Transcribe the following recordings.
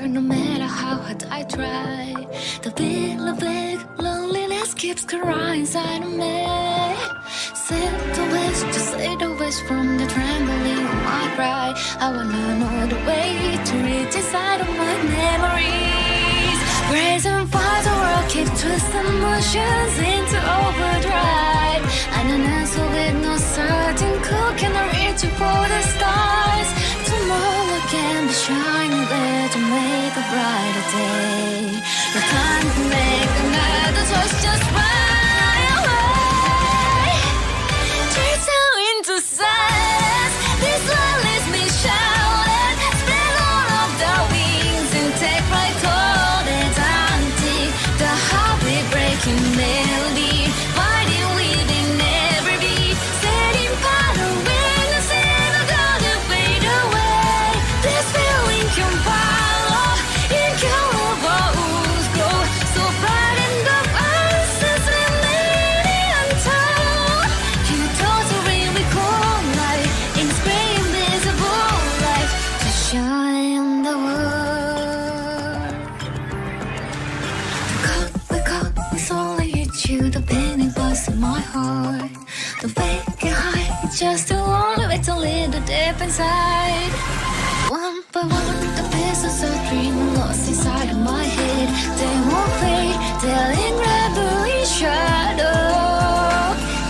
no matter how hard I try. The big loneliness keeps crying inside of me. Say the wish from the trembling of my cry. I wanna know the way to reach inside of my memories. Brazen fires the world keep twisting emotions into overdrive. I don't answer with no certain clue. Can I reach you for the stars? Tomorrow can be shining there to make a brighter day. The time to make another choice, just fly away. Chase out into silence. This love leaves me shouting. Spread all of the wings and take flight toward eternity. The heartbeat breaking melody, fighting within every beat. Setting fire when the sin are gonna fade away. This feeling can follow, incurable ooze glow. So bright in the voices remaining untold. You totally recall light in this gray invisible light to shine the world. The cut is only hit you, the pain it busts in my heart. The fake and high, it's just the only way to lead the deep inside. One by one, the pieces of dream lost inside of my head. They won't fade, they'll gradually shadow.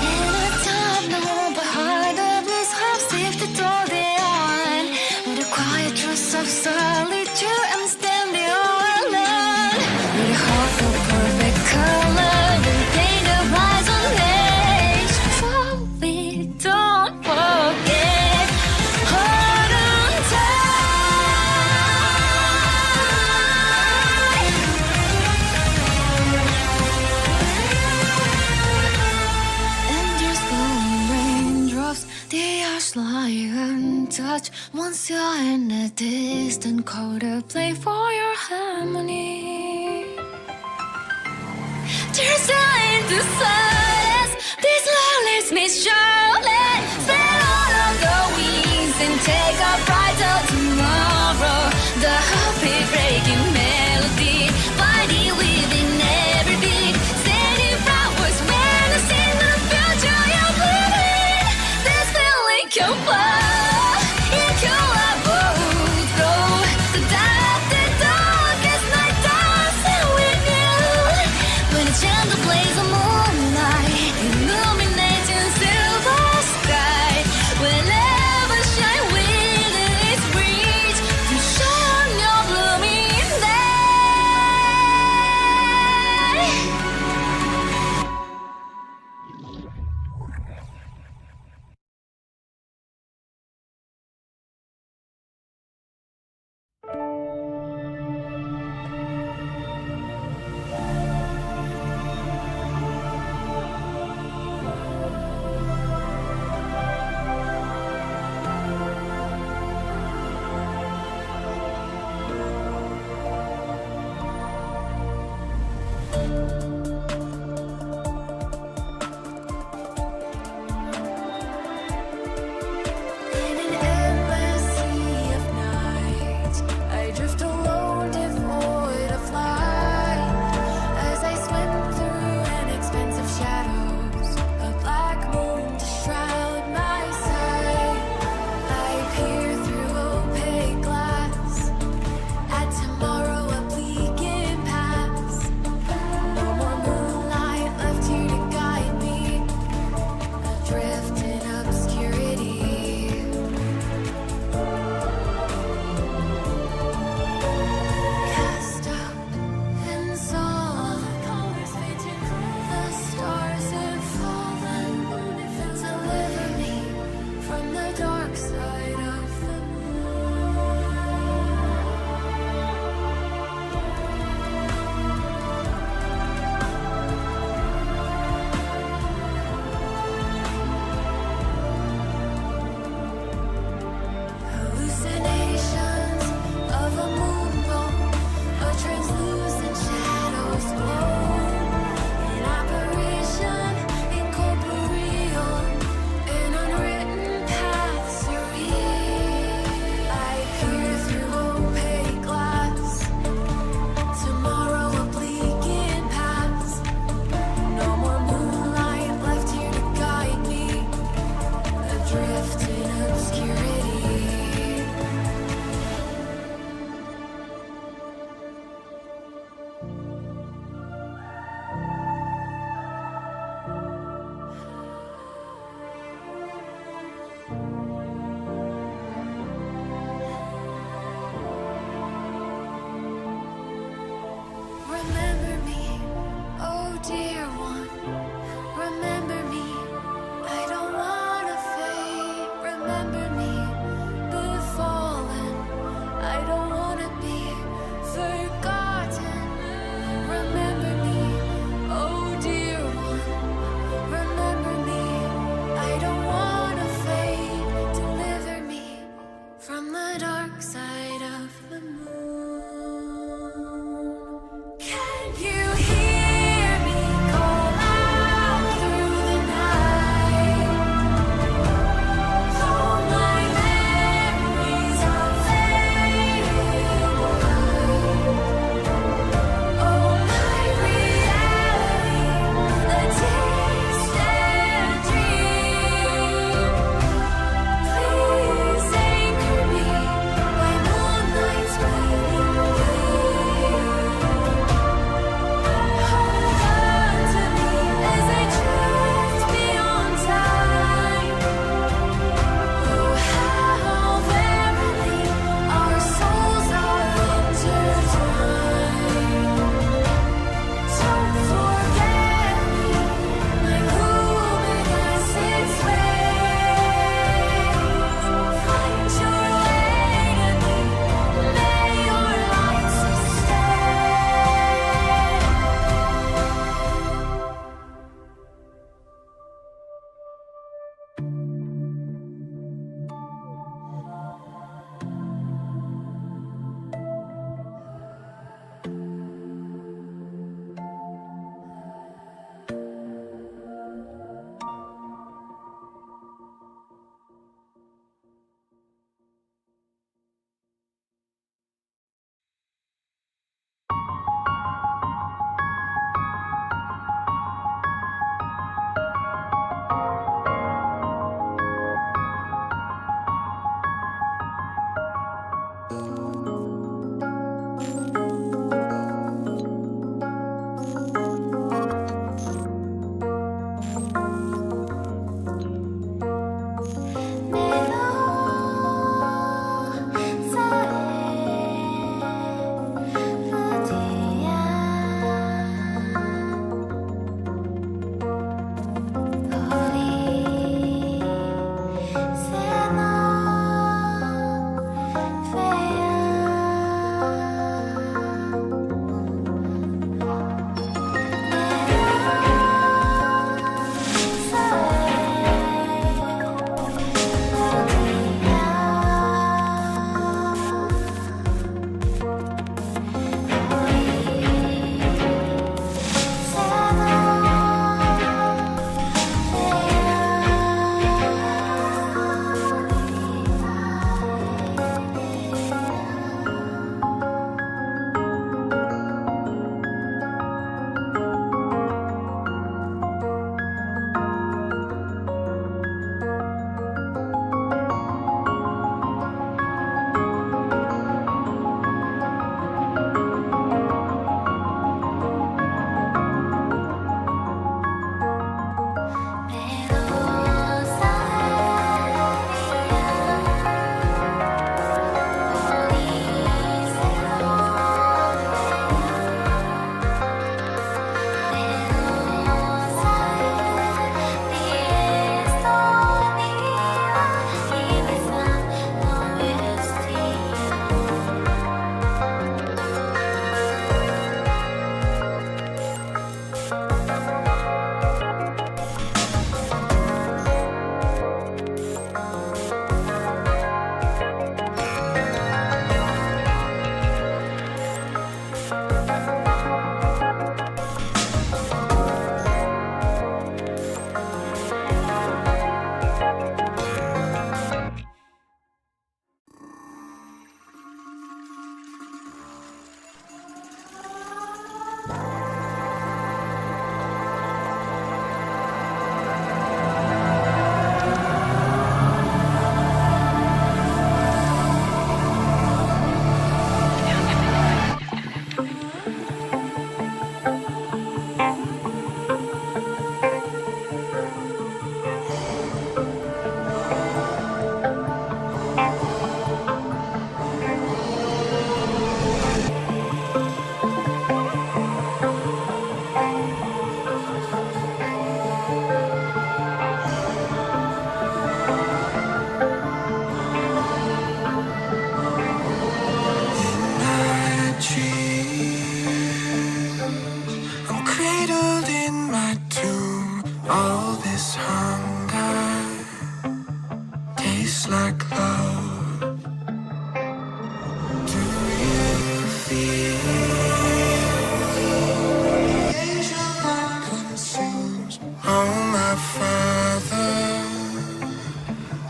And the time, no behind the bliss, half sifted all the on. With the quiet truth of solitude, I'm standing all alone. With a heart of perfect color, we paint the rise on edge. So we don't forget. Hold on tight. And there's glowing raindrops, they are lying untouched. Once you're in a distant quarter, play for your harmony. Tears into silence. This love leaves me shouting. Spread all of the wings and take a brighter tomorrow. The heartbeat breaking melody, fighting within every beat. Setting flowers when I see the future you're living. This feeling can fly, incurable glow. The darkest night dancing with you. When it's gentle blaze of moonlight, illuminating silver sky. Whenever shine within its reach, to shine your blooming day. like love. Do you feel angel that consumes? Oh my father,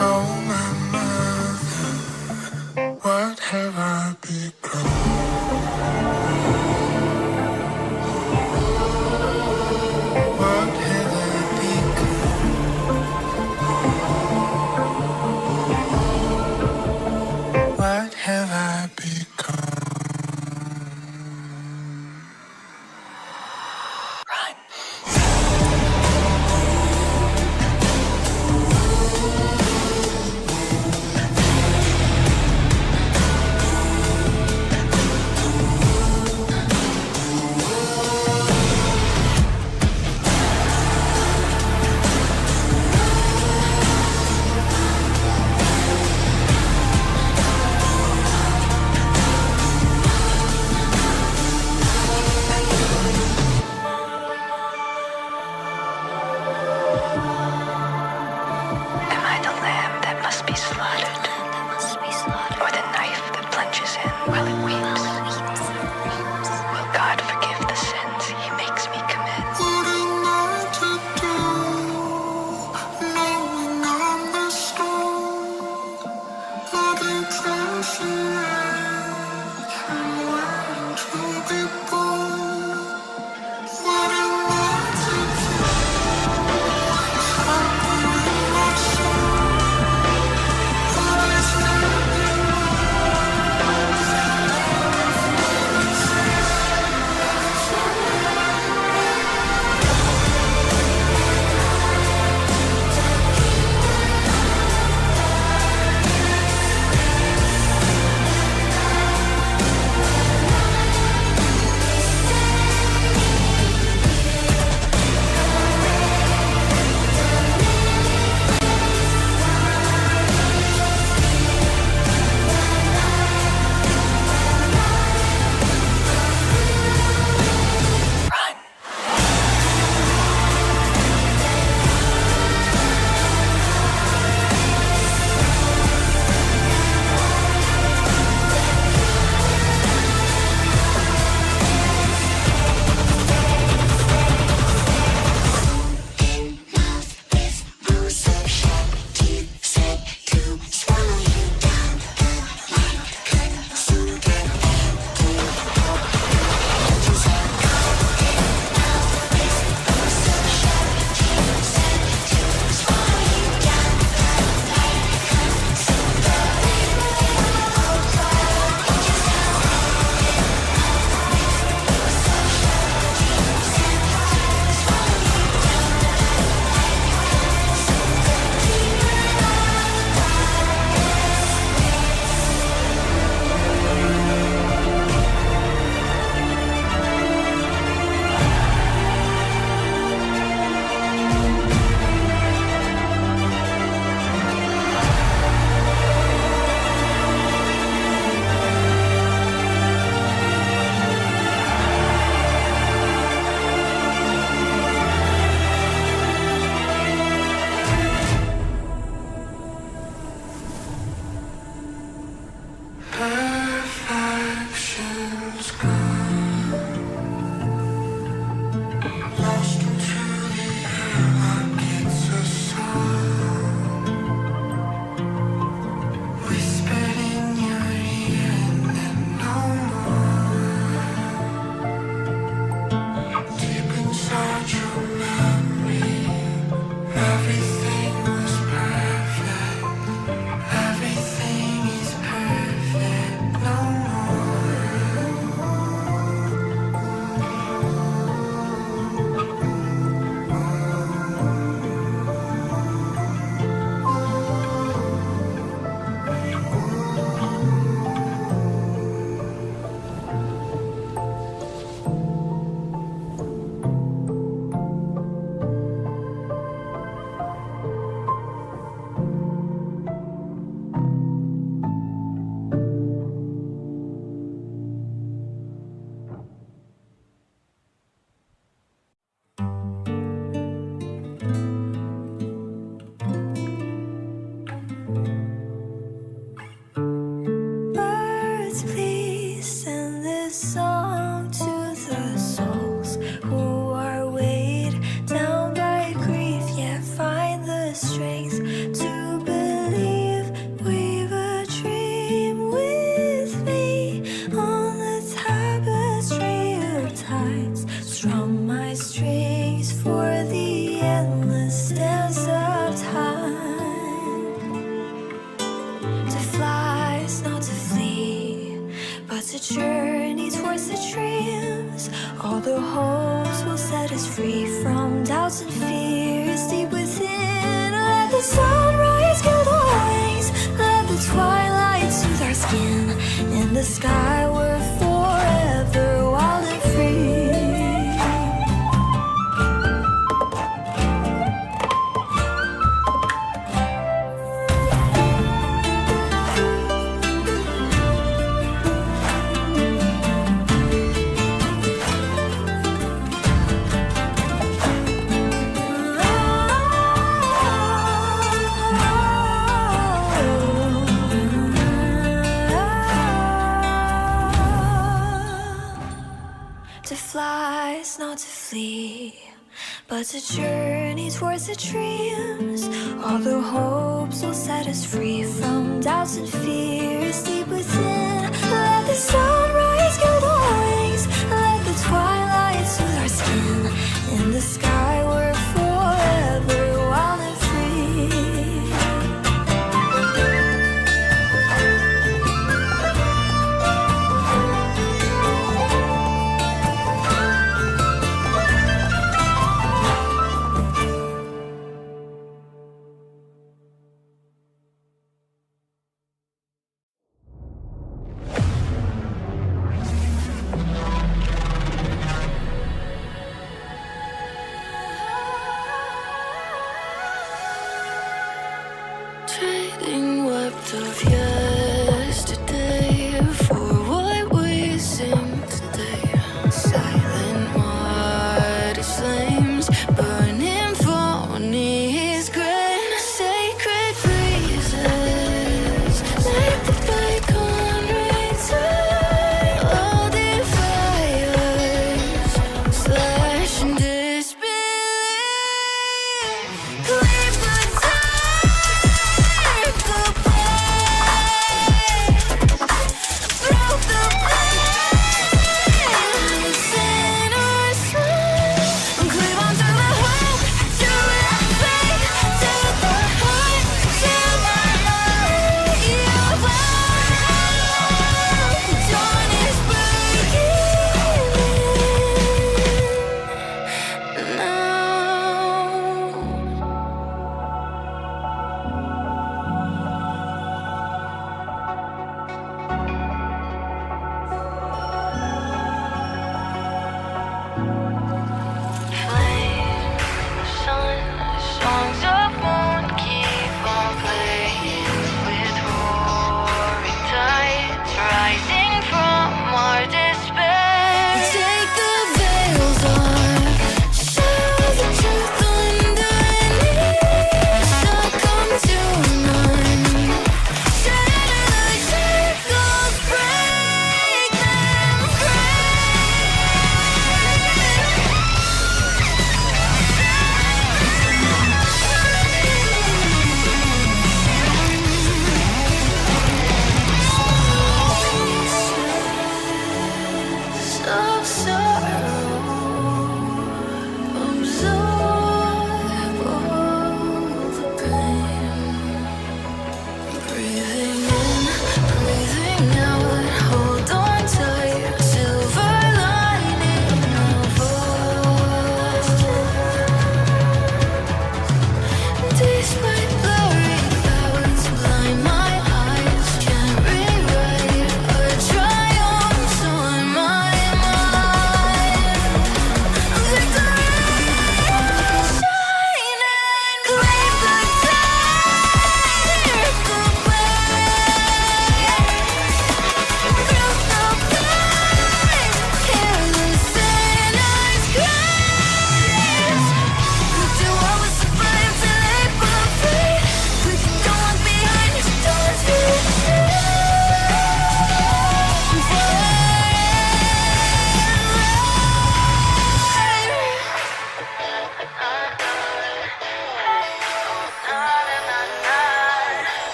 oh my mother, what have I become? What have I become? strength to believe we've a dream with me on the tapestry of times. Strum my strings for the endless dance of time. To fly is not to flee, but to journey towards the dreams. All the hopes will set us free from doubts and fears deep within. Let the sunrise gild our wings, let the twilight soothe our skin. In the sky we're forever wild and free. To fly is not to flee, but to journey towards the dreams. All the hopes will set us free from doubts and fears deep within. Let the sunrise gild our wings, let the twilight soothe our skin. In the sky we're forever wild and free. Trading wept of yesterday for what we sing today. Silent martyrs flames burning for his grain. Sacred breezes let the bygone return. All the fires slash and disbelief. Cleave the dark apart.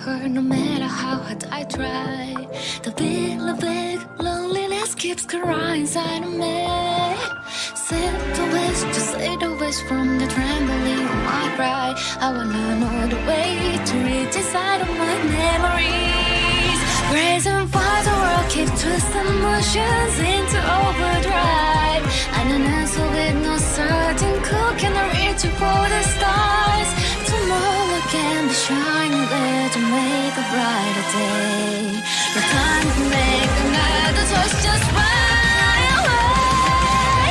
her no matter how hard I try. The big loneliness keeps crying inside of me. Sit the west, just say the west from the trampoline. I cry, I wanna know the way to reach inside of my memories. Brazen fires the world keep twisting emotions into overdrive. And an answer with no certain cook can I reach for the stars. Tomorrow can be shining there to make a brighter day. The time to make another choice, just fly away.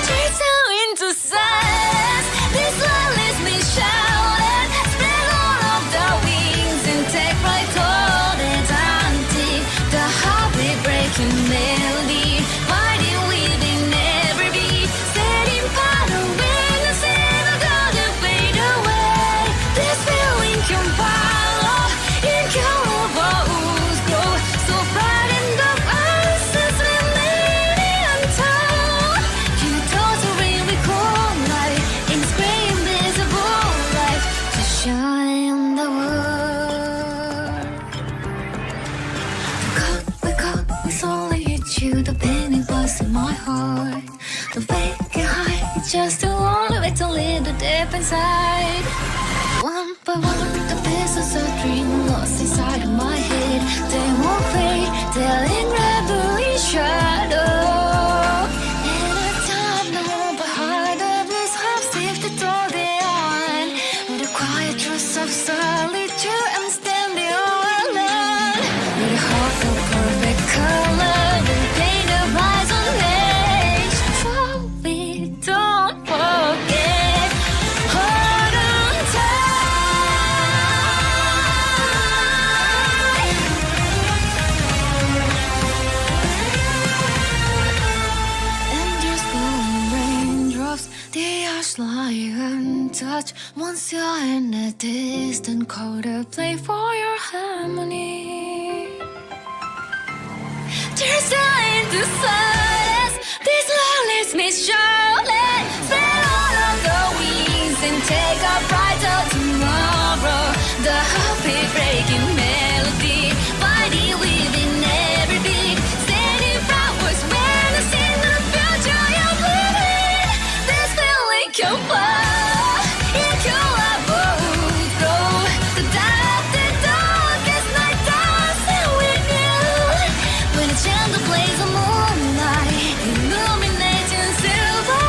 Chase out into silence. This one leaves me shouting. Spread all of the wings and take flight toward eternity. The heartbeat breaking melody, fighting within every beat. Setting fire when the sin of God fade away. This feeling can follow, it can overgrow. So bright in the answers remaining untold. Can I totally recall light in this gray invisible light to shine the world? We slowly hit you, the pain it was in my heart. The fake and high, it's just too long of it to leave the deep inside. One by one, the pieces of dream lost inside of my head. They won't fade, they'll incredibly shadow. And a time no behind the bliss half sifted all the on. With the quiet trust of solitude, I'm standing all alone. With a heart of perfect color, the pain of eyes on edge. So we don't forget. Hold on tight. And just falling raindrops, the ash lie untouched. Once you're in a distant quarter, play for your harmony. Tears into silence. This love leaves me shouting. Spread all of the wings and take a brighter tomorrow. The heartbeat breaking melody, fighting within every beat. Standing flowers when I see the future you're living. This feeling can fly, it can overgrow. The darkest night dancing with you. When it's gentle blaze of moonlight, illuminating silver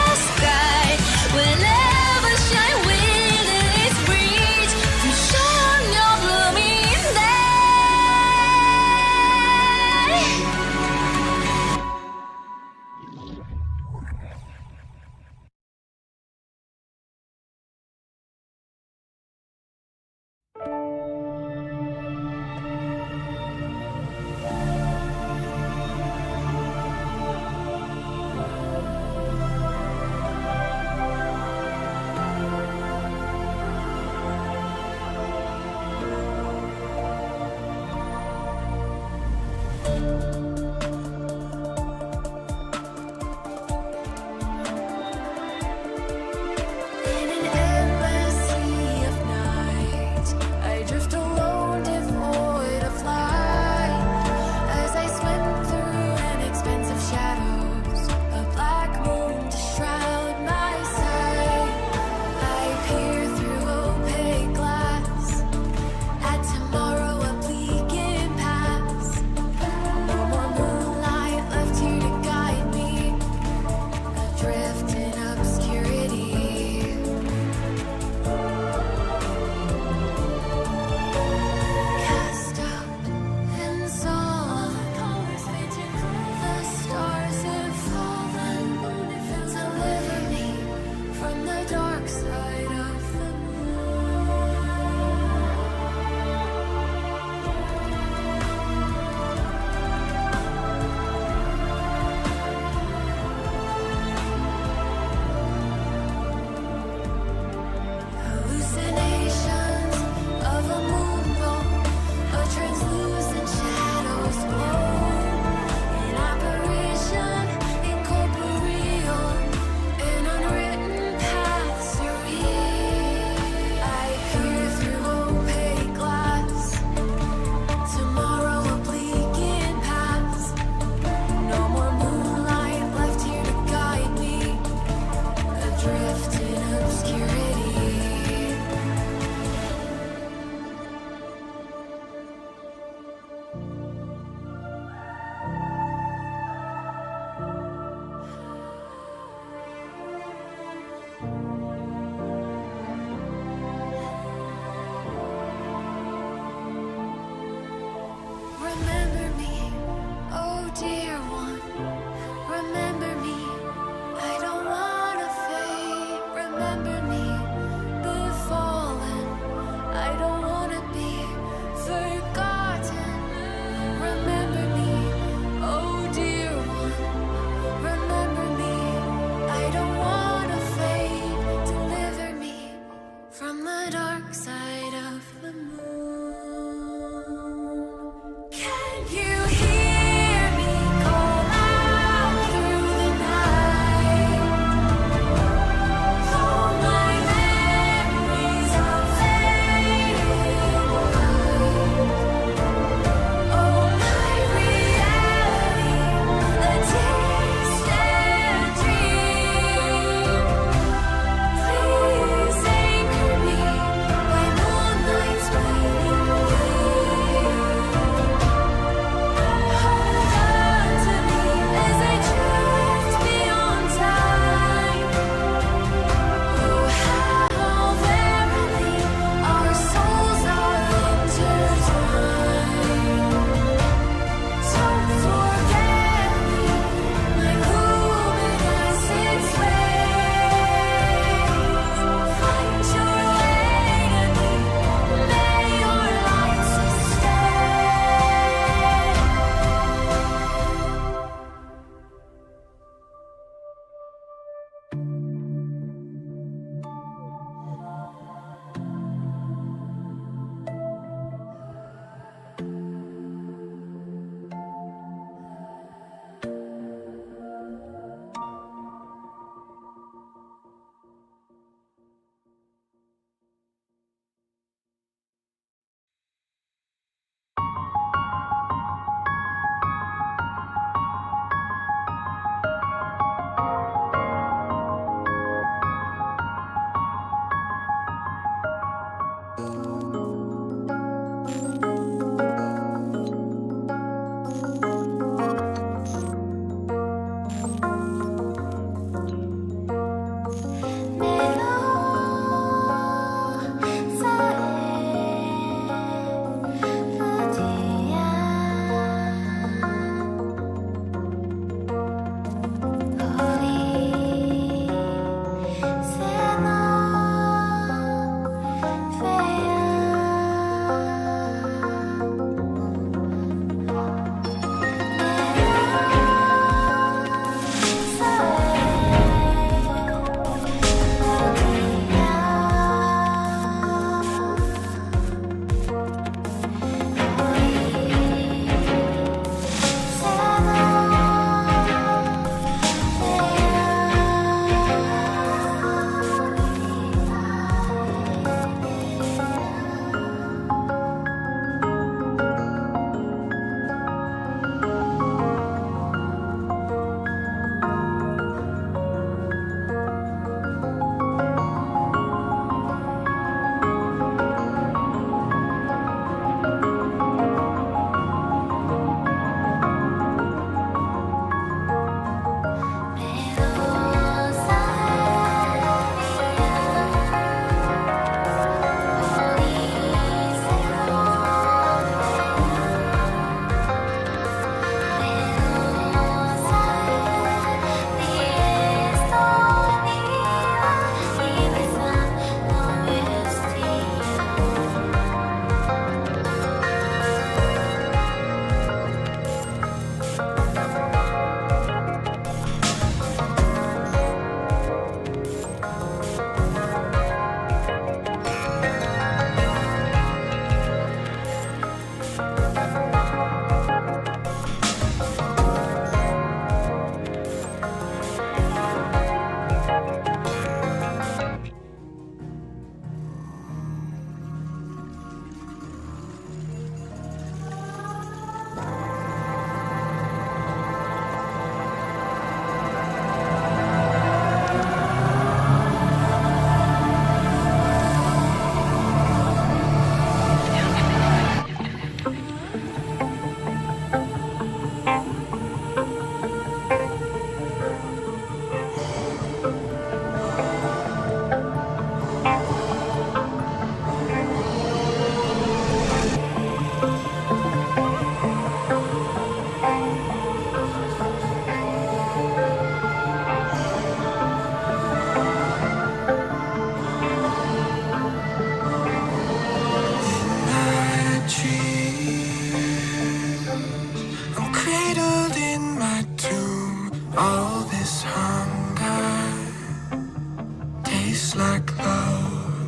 like love.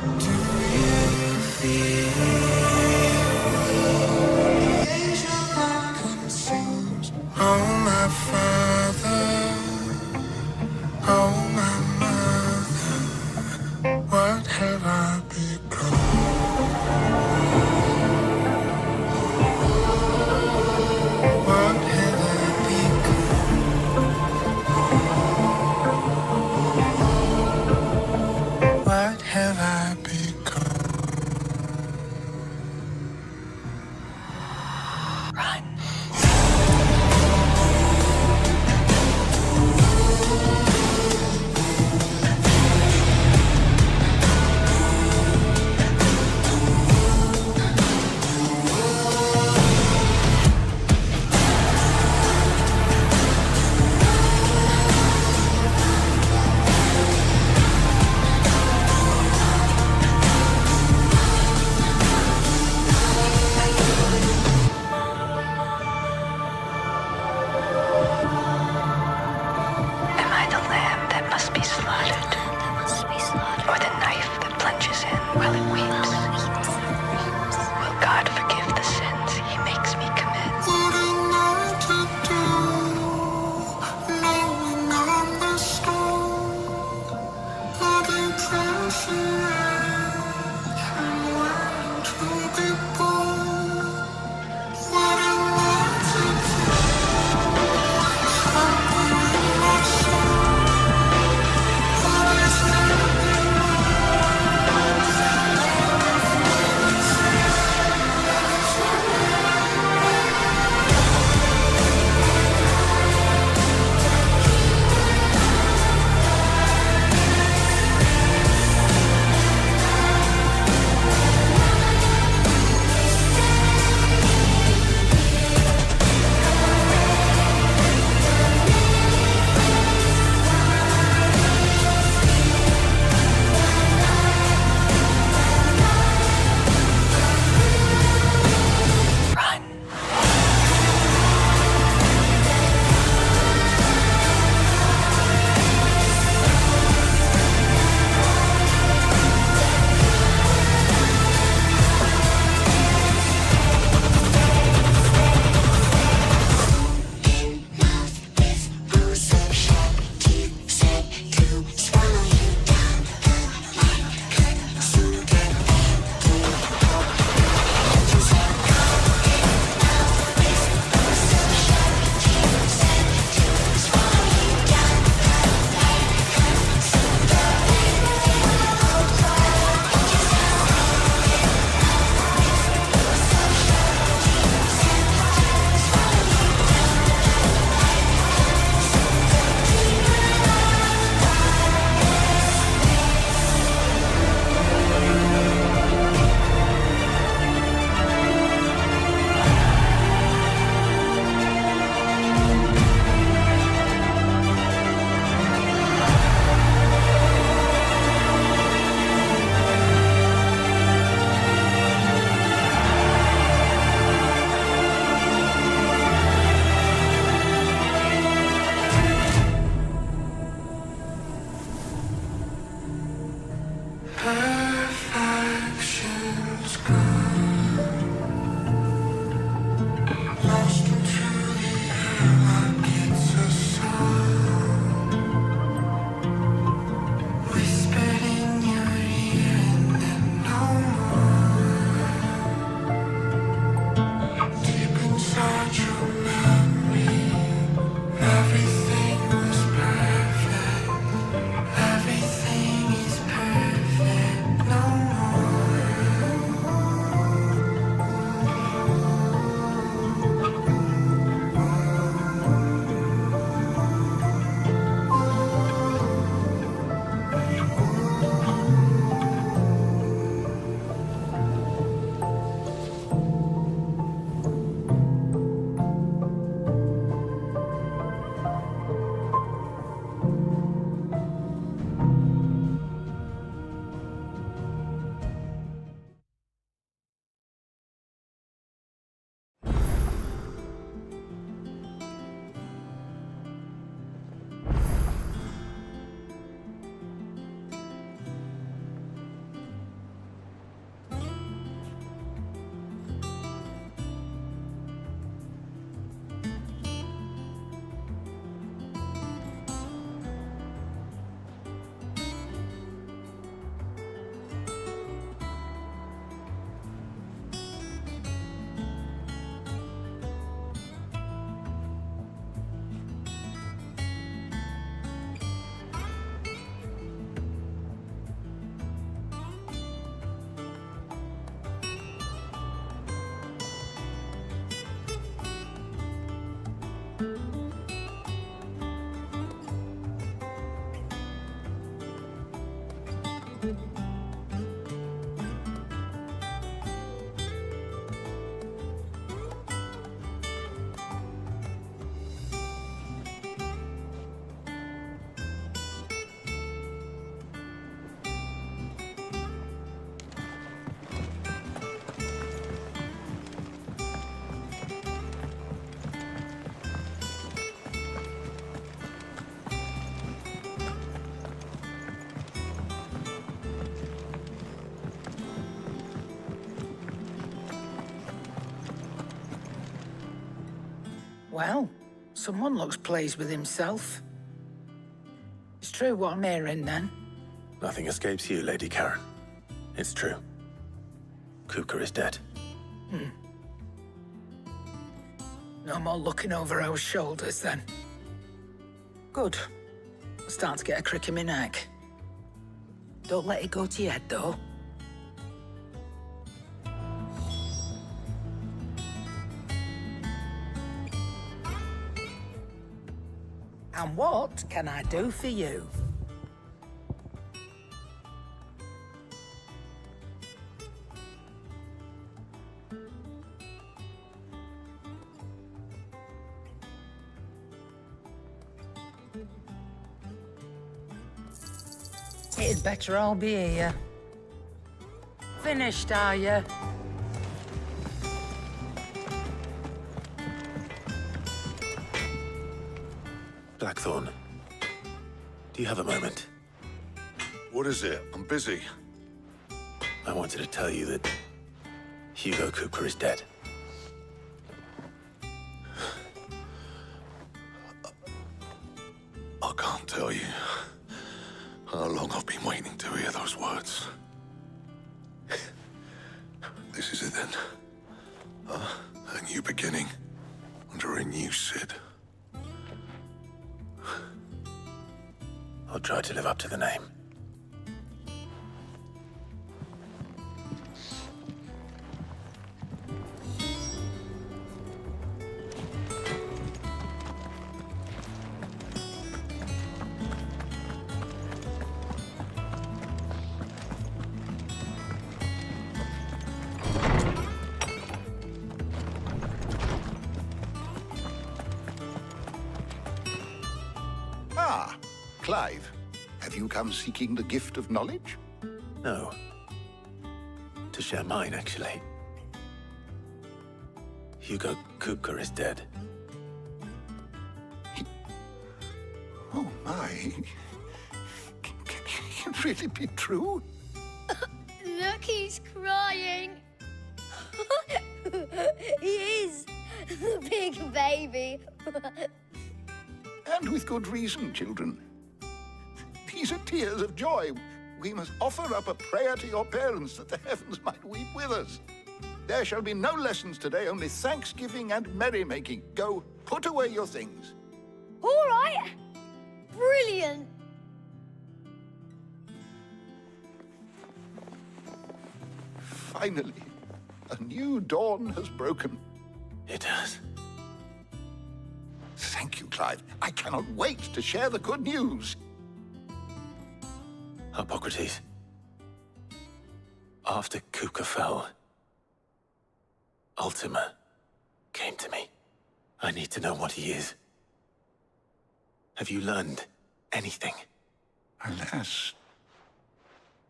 Do you feel angel love consumes? Oh my father, oh my mother, what have I become? What have I become? What have I become? Run. Am I the lamb that must be slaughtered? Or the knife that plunges in while it weeps? Will God forgive the sins he makes me commit? What am I to do, knowing I'm the stone, bloody transference and waiting to be born? What am I to do? Something in my soul, what is happening? Well, someone looks pleased with himself. It's true what I'm hearing, then. Nothing escapes you, Lady Karen. It's true. Kuka is dead. No more looking over our shoulders, then. Good. I'm starting to get a crick in my neck. Don't let it go to your head, though. And what can I do for you? It'd better all be here. Finished, are you? Blackthorn, do you have a moment? What is it? I'm busy. I wanted to tell you that Hugo Kuka is dead. I can't tell you how long I've been waiting to hear those words. This is it then. A new beginning under a new Sid. I'll try to live up to the name. Ah, Clive, have you come seeking the gift of knowledge? No. To share mine, actually. Hugo Kuka is dead. Oh, my. Can it really be true? Look, he's crying. He is. The big baby. And with good reason, children. These are tears of joy. We must offer up a prayer to your parents that the heavens might weep with us. There shall be no lessons today, only thanksgiving and merrymaking. Go, put away your things. All right. Brilliant. Finally, a new dawn has broken. It has. Thank you, Clive. I cannot wait to share the good news. Hippocrates. After Kuka fell, Ultima came to me. I need to know what he is. Have you learned anything? Alas,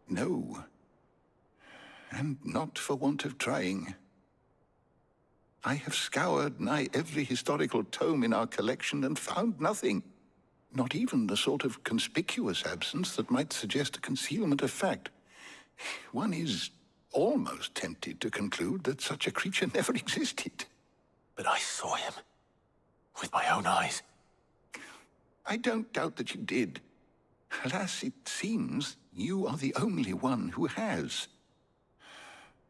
no. And not for want of trying. I have scoured nigh every historical tome in our collection and found nothing. Not even the sort of conspicuous absence that might suggest a concealment of fact. One is almost tempted to conclude that such a creature never existed. But I saw him. With my own eyes. I don't doubt that you did. Alas, it seems you are the only one who has.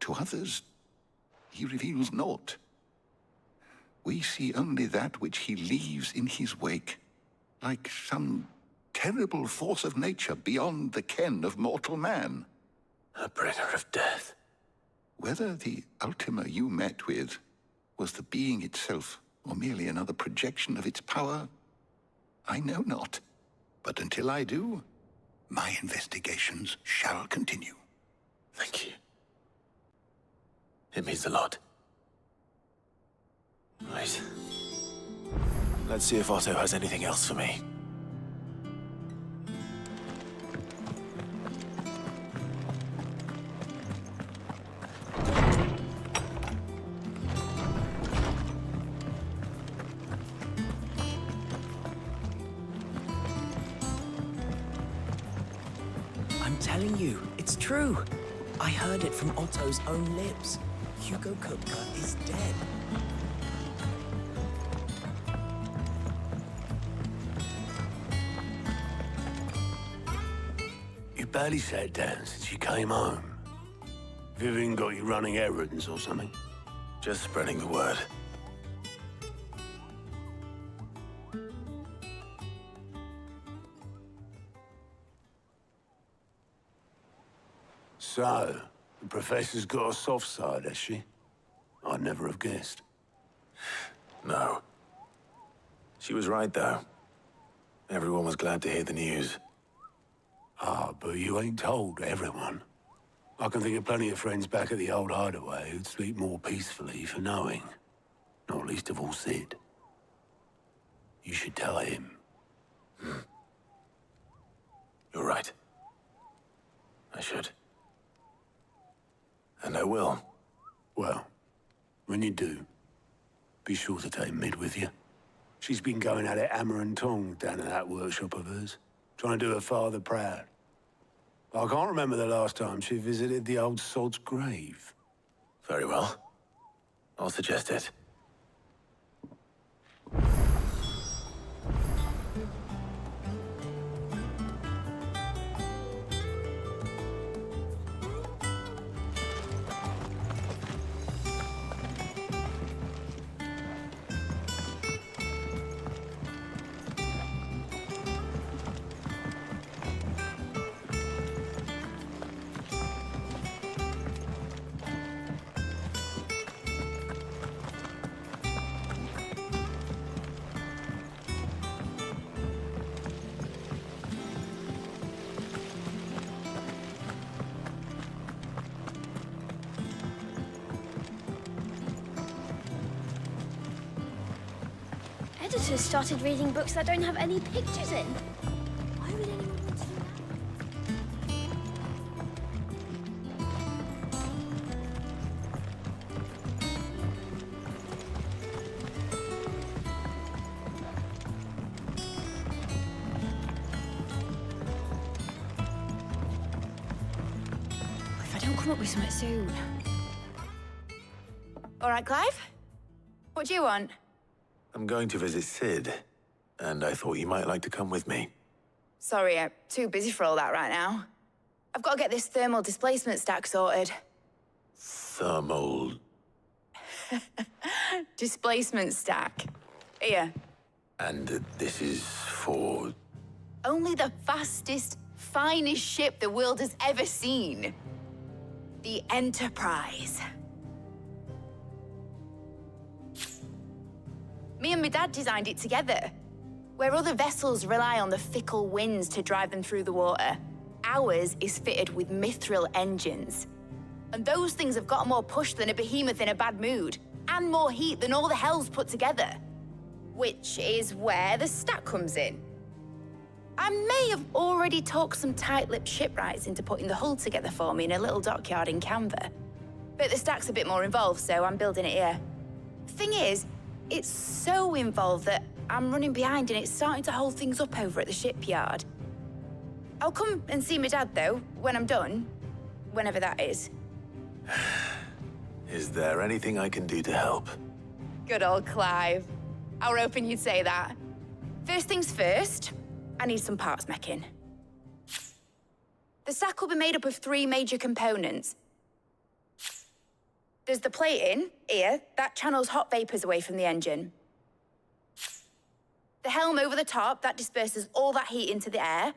To others, he reveals naught. We see only that which he leaves in his wake, like some terrible force of nature beyond the ken of mortal man. A bringer of death. Whether the Ultima you met with was the being itself, or merely another projection of its power, I know not. But until I do, my investigations shall continue. Thank you. It means a lot. Right. Let's see if Otto has anything else for me. I'm telling you, it's true. I heard it from Otto's own lips. Hugo Kupka is dead. You've barely sat down since you came home. Vivian got you running errands or something? Just spreading the word. So, the Professor's got a soft side, has she? I'd never have guessed. No. She was right, though. Everyone was glad to hear the news. Ah, but you ain't told everyone. I can think of plenty of friends back at the old hideaway who'd sleep more peacefully for knowing. Not least of all Sid. You should tell him. You're right. I should. And I will. Well, when you do, be sure to take Mid with you. She's been going at it hammer and tong down at that workshop of hers, trying to do her father proud. I can't remember the last time she visited the old sod's grave. Very well. I'll suggest it. Editors started reading books that don't have any pictures in. Why would anyone want to do that? If I don't come up with something soon. All right, Clive? What do you want? I'm going to visit Sid, and I thought you might like to come with me. Sorry, I'm too busy for all that right now. I've got to get this thermal displacement stack sorted. Thermal... Displacement stack. Here. And this is for... Only the fastest, finest ship the world has ever seen. The Enterprise. Me and my dad designed it together. Where other vessels rely on the fickle winds to drive them through the water, ours is fitted with mithril engines. And those things have got more push than a behemoth in a bad mood, and more heat than all the hells put together. Which is where the stack comes in. I may have already talked some tight-lipped shipwrights into putting the hull together for me in a little dockyard in Canva. But the stack's a bit more involved, so I'm building it here. Thing is, it's so involved that I'm running behind and it's starting to hold things up over at the shipyard. I'll come and see my dad, though, when I'm done. Whenever that is. Is there anything I can do to help? Good old Clive. I were hoping you'd say that. First things first, I need some parts meching. The stack will be made up of 3 major components. There's the plating, here, that channels hot vapors away from the engine. The helm over the top, that disperses all that heat into the air.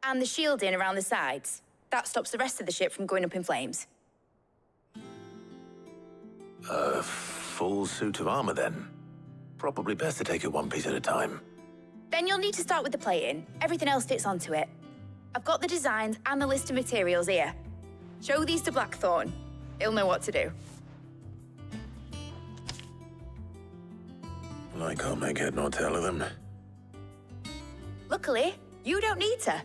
And the shielding around the sides, that stops the rest of the ship from going up in flames. A full suit of armor, then. Probably best to take it one piece at a time. Then you'll need to start with the plating. Everything else fits onto it. I've got the designs and the list of materials here. Show these to Blackthorn. He'll know what to do. I can't make head nor tail of them. Luckily, you don't need to.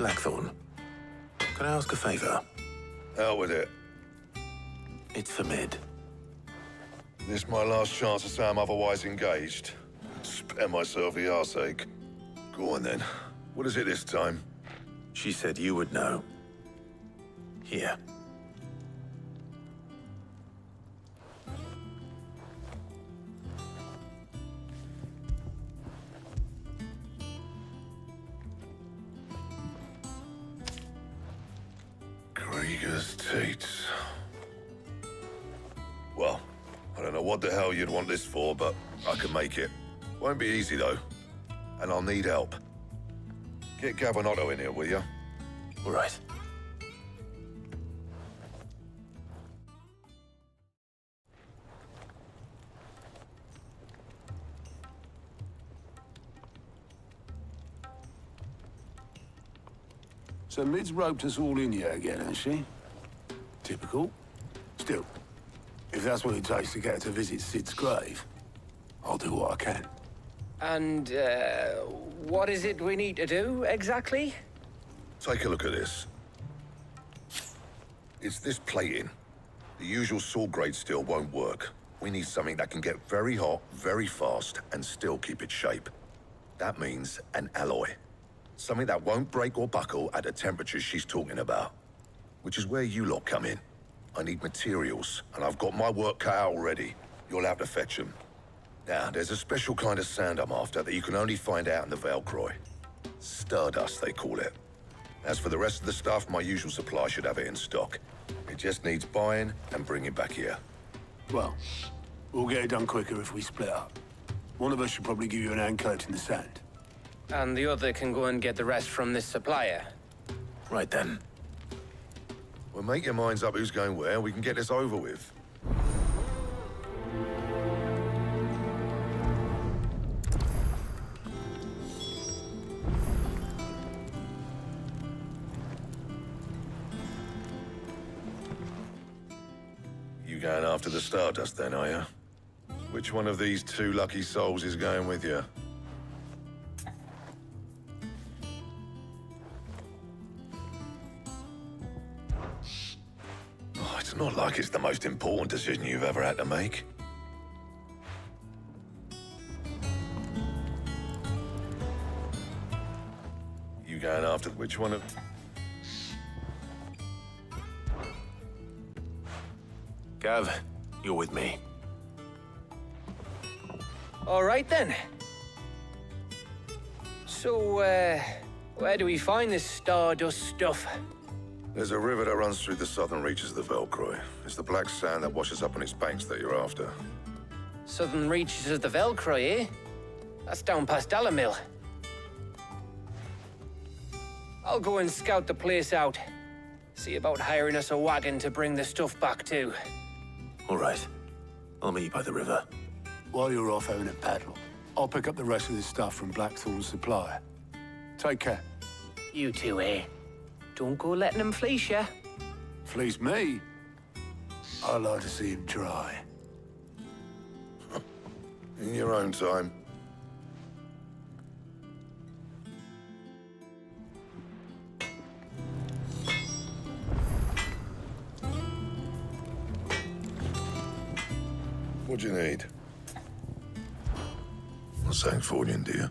Blackthorn, can I ask a favor? Hell with it. It's for Mid. This my last chance to say I'm otherwise engaged. Spare myself the arseache. Go on then. What is it this time? She said you would know. Here. Krieger's Tates. Well, I don't know what the hell you'd want this for, but I can make it. Won't be easy, though. And I'll need help. Get Gavin in here, will you? All right. So Mid's roped us all in here again, has she? Typical. Still, if that's what it takes to get her to visit Sid's grave, I'll do what I can. And, what is it we need to do, exactly? Take a look at this. It's this plating. The usual sword-grade steel won't work. We need something that can get very hot, very fast, and still keep its shape. That means an alloy. Something that won't break or buckle at the temperatures she's talking about. Which is where you lot come in. I need materials, and I've got my work cut out already. You'll have to fetch them. Now, there's a special kind of sand I'm after that you can only find out in the Velcroy. Stardust, they call it. As for the rest of the stuff, my usual supply should have it in stock. It just needs buying and bringing back here. Well, we'll get it done quicker if we split up. One of us should probably give you an hand collecting the sand. And the other can go and get the rest from this supplier. Right then. Well, make your minds up who's going where, we can get this over with. You going after the Stardust then, are you? Which one of these two lucky souls is going with you? Oh, it's not like it's the most important decision you've ever had to make. You going after which one of... Gav, you're with me. All right, then. So, where do we find this Stardust stuff? There's a river that runs through the southern reaches of the Velcroy. It's the black sand that washes up on its banks that you're after. Southern reaches of the Velcroy, eh? That's down past Alamill. I'll go and scout the place out. See about hiring us a wagon to bring the stuff back to. All right. I'll meet you by the river. While you're off having a paddle, I'll pick up the rest of this stuff from Blackthorn's supplier. Take care. You two, eh? Don't go letting them fleece ya. Fleece me? I like to see him try. In your own time. What do you need? Not saying fortune, do you?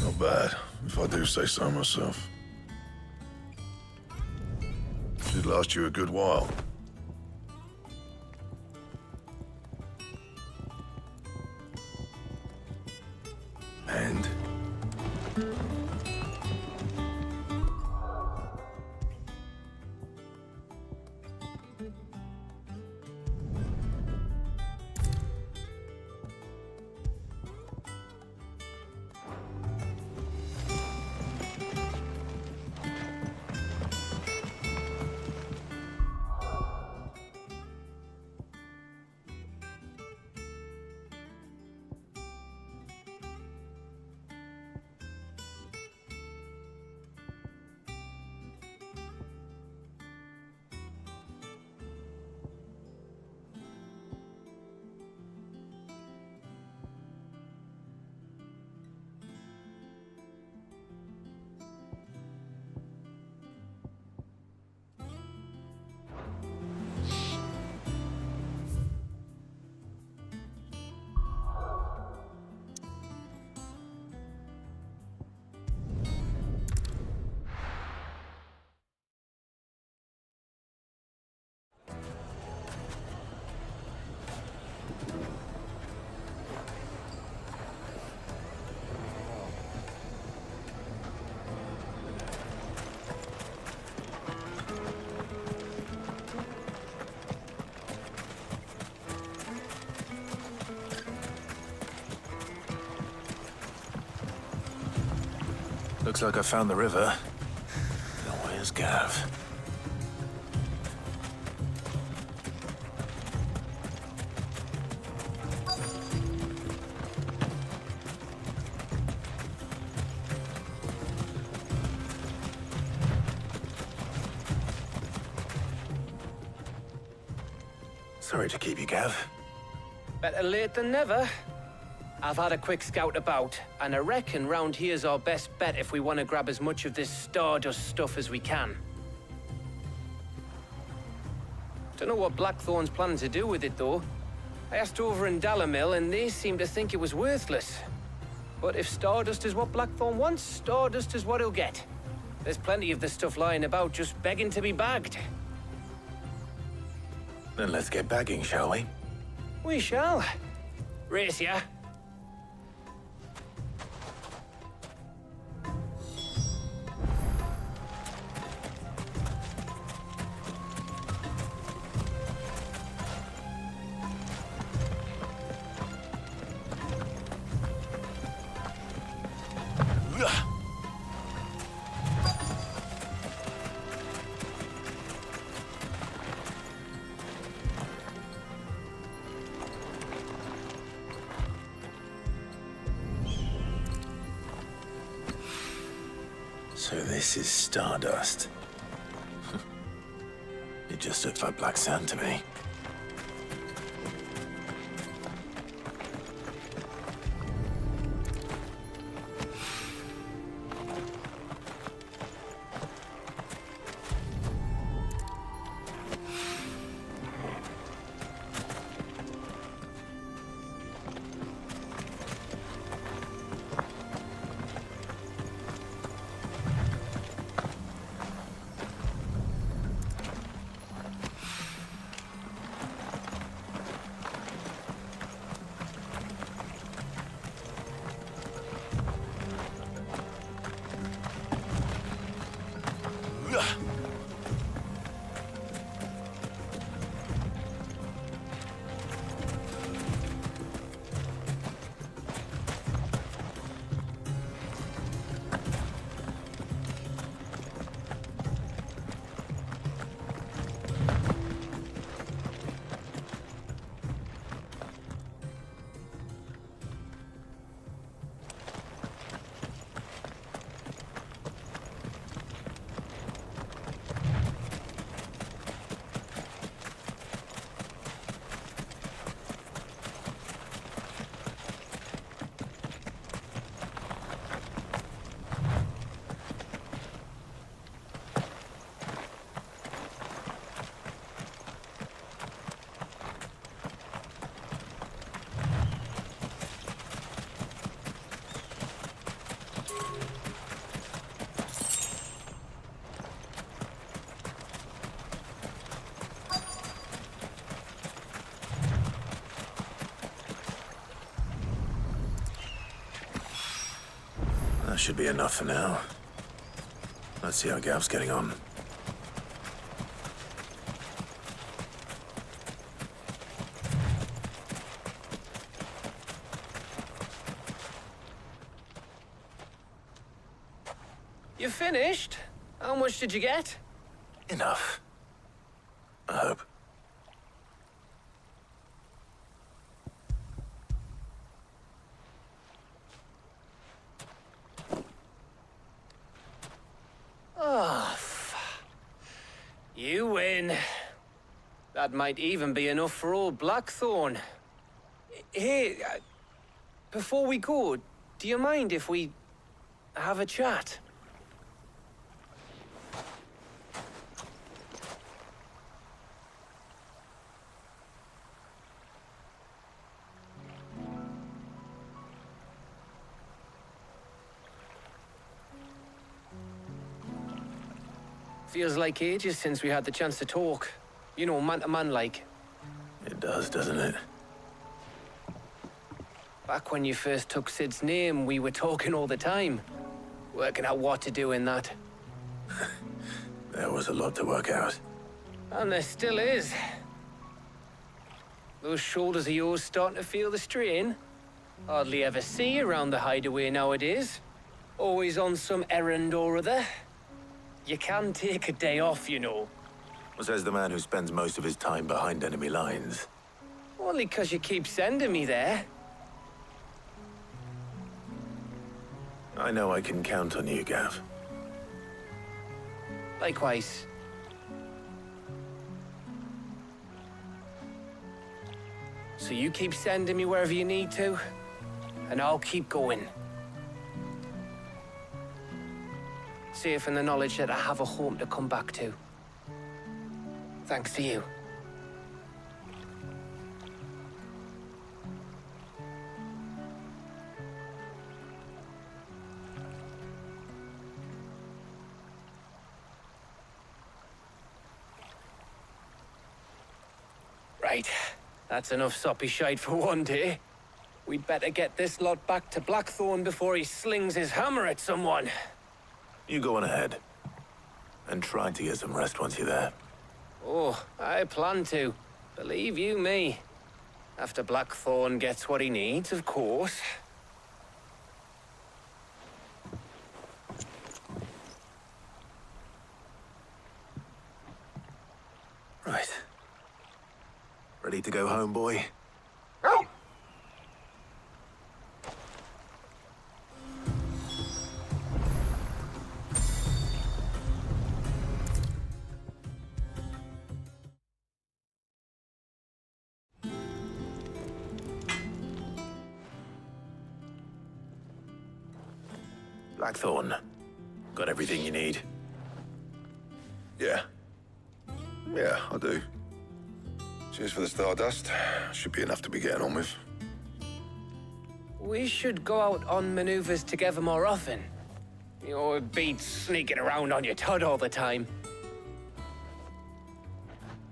Not bad, if I do say so myself. Should last you a good while. And? Looks like I found the river. Now where's Gav? Sorry to keep you, Gav. Better late than never. I've had a quick scout about, and I reckon round here's our best bet if we want to grab as much of this Stardust stuff as we can. Don't know what Blackthorn's planning to do with it, though. I asked over in Dalamil, and they seem to think it was worthless. But if Stardust is what Blackthorn wants, Stardust is what he'll get. There's plenty of this stuff lying about, just begging to be bagged. Then let's get bagging, shall we? We shall. Race ya. So this is Stardust. It just looks like black sand to me. That should be enough for now. Let's see how Gav's getting on. You finished? How much did you get? Enough. I hope. You win. That might even be enough for old Blackthorn. Hey, before we go, do you mind if we have a chat? Feels like ages since we had the chance to talk. You know, man to man like. It does, doesn't it? Back when you first took Sid's name, we were talking all the time. Working out what to do in that. There was a lot to work out. And there still is. Those shoulders of yours starting to feel the strain. Hardly ever see you around the hideaway nowadays. Always on some errand or other. You can take a day off, you know. Says the man who spends most of his time behind enemy lines. Only 'cause you keep sending me there. I know I can count on you, Gav. Likewise. So you keep sending me wherever you need to, and I'll keep going. Safe in the knowledge that I have a home to come back to. Thanks to you. Right. That's enough soppy shite for one day. We'd better get this lot back to Blackthorn before he slings his hammer at someone. You go on ahead. And try to get some rest once you're there. Oh, I plan to. Believe you me. After Blackthorn gets what he needs, of course. Right. Ready to go home, boy? Blackthorn. Got everything you need? Yeah. Yeah, I do. Cheers for the Stardust. Should be enough to be getting on with. We should go out on maneuvers together more often. You're beat sneaking around on your tud all the time.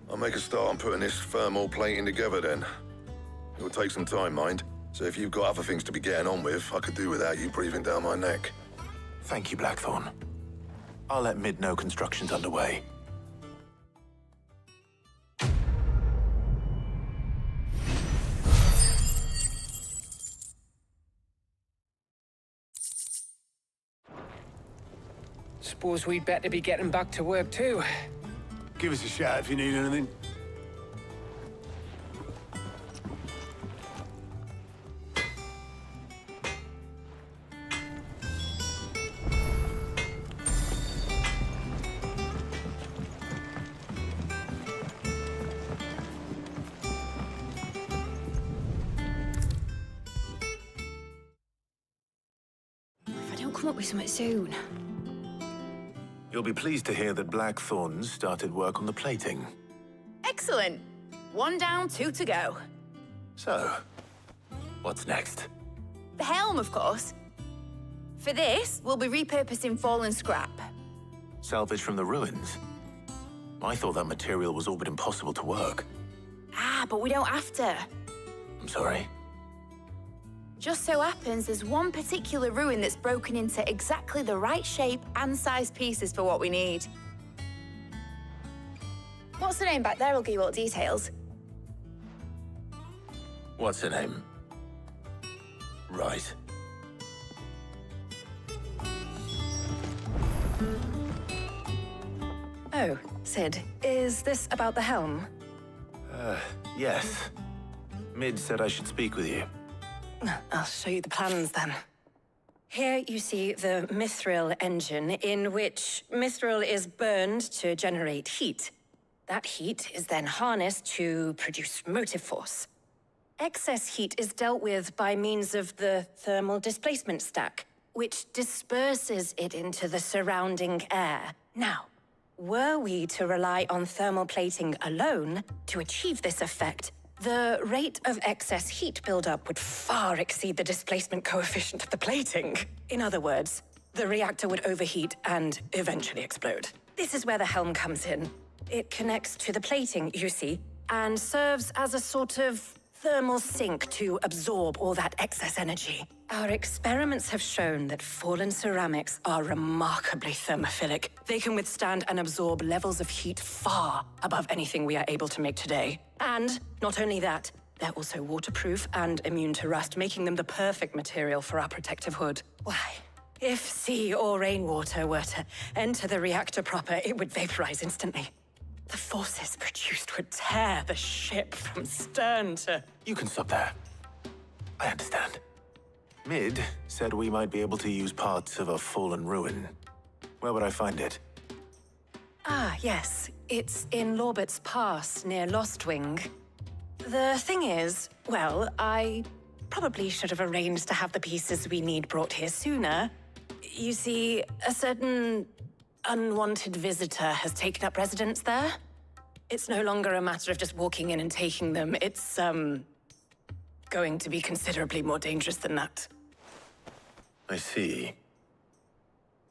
I'll make a start on putting this thermal plating together then. It'll take some time, mind. So if you've got other things to be getting on with, I could do without you breathing down my neck. Thank you, Blackthorn. I'll let Mid know construction's underway. Suppose we'd better be getting back to work too. Give us a shout if you need anything. If I don't come up with something soon. You'll be pleased to hear that Blackthorn started work on the plating. Excellent. 1 down, 2 to go. So, what's next? The helm, of course. For this, we'll be repurposing fallen scrap. Salvage from the ruins? I thought that material was all but impossible to work. Ah, but we don't have to. I'm sorry. Just so happens there's one particular ruin that's broken into exactly the right shape and size pieces for what we need. What's the name back there? I'll give you all the details. What's her name? Right. Oh, Sid, is this about the helm? Yes. Mid said I should speak with you. I'll show you the plans then. Here you see the mithril engine, in which mithril is burned to generate heat. That heat is then harnessed to produce motive force. Excess heat is dealt with by means of the thermal displacement stack, which disperses it into the surrounding air. Now, were we to rely on thermal plating alone to achieve this effect, the rate of excess heat buildup would far exceed the displacement coefficient of the plating. In other words, the reactor would overheat and eventually explode. This is where the helm comes in. It connects to the plating, you see, and serves as a sort of thermal sink to absorb all that excess energy. Our experiments have shown that fallen ceramics are remarkably thermophilic. They can withstand and absorb levels of heat far above anything we are able to make today. And not only that, they're also waterproof and immune to rust, making them the perfect material for our protective hood. Why? If sea or rainwater were to enter the reactor proper, it would vaporize instantly. The forces produced would tear the ship from stern to... You can stop there. I understand. Mid said we might be able to use parts of a fallen ruin. Where would I find it? Ah, yes. It's in Lorbert's Pass, near Lostwing. The thing is, well, I probably should have arranged to have the pieces we need brought here sooner. You see, a certain unwanted visitor has taken up residence there. It's no longer a matter of just walking in and taking them. It's, going to be considerably more dangerous than that. I see.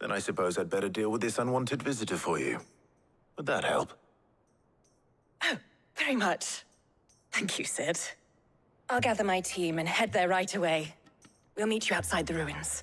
Then I suppose I'd better deal with this unwanted visitor for you. Would that help? Oh, very much. Thank you, Sid. I'll gather my team and head there right away. We'll meet you outside the ruins.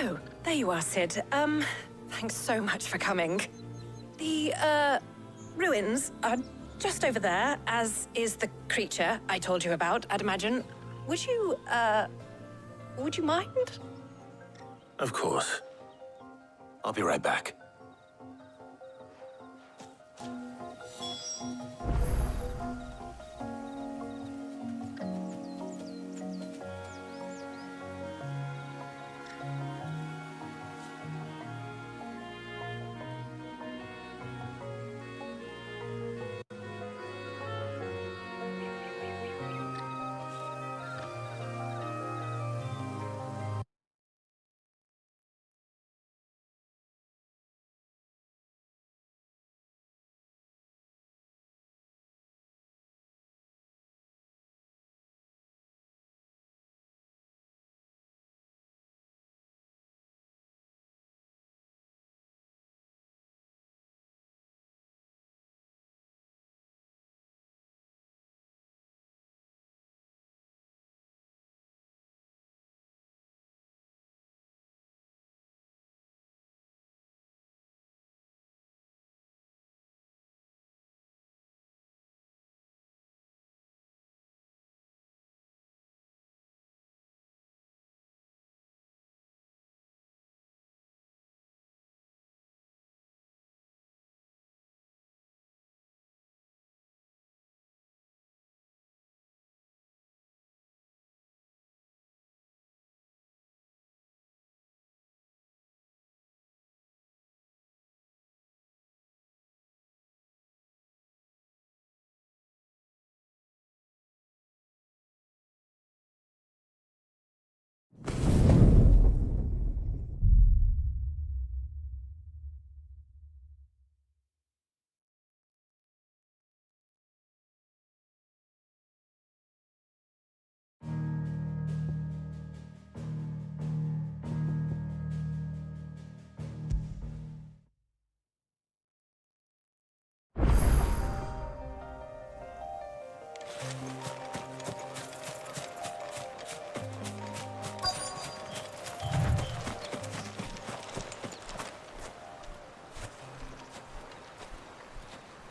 Oh, there you are, Sid. Thanks so much for coming. The, ruins are just over there, as is the creature I told you about, I'd imagine. Would you, Would you mind? Of course. I'll be right back.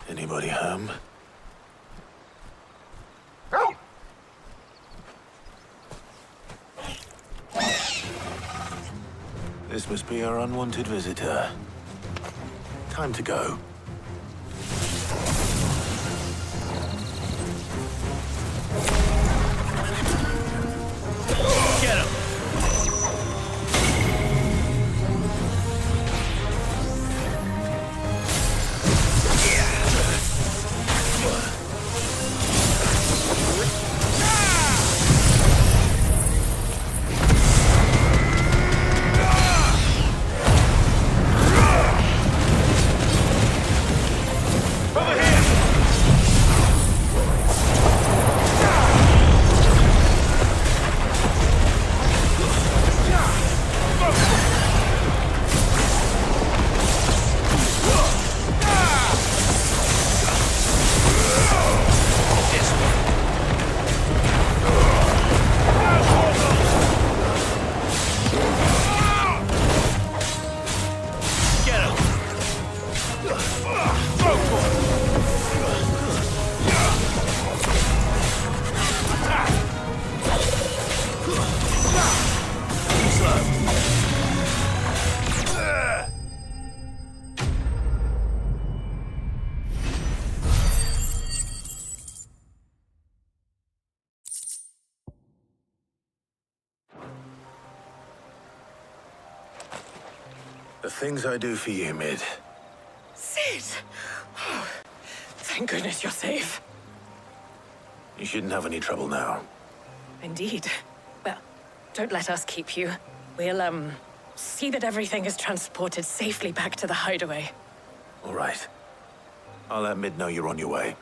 Anybody home? This must be our unwanted visitor. Time to go. Get him! The things I do for you, Mid. Sid! Oh, thank goodness you're safe. You shouldn't have any trouble now. Indeed. Well, don't let us keep you. We'll, see that everything is transported safely back to the hideaway. All right. I'll let Mid know you're on your way.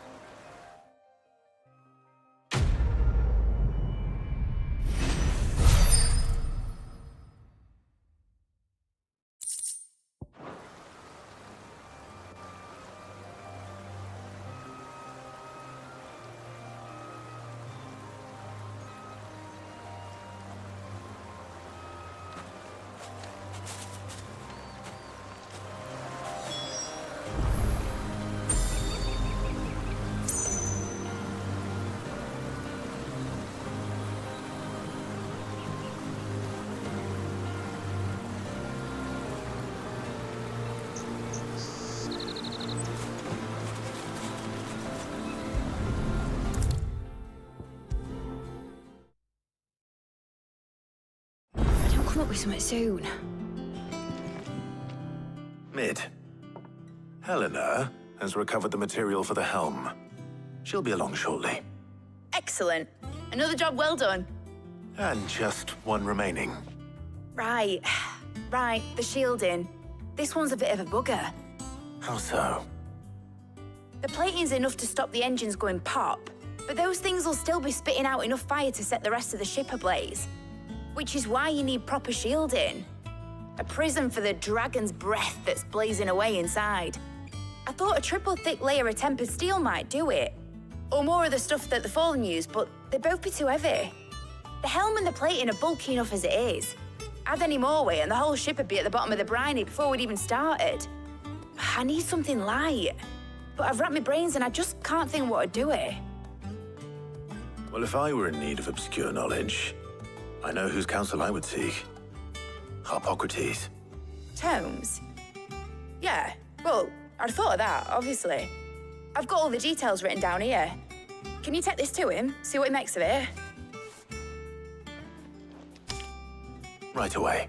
come up with something soon. Mid. Helena has recovered the material for the helm. She'll be along shortly. Excellent. Another job well done. And just one remaining. Right. Right, the shielding. This one's a bit of a bugger. How so? The plating's enough to stop the engines going pop, but those things will still be spitting out enough fire to set the rest of the ship ablaze. Which is why you need proper shielding. A prism for the dragon's breath that's blazing away inside. I thought a triple thick layer of tempered steel might do it. Or more of the stuff that the Fallen use, but they'd both be too heavy. The helm and the plating are bulky enough as it is. Add any more weight and the whole ship would be at the bottom of the briny before we'd even started. I need something light. But I've wrapped my brains and I just can't think what to do it. Well, if I were in need of obscure knowledge, I know whose counsel I would seek. Harpocrates. Tomes? Yeah, well, I'd thought of that, obviously. I've got all the details written down here. Can you take this to him, see what he makes of it? Right away.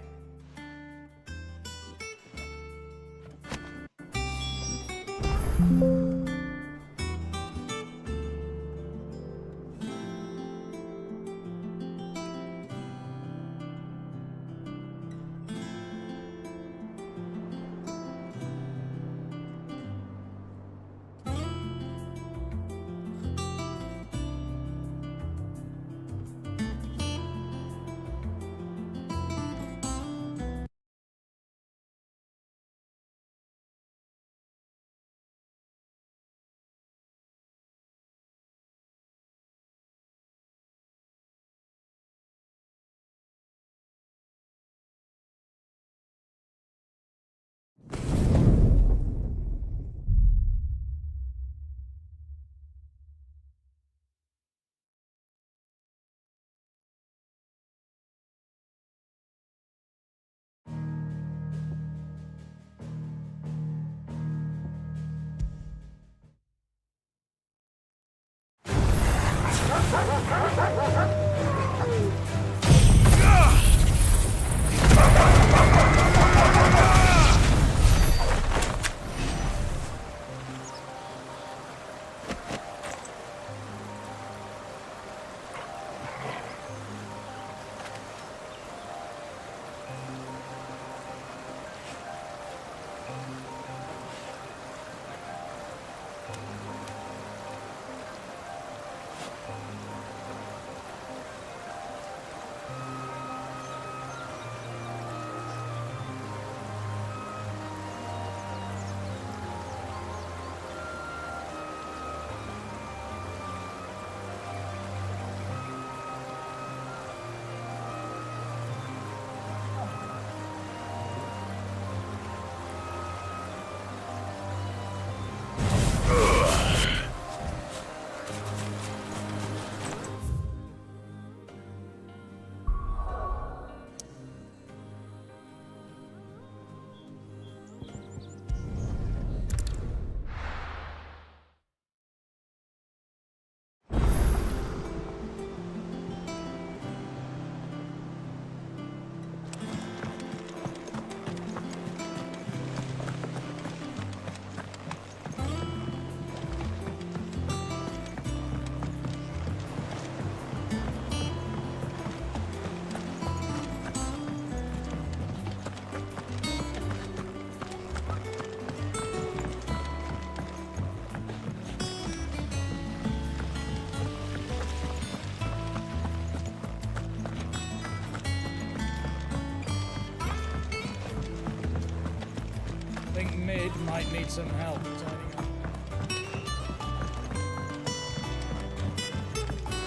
Mid might need some help tidying up.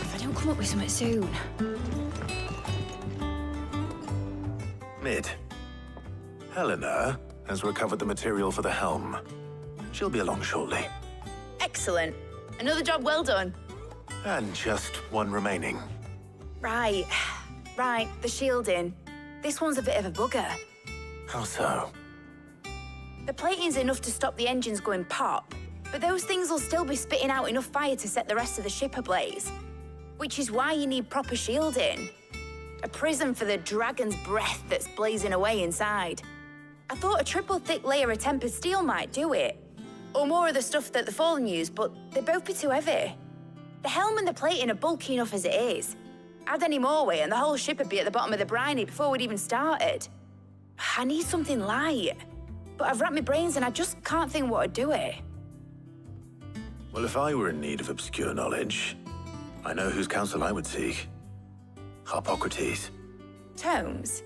If I don't come up with something soon. Mid. Helena has recovered the material for the helm. She'll be along shortly. Excellent. Another job well done. And just one remaining. Right. Right, the shielding. This one's a bit of a bugger. How so? The plating's enough to stop the engines going pop, but those things will still be spitting out enough fire to set the rest of the ship ablaze. Which is why you need proper shielding. A prison for the dragon's breath that's blazing away inside. I thought a triple thick layer of tempered steel might do it. Or more of the stuff that the Fallen use, but they'd both be too heavy. The helm and the plating are bulky enough as it is. Add any more weight and the whole ship would be at the bottom of the briny before we'd even started. I need something light. But I've racked my brains and I just can't think what would do it. Well, if I were in need of obscure knowledge, I know whose counsel I would seek. Harpocrates. Tomes?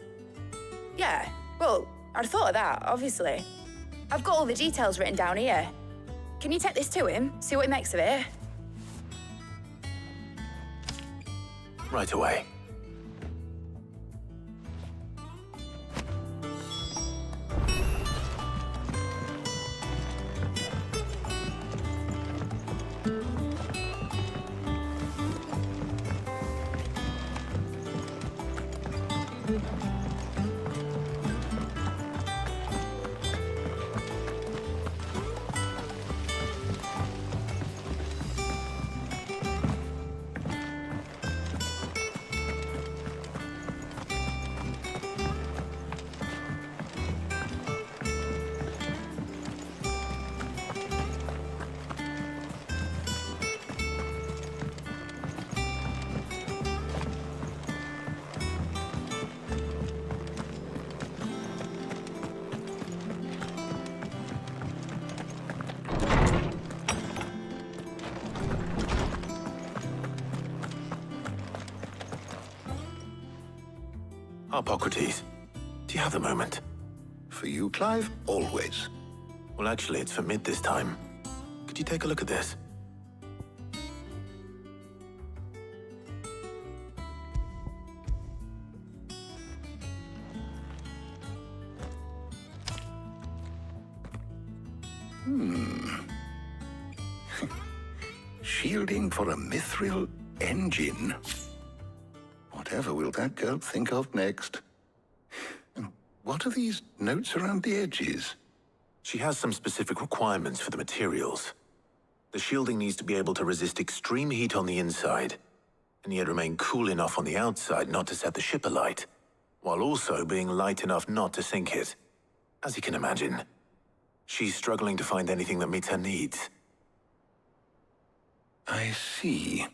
Yeah, well, I'd thought of that, obviously. I've got all the details written down here. Can you take this to him, see what he makes of it? Right away. Harpocrates, do you have a moment? For you, Clive, always. Well, actually, it's for Mid this time. Could you take a look at this? Shielding for a mithril engine. Whatever will that girl think of next? And what are these notes around the edges? She has some specific requirements for the materials. The shielding needs to be able to resist extreme heat on the inside, and yet remain cool enough on the outside not to set the ship alight, while also being light enough not to sink it. As you can imagine, she's struggling to find anything that meets her needs. I see.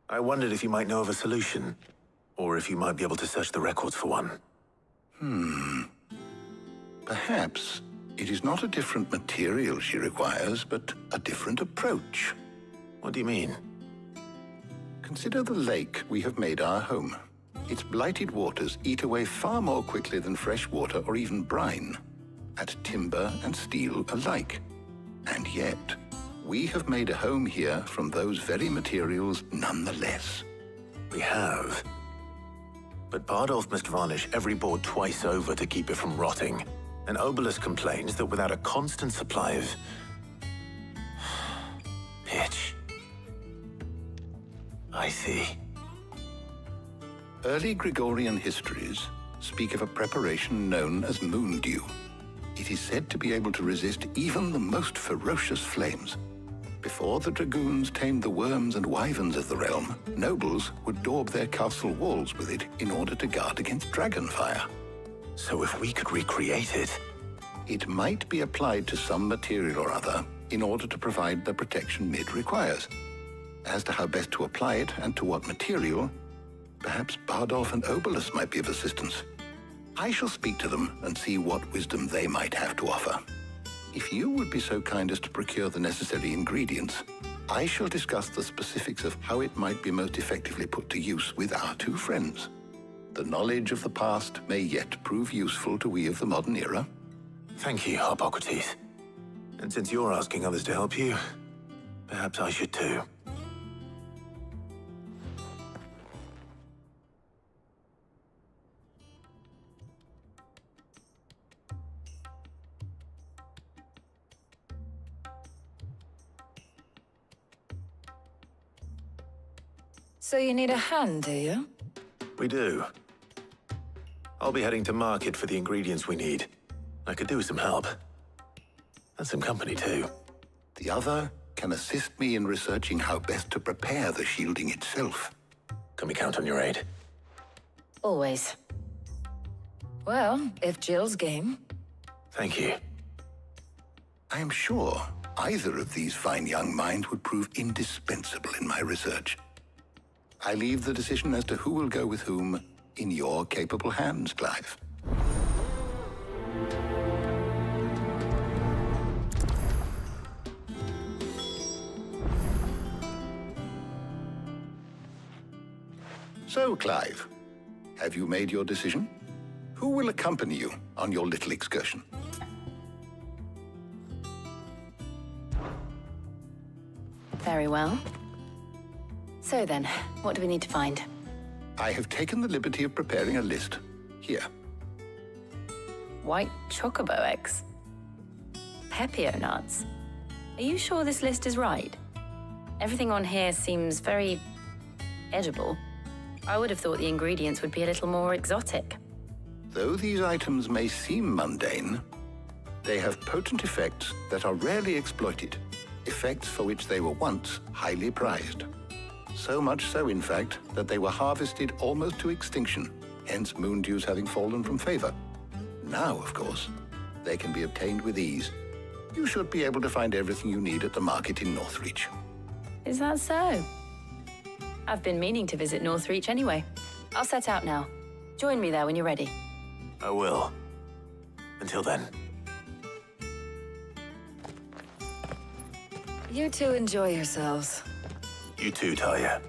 I wondered if you might know of a solution, or if you might be able to search the records for one. Perhaps it is not a different material she requires, but a different approach. What do you mean? Consider the lake we have made our home. Its blighted waters eat away far more quickly than fresh water or even brine, at timber and steel alike. And yet, we have made a home here from those very materials nonetheless. We have. But Bardolph must varnish every board twice over to keep it from rotting. And Obelisk complains that without a constant supply of pitch. I see. Early Gregorian histories speak of a preparation known as moon dew. It is said to be able to resist even the most ferocious flames. Before the dragoons tamed the worms and wyverns of the realm, nobles would daub their castle walls with it in order to guard against dragon fire. So if we could recreate it... It might be applied to some material or other in order to provide the protection Mid requires. As to how best to apply it and to what material, perhaps Bardolph and Obelisk might be of assistance. I shall speak to them and see what wisdom they might have to offer. If you would be so kind as to procure the necessary ingredients, I shall discuss the specifics of how it might be most effectively put to use with our two friends. The knowledge of the past may yet prove useful to we of the modern era. Thank you, Harpocrates. And since you're asking others to help you, perhaps I should too. So you need a hand, do you? We do. I'll be heading to market for the ingredients we need. I could do with some help. And some company, too. The other can assist me in researching how best to prepare the shielding itself. Can we count on your aid? Always. Well, if Jill's game. Thank you. I am sure either of these fine young minds would prove indispensable in my research. I leave the decision as to who will go with whom in your capable hands, Clive. So, Clive, have you made your decision? Who will accompany you on your little excursion? Very well. So then, what do we need to find? I have taken the liberty of preparing a list. Here. White chocobo eggs. Pepio nuts. Are you sure this list is right? Everything on here seems very edible. I would have thought the ingredients would be a little more exotic. Though these items may seem mundane, they have potent effects that are rarely exploited, effects for which they were once highly prized. So much so, in fact, that they were harvested almost to extinction, hence moon dews having fallen from favor. Now, of course, they can be obtained with ease. You should be able to find everything you need at the market in Northreach. Is that so? I've been meaning to visit Northreach anyway. I'll set out now. Join me there when you're ready. I will. Until then. You two enjoy yourselves. You too, Talia.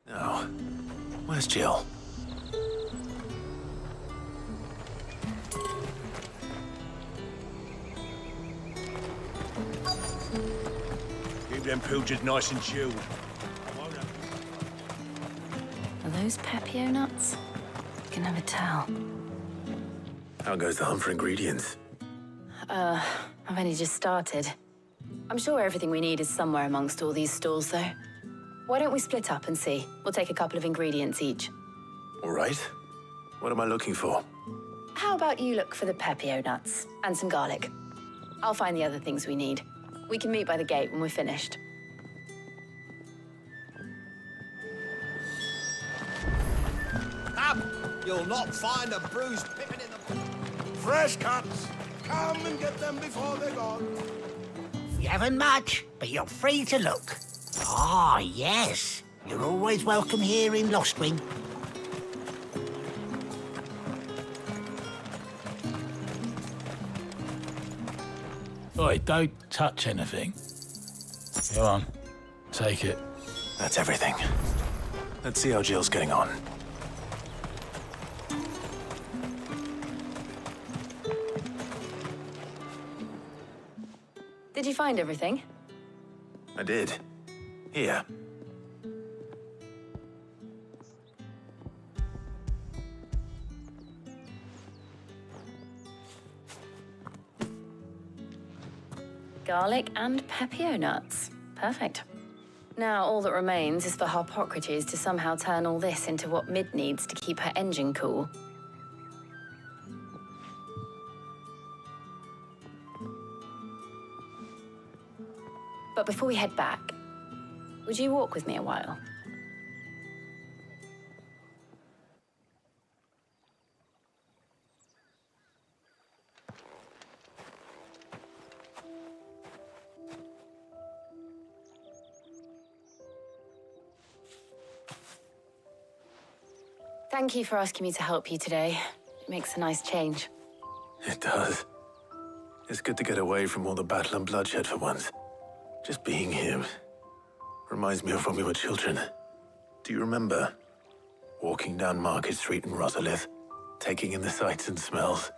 Now, where's Jill? Keep them pilchards nice and chilled. Are those Pepio nuts? You can never tell. How goes the hunt for ingredients? I've only just started. I'm sure everything we need is somewhere amongst all these stalls, though. Why don't we split up and see? We'll take a couple of ingredients each. All right. What am I looking for? How about you look for the Pepio nuts and some garlic? I'll find the other things we need. We can meet by the gate when we're finished. Come! You'll not find a bruised pippin in the... Fresh cuts! Come and get them before they're gone. We haven't much, but you're free to look. Ah, yes. You're always welcome here in Lostwing. Oi, don't touch anything. Go on, take it. That's everything. Let's see how Jill's getting on. Did you find everything? I did. Here. Garlic and Pepio nuts. Perfect. Now all that remains is for Harpocrates to somehow turn all this into what Mid needs to keep her engine cool. But before we head back, would you walk with me a while? Thank you for asking me to help you today. It makes a nice change. It does. It's good to get away from all the battle and bloodshed for once. Just being here reminds me of when we were children. Do you remember? Walking down Market Street in Rosalith, taking in the sights and smells.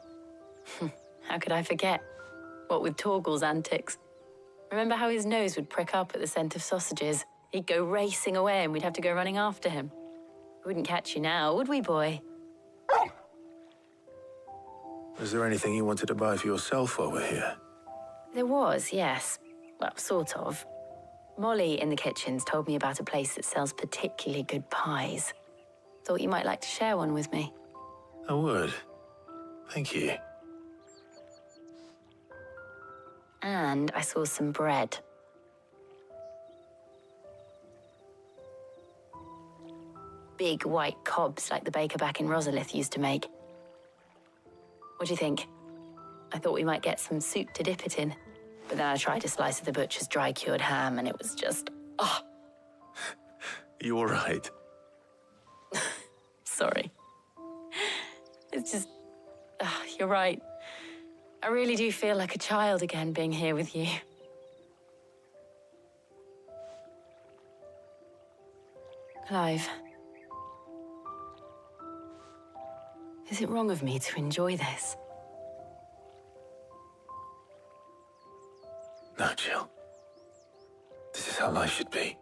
How could I forget? What with Torgal's antics. Remember how his nose would prick up at the scent of sausages? He'd go racing away and we'd have to go running after him. We wouldn't catch you now, would we, boy? Was there anything you wanted to buy for yourself while we're here? There was, yes. Well, sort of. Molly in the kitchens told me about a place that sells particularly good pies. Thought you might like to share one with me. I would. Thank you. And I saw some bread. Big white cobs like the baker back in Rosalith used to make. What do you think? I thought we might get some soup to dip it in. But then I tried a slice of the butcher's dry-cured ham and it was just, oh. You all right? Sorry. It's just, you're right. I really do feel like a child again being here with you. Clive. Is it wrong of me to enjoy this? No, Jill. This is how life should be.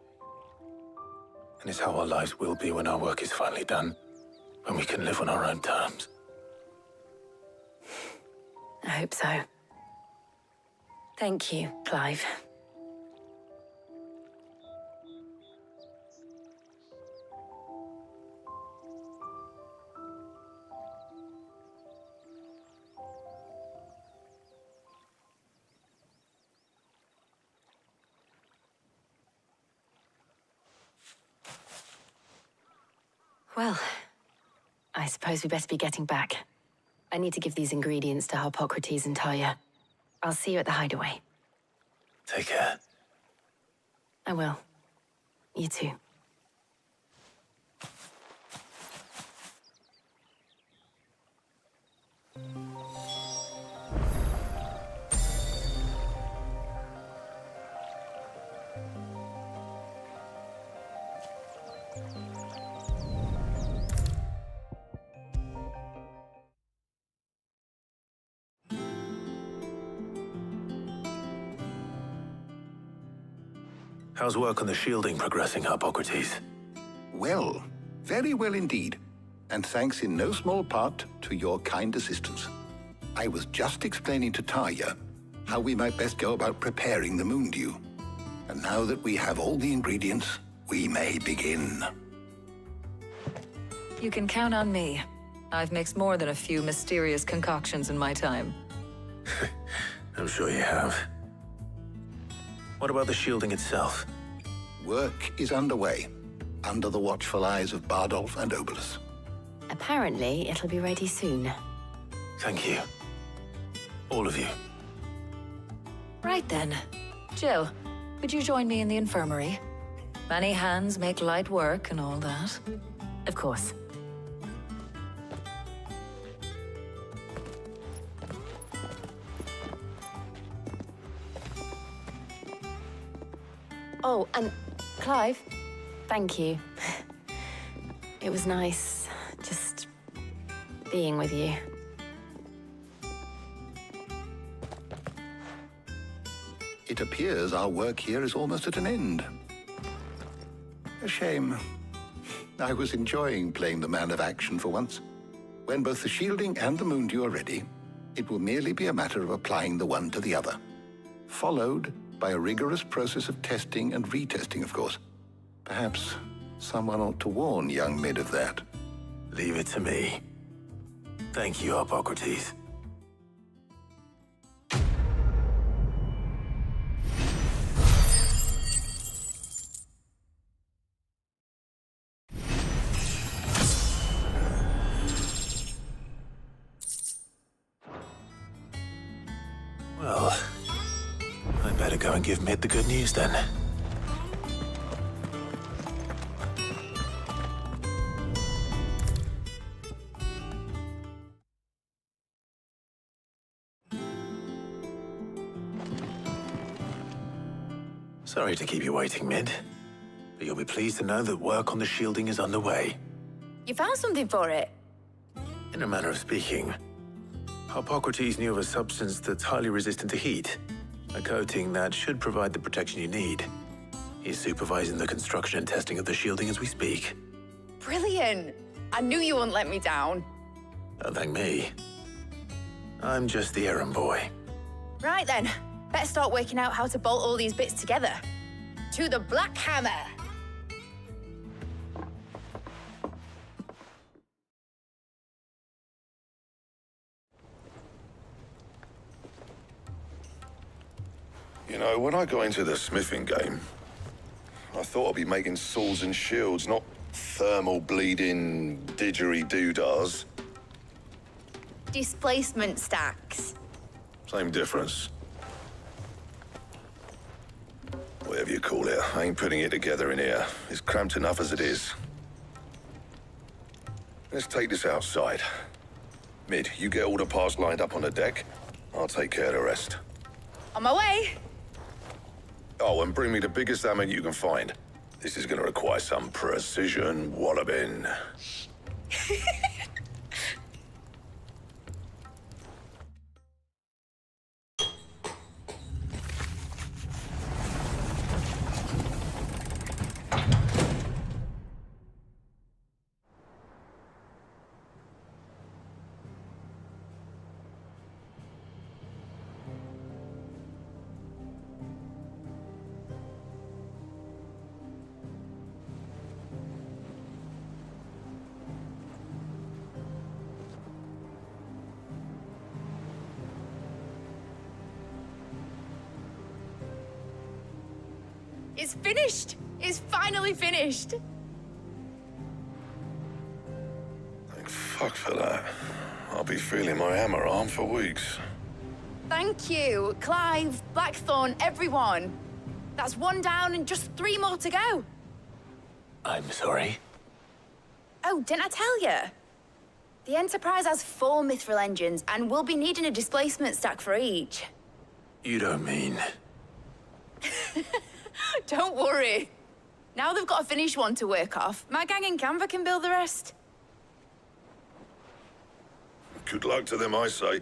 And it's how our lives will be when our work is finally done. When we can live on our own terms. I hope so. Thank you, Clive. Well, I suppose we better be getting back. I need to give these ingredients to Harpocrates and Talia. I'll see you at the hideaway. Take care. I will. You too. How's work on the shielding progressing, Harpocrates? Well, very well indeed. And thanks in no small part to your kind assistance. I was just explaining to Talia how we might best go about preparing the moon dew. And now that we have all the ingredients, we may begin. You can count on me. I've mixed more than a few mysterious concoctions in my time. I'm sure you have. What about the shielding itself? Work is underway, under the watchful eyes of Bardolph and Obolus. Apparently, it'll be ready soon. Thank you. All of you. Right then. Jill, would you join me in the infirmary? Many hands make light work and all that. Of course. Oh, and Clive, thank you. It was nice just being with you. It appears our work here is almost at an end. A shame. I was enjoying playing the man of action for once. When both the shielding and the moon dew are ready, it will merely be a matter of applying the one to the other. Followed by a rigorous process of testing and retesting, of course. Perhaps someone ought to warn young Mid of that. Leave it to me. Thank you, Harpocrates. Well, I'd better go and give Mid the good news then. Sorry to keep you waiting, Mid, but you'll be pleased to know that work on the shielding is underway. You found something for it? In a manner of speaking, Harpocrates knew of a substance that's highly resistant to heat, a coating that should provide the protection you need. He's supervising the construction and testing of the shielding as we speak. Brilliant! I knew you wouldn't let me down. Don't thank me. I'm just the errand boy. Right then, better start working out how to bolt all these bits together. To the Black Hammer! You know, when I got into the smithing game, I thought I'd be making swords and shields, not thermal bleeding didgeridoo-dahs. Displacement stacks. Same difference. Whatever you call it, I ain't putting it together in here. It's cramped enough as it is. Let's take this outside. Mid, you get all the parts lined up on the deck. I'll take care of the rest. On my way! Oh, and bring me the biggest hammer you can find. This is gonna require some precision walloping. It's finished! It's finally finished! Thank fuck for that. I'll be feeling my hammer arm for weeks. Thank you, Clive, Blackthorn, everyone. That's one down and just 3 more to go. I'm sorry. Oh, didn't I tell you? The Enterprise has 4 mithril engines, and we'll be needing a displacement stack for each. You don't mean... Don't worry. Now they've got a finished one to work off. My gang in Canva can build the rest. Good luck to them, I say.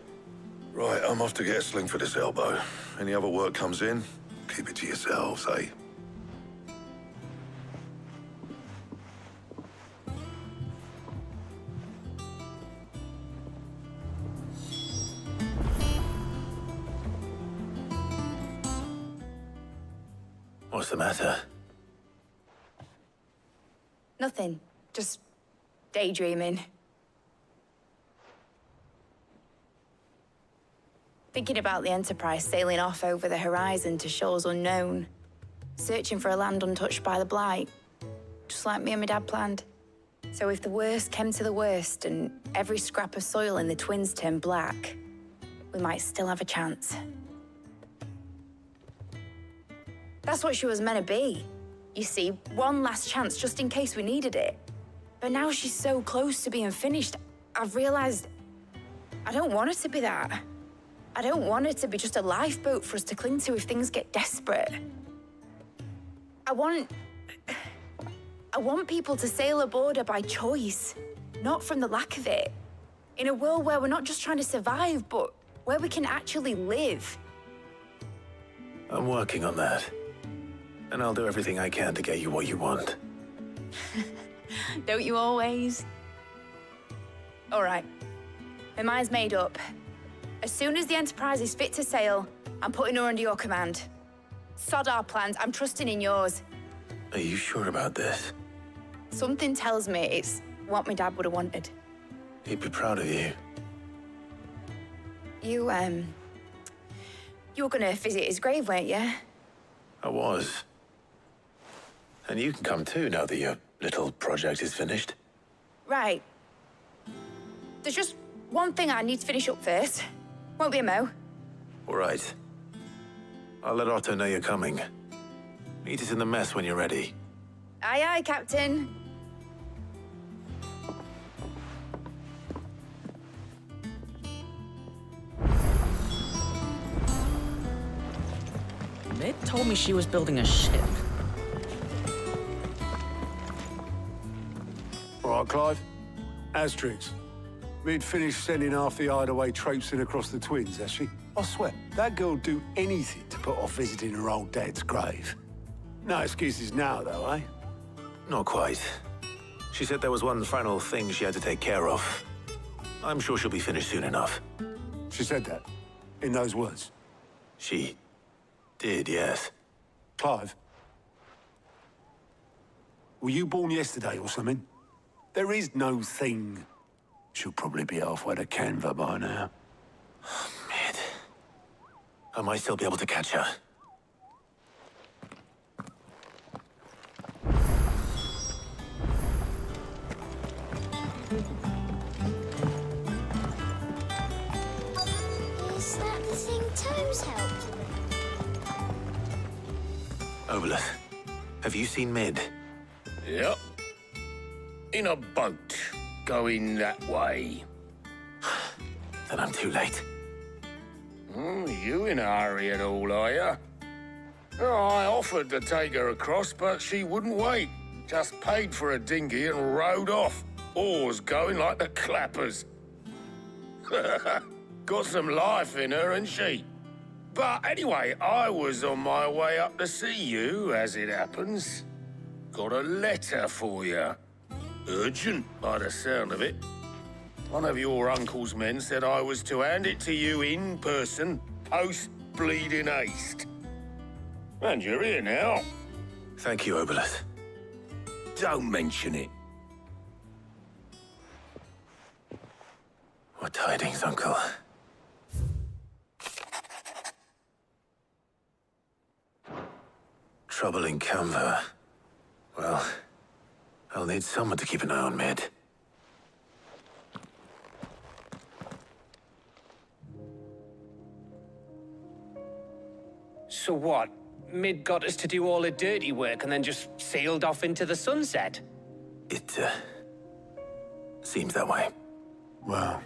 Right, I'm off to get a sling for this elbow. Any other work comes in, keep it to yourselves, eh? What's the matter? Nothing. Just daydreaming. Thinking about the Enterprise sailing off over the horizon to shores unknown, searching for a land untouched by the Blight, just like me and my dad planned. So if the worst came to the worst and every scrap of soil in the Twins turned black, we might still have a chance. That's what she was meant to be. You see, one last chance just in case we needed it. But now she's so close to being finished, I've realized I don't want it to be that. I don't want it to be just a lifeboat for us to cling to if things get desperate. I want people to sail aboard her by choice, not from the lack of it. In a world where we're not just trying to survive, but where we can actually live. I'm working on that. And I'll do everything I can to get you what you want. Don't you always? All right. My mind's made up. As soon as the Enterprise is fit to sail, I'm putting her under your command. Sod our plans, I'm trusting in yours. Are you sure about this? Something tells me it's what my dad would have wanted. He'd be proud of you. You were gonna visit his grave, weren't you? I was. And you can come too now that your little project is finished. Right. There's just one thing I need to finish up first. Won't be a mo. All right. I'll let Otto know you're coming. Meet us in the mess when you're ready. Aye, aye, Captain. Mid told me she was building a ship. All right, Clive. Asterix. We'd finished sending half the hideaway traipsing across the Twins, has she? I swear, that girl'd do anything to put off visiting her old dad's grave. No excuses now, though, eh? Not quite. She said there was one final thing she had to take care of. I'm sure she'll be finished soon enough. She said that? In those words? She did, yes. Clive? Were you born yesterday or something? There is no thing. She'll probably be halfway to Canva by now. Mid. I might still be able to catch her. Is that the thing Tomes helped with? Obolus, have you seen Mid? Yep. In a boat, going that way. Then I'm too late. You in a hurry at all, are you? Oh, I offered to take her across, but she wouldn't wait. Just paid for a dinghy and rowed off. Oars going like the clappers. Got some life in her, ain't she? But anyway, I was on my way up to see you, as it happens. Got a letter for you. Urgent, by the sound of it. One of your uncle's men said I was to hand it to you in person, post-bleeding haste. And you're here now. Thank you, Obolus. Don't mention it. What tidings, Uncle? Trouble in Canva. Well, I'll need someone to keep an eye on Mid. So what? Mid got us to do all the dirty work and then just sailed off into the sunset? It, seems that way. Well,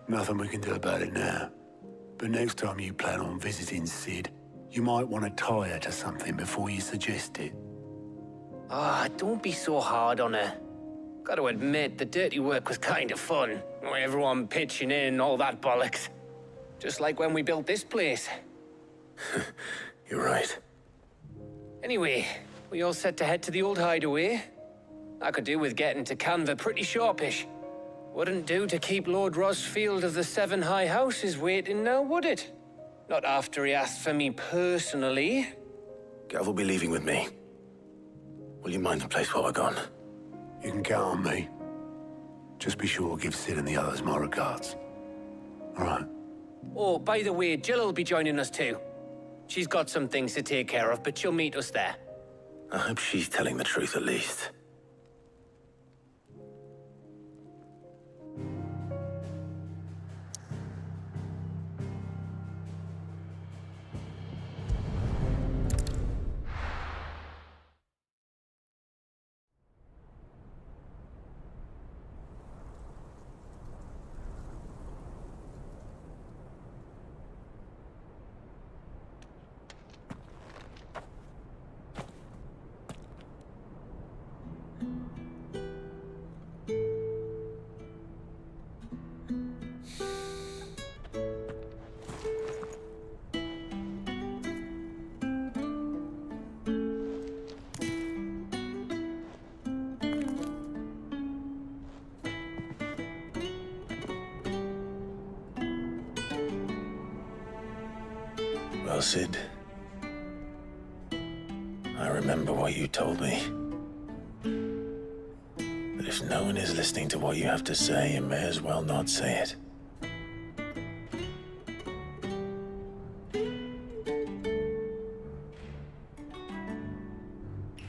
nothing we can do about it now. But next time you plan on visiting Sid, you might want to tie her to something before you suggest it. Ah, don't be so hard on her. Got to admit, the dirty work was kind of fun. Everyone pitching in, all that bollocks. Just like when we built this place. You're right. Anyway, we all set to head to the old hideaway. I could do with getting to Canva pretty sharpish. Wouldn't do to keep Lord Rosfield of the Seven High Houses waiting now, would it? Not after he asked for me personally. Gav will be leaving with me. Will you mind the place while we're gone? You can count on me. Just be sure to give Sid and the others my regards. All right. Oh, by the way, Jill will be joining us too. She's got some things to take care of, but she'll meet us there. I hope she's telling the truth at least. Well, Sid, I remember what you told me. That if no one is listening to what you have to say, you may as well not say it.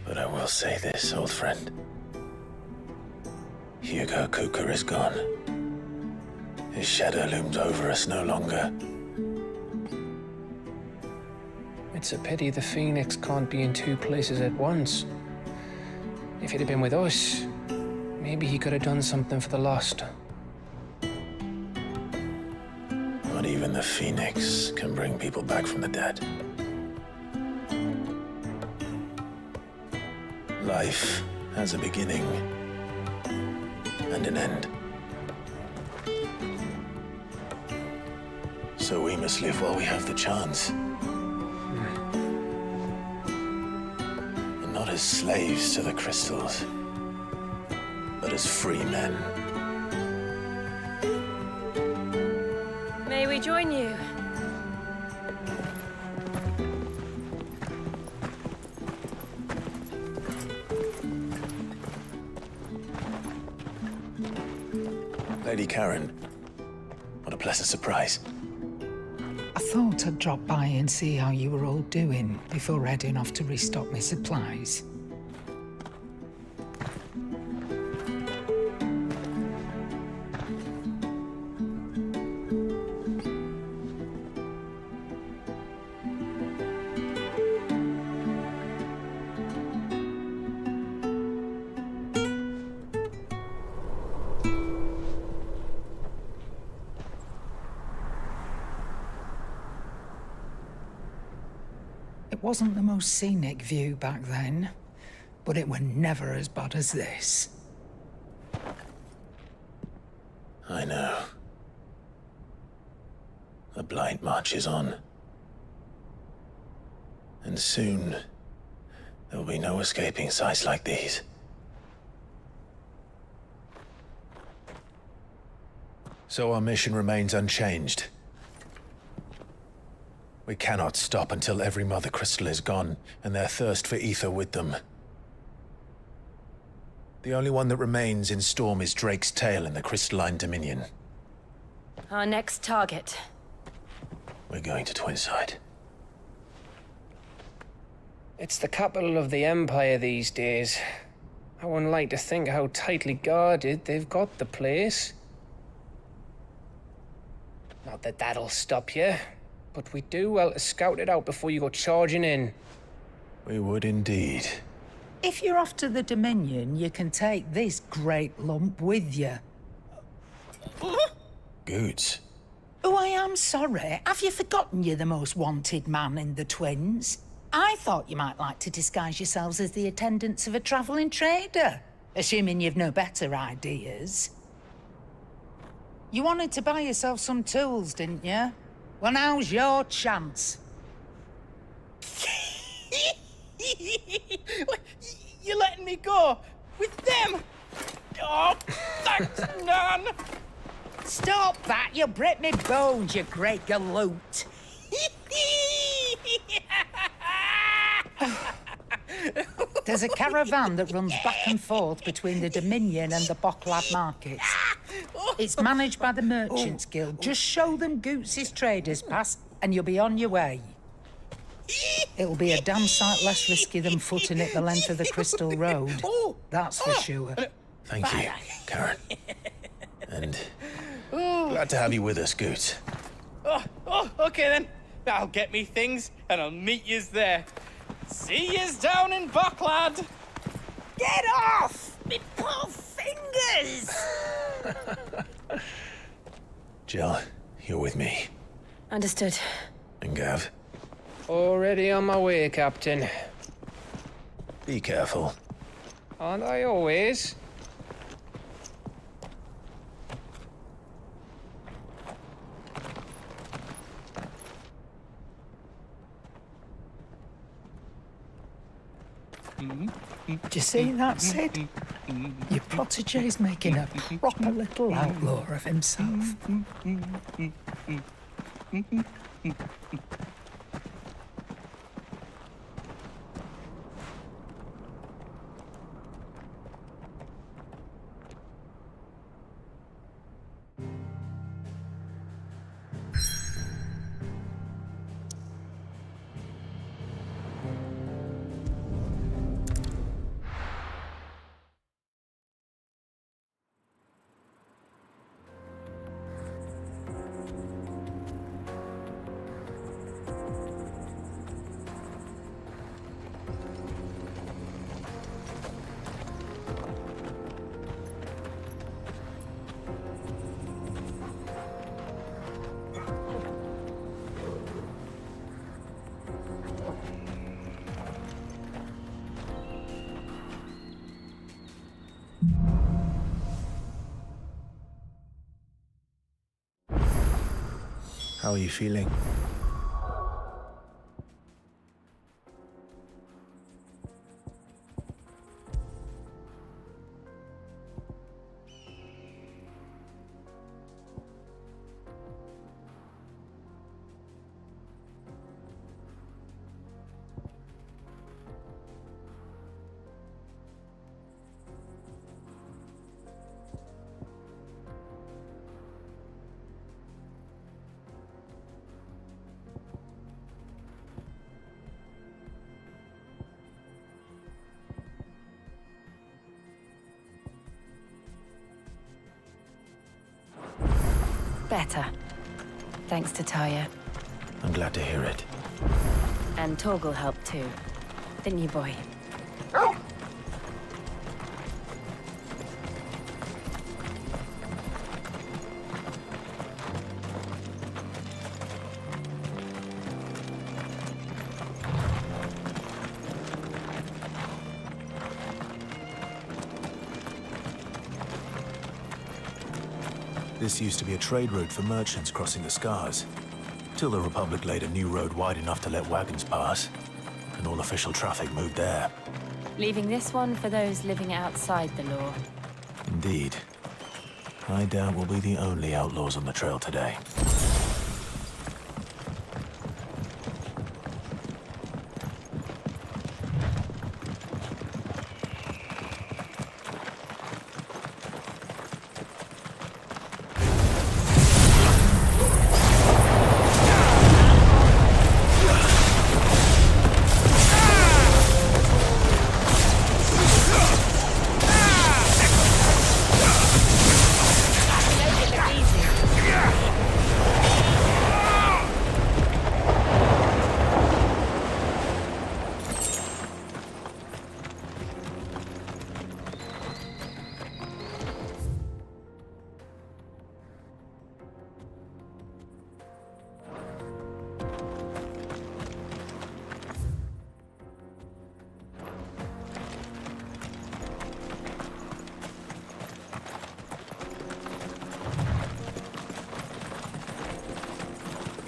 But I will say this, old friend. Hugo Cooker is gone. His shadow looms over us no longer. It's a pity the Phoenix can't be in two places at once. If he'd have been with us, maybe he could have done something for the lost. Not even the Phoenix can bring people back from the dead. Life has a beginning and an end. So we must live while we have the chance. And not as slaves to the crystals, but as free men. May rejoin you. Lady Karen, what a pleasant surprise. I thought I'd drop by and see how you were all doing before heading off to restock my supplies. It wasn't the most scenic view back then, but it were never as bad as this. I know. The blight marches on. And soon, there will be no escaping sights like these. So our mission remains unchanged. We cannot stop until every Mother Crystal is gone, and their thirst for ether with them. The only one that remains in Storm is Drake's tail in the Crystalline Dominion. Our next target. We're going to Twinside. It's the capital of the Empire these days. I wouldn't like to think how tightly guarded they've got the place. Not that that'll stop you, but we'd do well to scout it out before you go charging in. We would indeed. If you're off to the Dominion, you can take this great lump with you. Goods. Oh, I am sorry. Have you forgotten you're the most wanted man in the Twins? I thought you might like to disguise yourselves as the attendants of a travelling trader, assuming you've no better ideas. You wanted to buy yourself some tools, didn't you? Well, now's your chance. You're letting me go with them? Oh, thanks, Nan. Stop that! You'll break me bones, you great galoot. There's a caravan that runs back and forth between the Dominion and the Bocklad markets. It's managed by the Merchants Guild. Just show them Goots' traders pass and you'll be on your way. It'll be a damn sight less risky than footing it the length of the Crystal Road. That's for sure. Thank you, Karen. And glad to have you with us, Goots. Okay then. I'll get me things and I'll meet yous there. See yous down in Bocklad. Get off! Me poor fingers! Jill, you're with me. Understood. And Gav, Already on my way, Captain. be careful. Aren't I always? Do you see that, Sid? Your protege's making a proper little outlaw of himself. How are you feeling? better. Thanks to Taya. I'm glad to hear it. And Torgal helped too. Didn't you, boy? This used to be a trade route for merchants crossing the Scars, till the Republic laid a new road wide enough to let wagons pass, and all official traffic moved there. Leaving this one for those living outside the law. Indeed. I doubt we'll be the only outlaws on the trail today.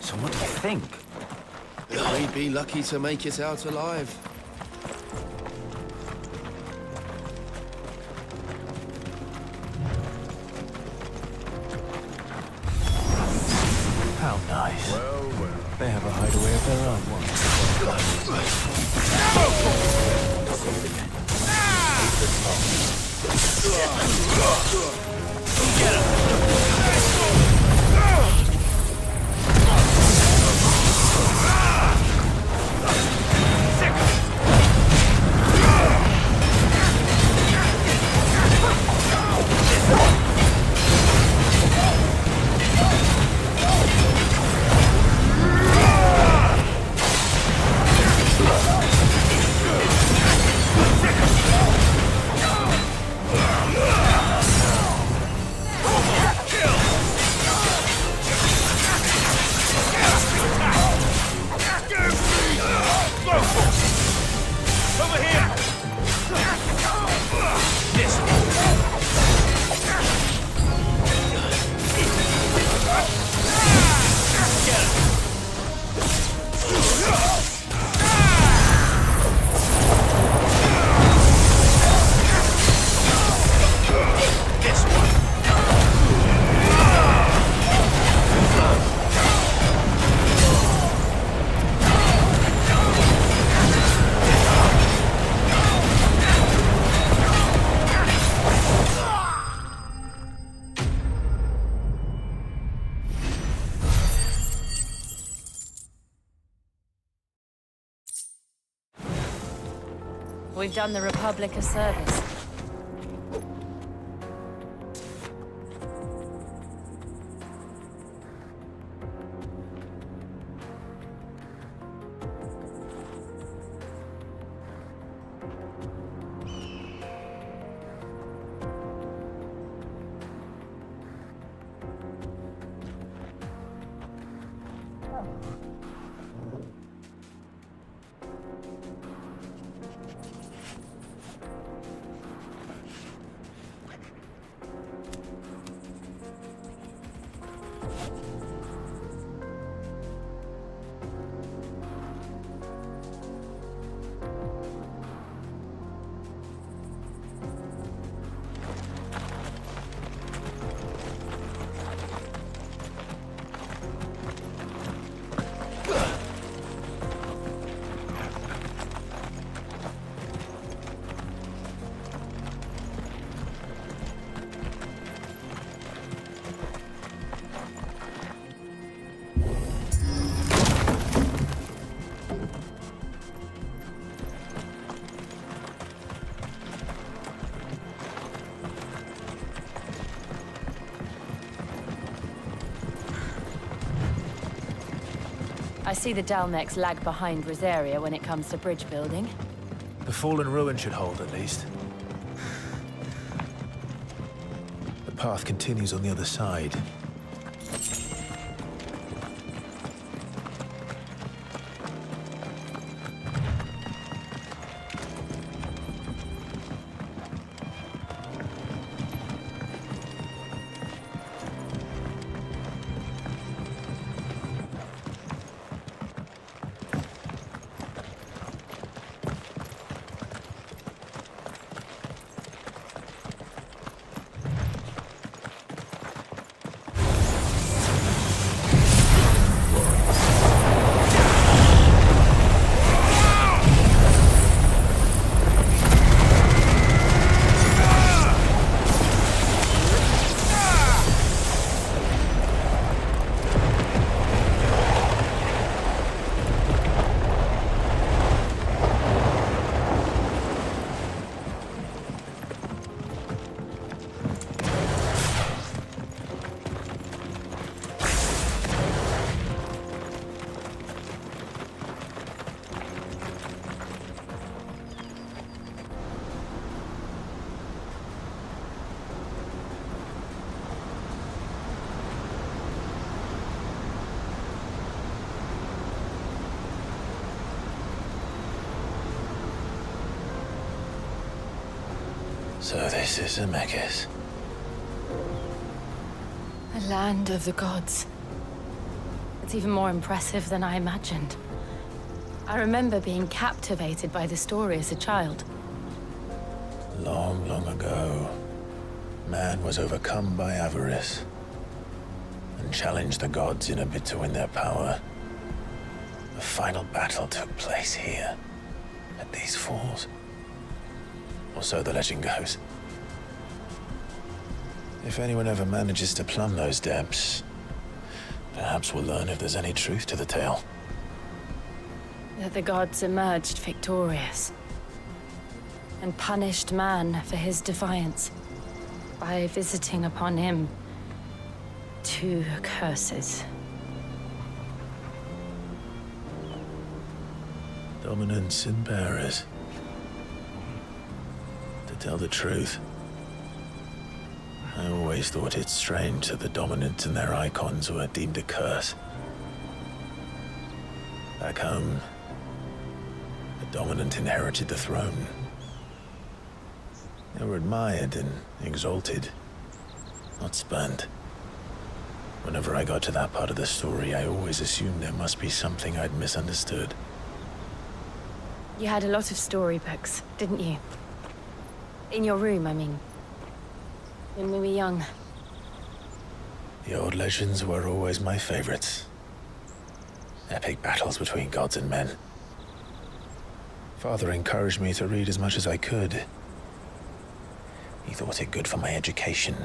So what do you think? We'd be lucky to make it out alive. How nice. Well, well. They have a hideaway of their own, won't they? Get him! We've done the Republic a service. I see the Dalmex lag behind Rosaria when it comes to bridge building. The fallen ruin should hold, at least. The path continues on the other side. So this is Zemeckis. A land of the gods. It's even more impressive than I imagined. I remember being captivated by the story as a child. Long, long ago, man was overcome by avarice and challenged the gods in a bid to win their power. The final battle took place here, at these falls. Or so the legend goes. If anyone ever manages to plumb those depths, perhaps we'll learn if there's any truth to the tale. That the gods emerged victorious and punished man for his defiance by visiting upon him 2 curses. Dominance and bearers. To tell the truth, I always thought it strange that the dominant and their icons were deemed a curse. Back home, the dominant inherited the throne. They were admired and exalted, not spurned. Whenever I got to that part of the story, I always assumed there must be something I'd misunderstood. You had a lot of storybooks, didn't you? In your room, I mean. When we were young. The old legends were always my favorites. Epic battles between gods and men. Father encouraged me to read as much as I could. He thought it good for my education.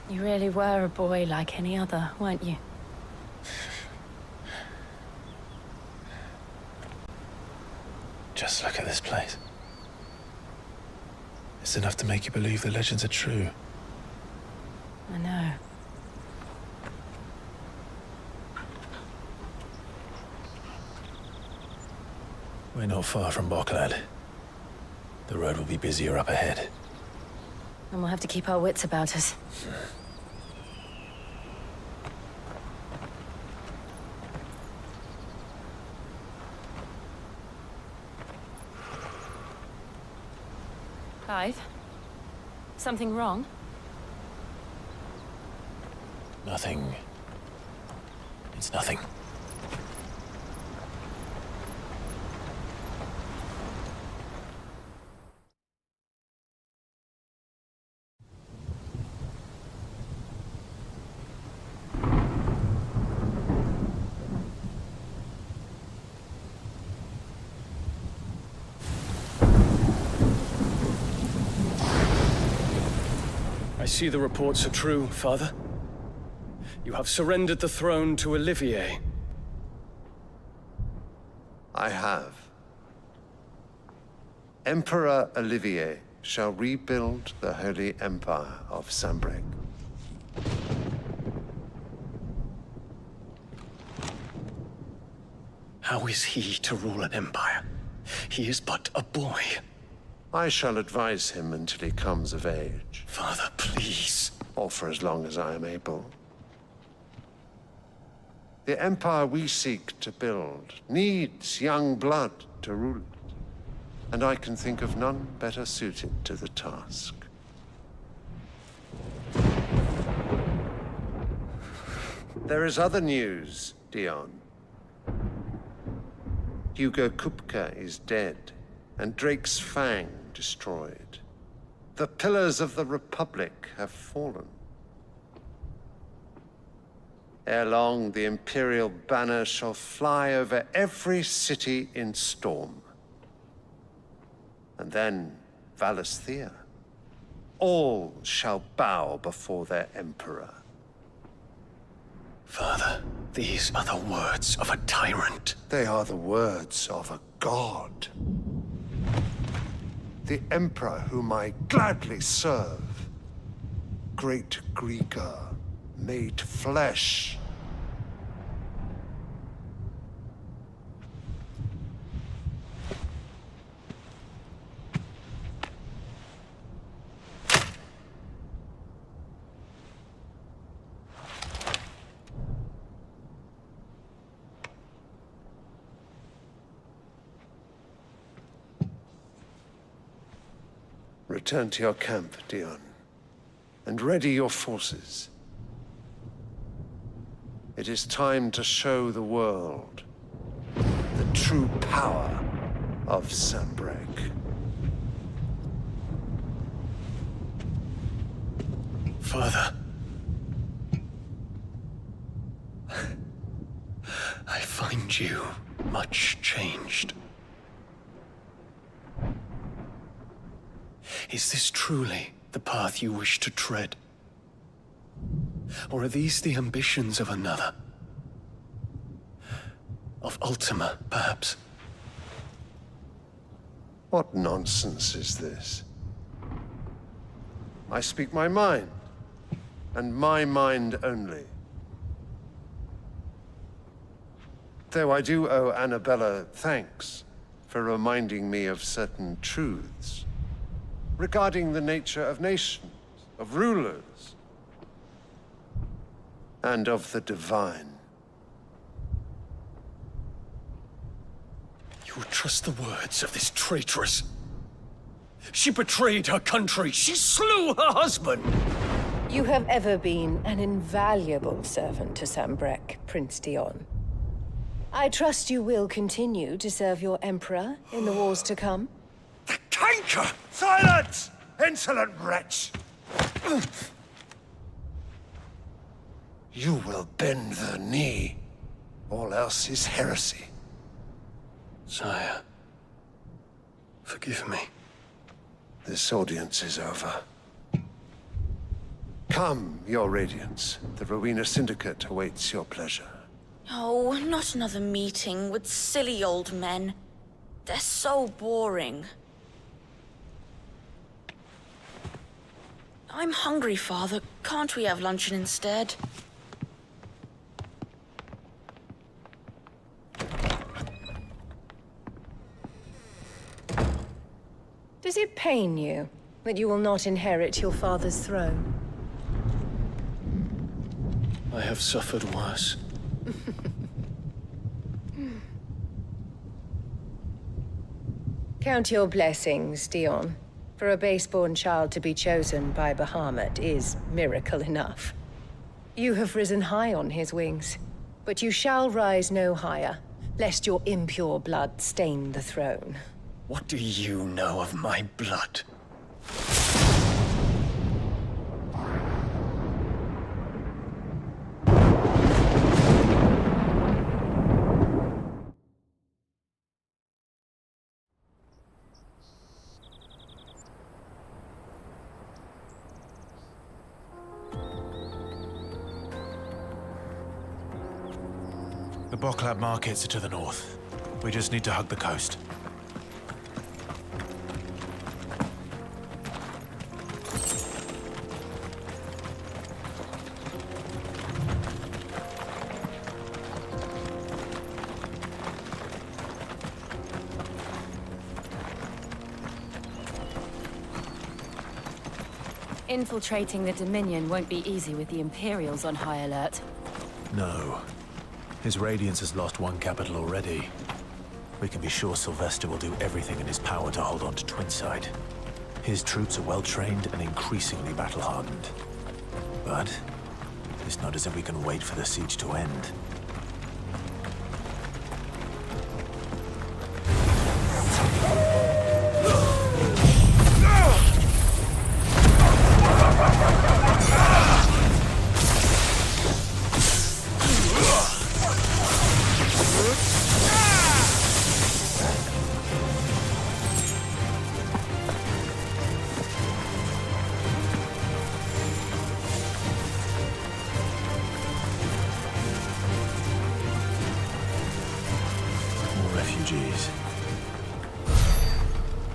You really were a boy like any other, weren't you? Just look at this place. It's enough to make you believe the legends are true. I know. We're not far from Boklad. The road will be busier up ahead. And we'll have to keep our wits about us. Clive? Something wrong? Nothing. It's nothing. I see the reports are true, Father. You have surrendered the throne to Olivier. I have. Emperor Olivier shall rebuild the Holy Empire of How is he to rule an empire? He is but a boy. I shall advise him until he comes of age. Father, please. Or for as long as I am able. The empire we seek to build needs young blood to rule it, and I can think of none better suited to the task. There is other news, Dion. Hugo Kupka is dead, and Drake's Fang destroyed. The pillars of the Republic have fallen. Ere long, the Imperial banner shall fly over every city in Storm. And then, Valisthea. All shall bow before their Emperor. Father, these are the words of a tyrant. They are the words of a god. The Emperor whom I gladly serve. Great Greeker, made flesh. Return to your camp, Dion, and ready your forces. It is time to show the world the true power of Sanbreque. Father. I find you much changed. Is this truly the path you wish to tread? Or are these the ambitions of another? Of Ultima, perhaps? What nonsense is this? I speak my mind, and my mind only. Though I do owe Annabella thanks for reminding me of certain truths regarding the nature of nations, of rulers, and of the divine. You would trust the words of this traitress? She betrayed her country. She slew her husband. You have ever been an invaluable servant to Sanbreque, Prince Dion. I trust you will continue to serve your Emperor in the wars to come. Canker! Silence! Insolent wretch! You will bend the knee. All else is heresy. Sire, forgive me. This audience is over. Come, your Radiance. The Rowena Syndicate awaits your pleasure. Oh, not another meeting with silly old men. They're so boring. I'm hungry, Father. Can't we have luncheon instead? Does it pain you that you will not inherit your father's throne? I have suffered worse. Count your blessings, Dion. For a base-born child to be chosen by Bahamut is miracle enough. You have risen high on his wings, but you shall rise no higher, lest your impure blood stain the throne. What do you know of my blood? The Boklab markets are to the north. We just need to hug the coast. Infiltrating the Dominion won't be easy with the Imperials on high alert. No. His Radiance has lost one capital already. We can be sure Sylvester will do everything in his power to hold on to Twinside. His troops are well-trained and increasingly battle-hardened. But it's not as if we can wait for the siege to end.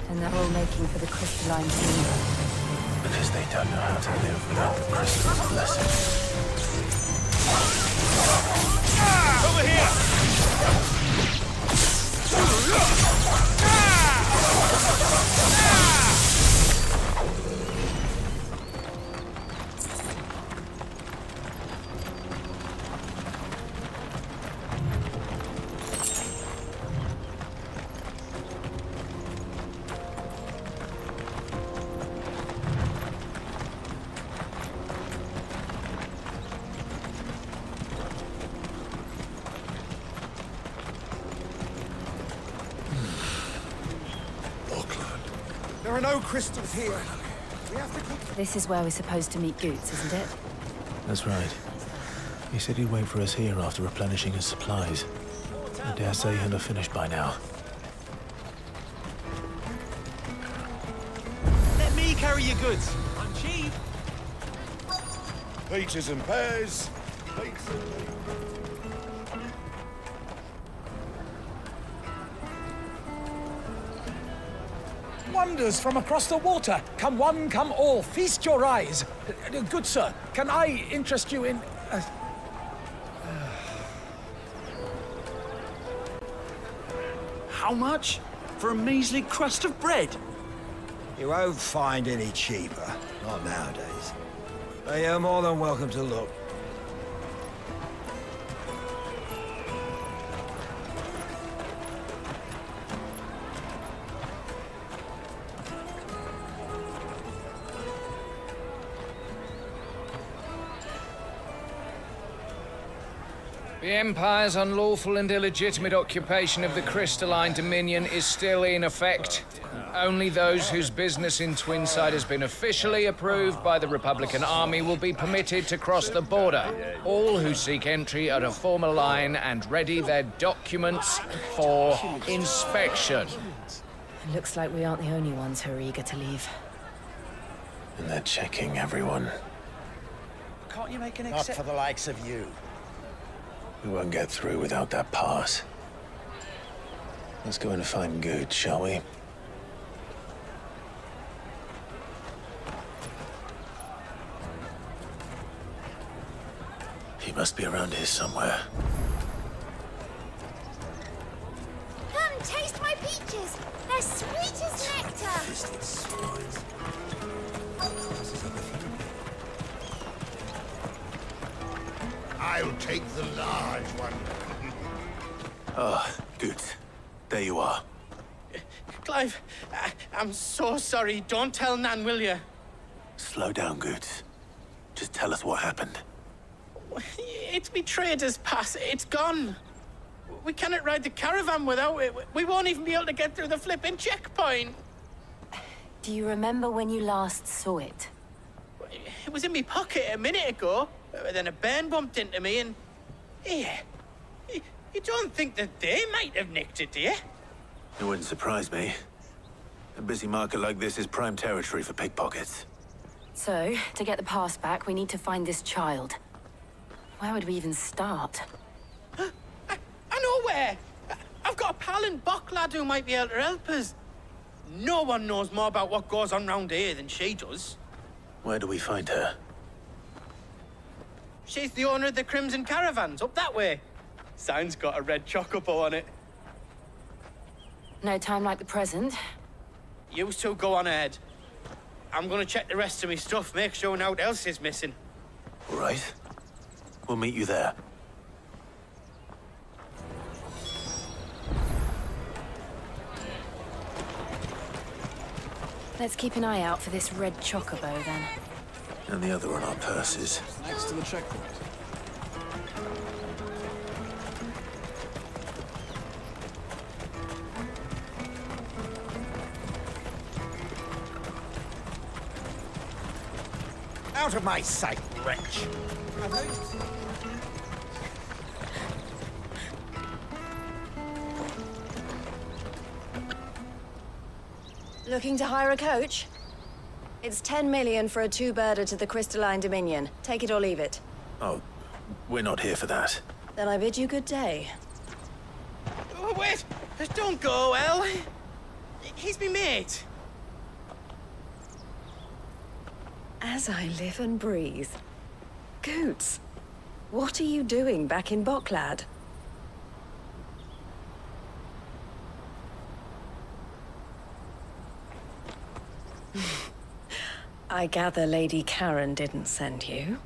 And they're all making for the crystalline sea. Because they don't know how to live without the crystal's blessing. Over here! There are no crystals here. We have to keep... This is where we're supposed to meet Goots, isn't it? That's right. He said he'd wait for us here after replenishing his supplies. I dare say he'll have finished by now. Let me carry your goods. I'm cheap. Peaches and pears. Wonders from across the water. Come one, come all. Feast your eyes. Good sir, can I interest you in... How much? For a measly crust of bread? You won't find any cheaper. Not nowadays. But you're more than welcome to look. The Empire's unlawful and illegitimate occupation of the Crystalline Dominion is still in effect. Only those whose business in Twinside has been officially approved by the Republican Army will be permitted to cross the border. All who seek entry are to form a line and ready their documents for inspection. It looks like we aren't the only ones who are eager to leave. And they're checking everyone. Can't you make an exception? Not for the likes of you. We won't get through without that pass. Let's go and find Good, shall we? He must be around here somewhere. Come, taste my peaches. They're sweet as nectar. I'll take the large one. Ah, good. There you are. Clive, I'm so sorry. Don't tell Nan, will you? Slow down, Good. Just tell us what happened. It's me trader's pass. It's gone. We cannot ride the caravan without it. We won't even be able to get through the flipping checkpoint. Do you remember when you last saw it? It was in my pocket a minute ago. Then a bairn bumped into me and... Here. You don't think that they might have nicked it, do you? It wouldn't surprise me. A busy market like this is prime territory for pickpockets. So, to get the pass back, we need to find this child. Where would we even start? I know where! I've got a pal in Bocklad who might be able to help us. No one knows more about what goes on round here than she does. Where do we find her? She's the owner of the Crimson Caravans, up that way. Sign's got a red chocobo on it. No time like the present. You two go on ahead. I'm gonna check the rest of my stuff, make sure nothing else is missing. All right. We'll meet you there. Let's keep an eye out for this red chocobo, then. And the other on our purses. Next to the checkpoint. Out of my sight, wretch! Looking to hire a coach? It's 10 million for a two-birder to the Crystalline Dominion. Take it or leave it. Oh, we're not here for that. Then I bid you good day. Oh, wait! Don't go, El! He's me mate. As I live and breathe. Goots, what are you doing back in Boklad? I gather Lady Karen didn't send you.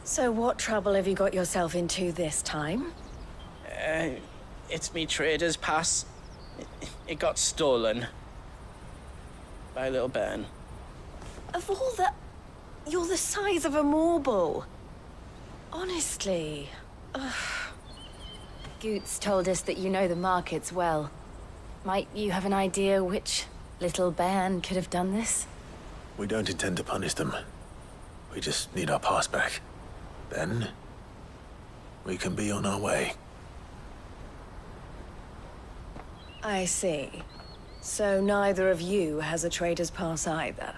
So what trouble have you got yourself into this time? It's me trader's pass. It got stolen. By a little bairn. Of all the... You're the size of a marble. Honestly. Ugh. Goots told us that you know the markets well. Might you have an idea which little bairn could have done this? We don't intend to punish them. We just need our pass back. Then, we can be on our way. I see. So neither of you has a trader's pass either.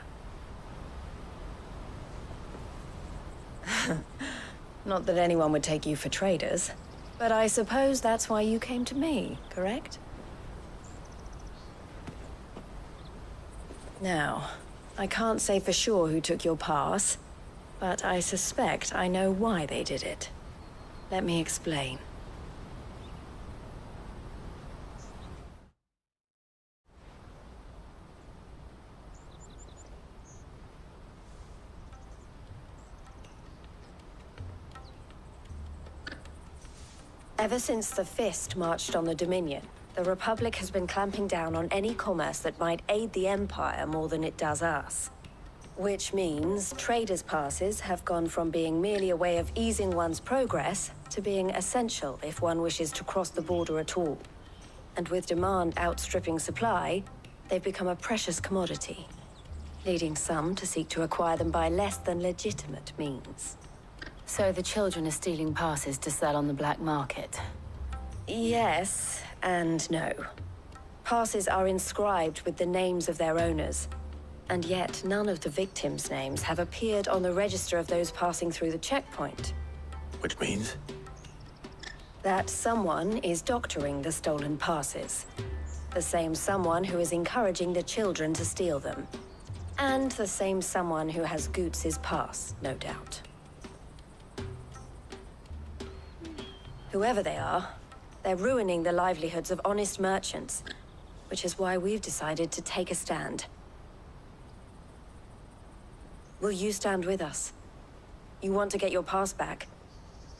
Not that anyone would take you for traders, but I suppose that's why you came to me, correct? Now, I can't say for sure who took your pass, but I suspect I know why they did it. Let me explain. Ever since the Fist marched on the Dominion, the Republic has been clamping down on any commerce that might aid the Empire more than it does us. Which means traders' passes have gone from being merely a way of easing one's progress to being essential if one wishes to cross the border at all. And with demand outstripping supply, they've become a precious commodity, leading some to seek to acquire them by less than legitimate means. So the children are stealing passes to sell on the black market? Yes, and no. Passes are inscribed with the names of their owners, and yet none of the victims' names have appeared on the register of those passing through the checkpoint. Which means? That someone is doctoring the stolen passes. The same someone who is encouraging the children to steal them. And the same someone who has Goots' pass, no doubt. Whoever they are, they're ruining the livelihoods of honest merchants, which is why we've decided to take a stand. Will you stand with us? You want to get your pass back,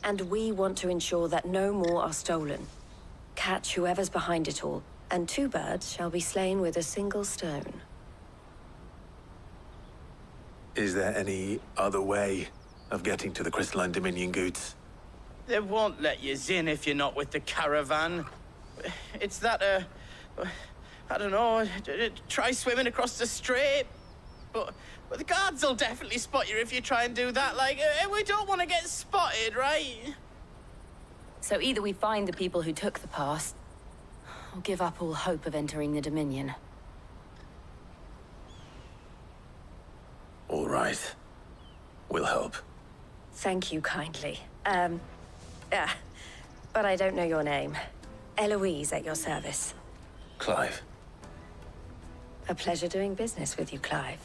and we want to ensure that no more are stolen. Catch whoever's behind it all, and two birds shall be slain with a single stone. Is there any other way of getting to the Crystalline Dominion, Goots? They won't let you in if you're not with the caravan. It's that, I don't know, try swimming across the strait. But the guards will definitely spot you if you try and do that. Like, we don't want to get spotted, right? So either we find the people who took the pass, or give up all hope of entering the Dominion. All right. We'll help. Thank you kindly. But I don't know your name. Eloise at your service. Clive. A pleasure doing business with you, Clive.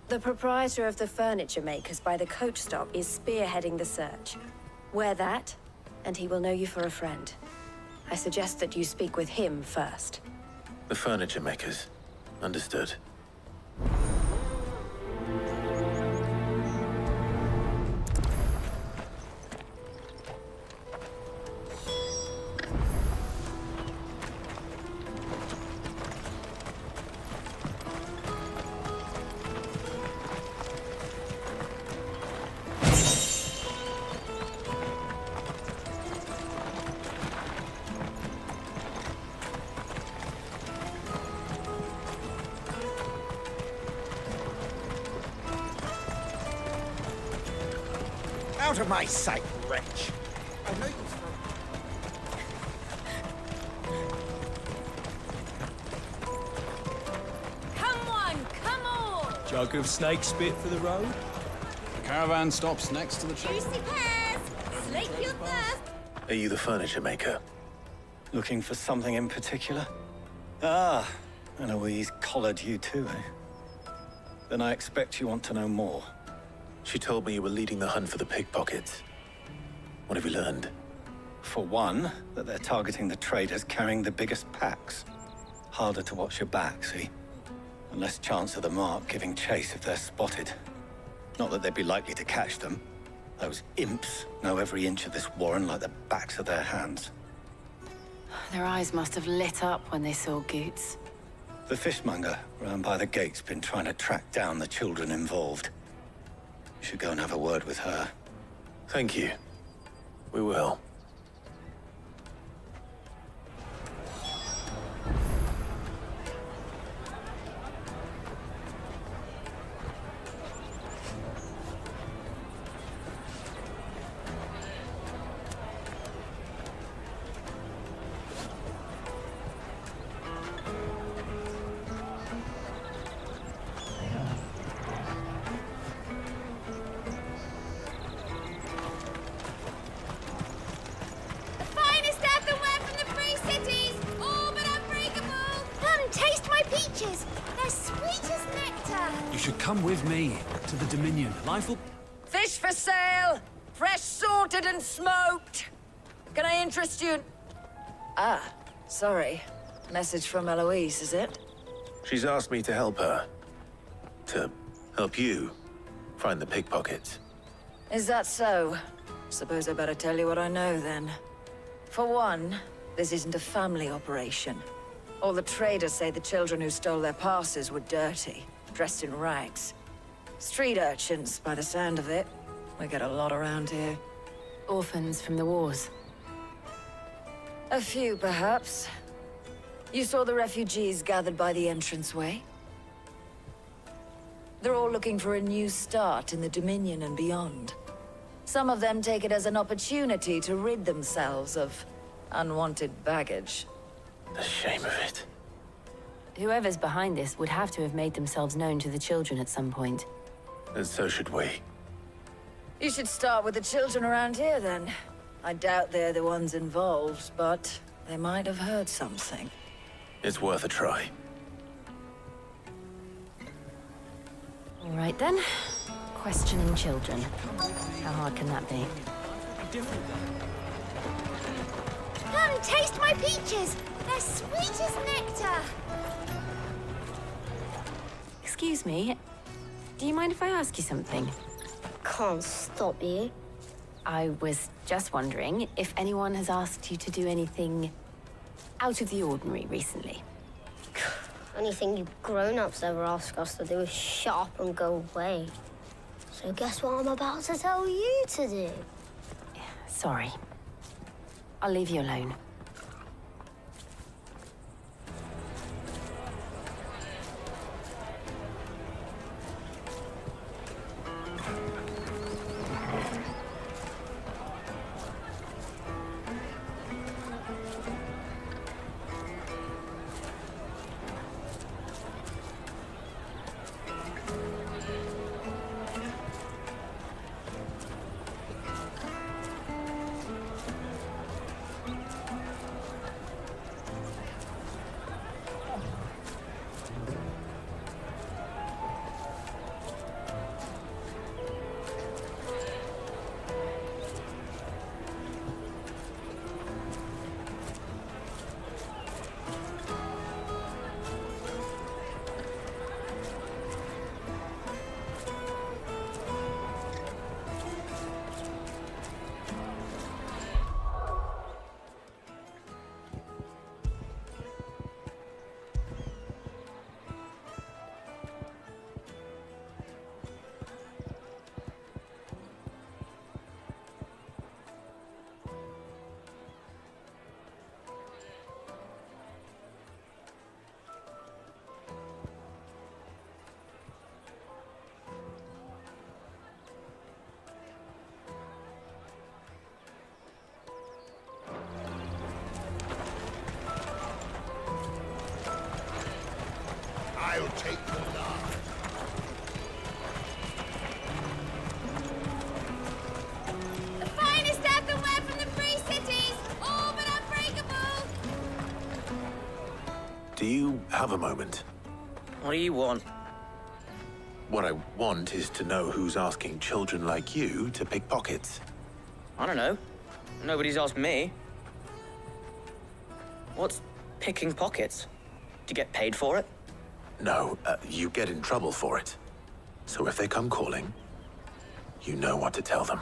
The proprietor of the furniture makers by the coach stop is spearheading the search. Wear that, and he will know you for a friend. I suggest that you speak with him first. The furniture makers. Understood. Out of my sight, wretch! I know you Come on! Jug of snake spit for the road? The caravan stops next to the train. Juicy pears! Slake your thirst! Are you the furniture maker? Looking for something in particular? Ah, and Eloise collared you too, eh? Then I expect you want to know more. She told me you were leading the hunt for the pickpockets. What have you learned? For one, that they're targeting the traders carrying the biggest packs. Harder to watch your back, see? And less chance of the mark giving chase if they're spotted. Not that they'd be likely to catch them. Those imps know every inch of this warren like the backs of their hands. Their eyes must have lit up when they saw Goots. The fishmonger round by the gate's been trying to track down the children involved. You should go and have a word with her. Thank you. We will. Come with me to the Dominion. Life will... Fish for sale! Fresh sorted and smoked! Can I interest you in... Ah, sorry. Message from Eloise, is it? She's asked me to help her. To help you find the pickpockets. Is that so? Suppose I better tell you what I know, then. For one, this isn't a family operation. All the traders say the children who stole their passes were dirty, dressed in rags. Street urchins, by the sound of it. We get a lot around here. Orphans from the wars. A few, perhaps. You saw the refugees gathered by the entranceway? They're all looking for a new start in the Dominion and beyond. Some of them take it as an opportunity to rid themselves of unwanted baggage. The shame of it. Whoever's behind this would have to have made themselves known to the children at some point. And so should we. You should start with the children around here, then. I doubt they're the ones involved, but they might have heard something. It's worth a try. All right, then. Questioning children. How hard can that be? Come and taste my peaches! They're sweet as nectar! Excuse me. Do you mind if I ask you something? Can't stop you. I was just wondering if anyone has asked you to do anything out of the ordinary recently. Anything you grown-ups ever ask us to do is shut up and go away. So guess what I'm about to tell you to do? Sorry. I'll leave you alone. Do you have a moment? What do you want? What I want is to know who's asking children like you to pick pockets. I don't know. Nobody's asked me. What's picking pockets? Do you get paid for it? No, you get in trouble for it. So if they come calling, you know what to tell them.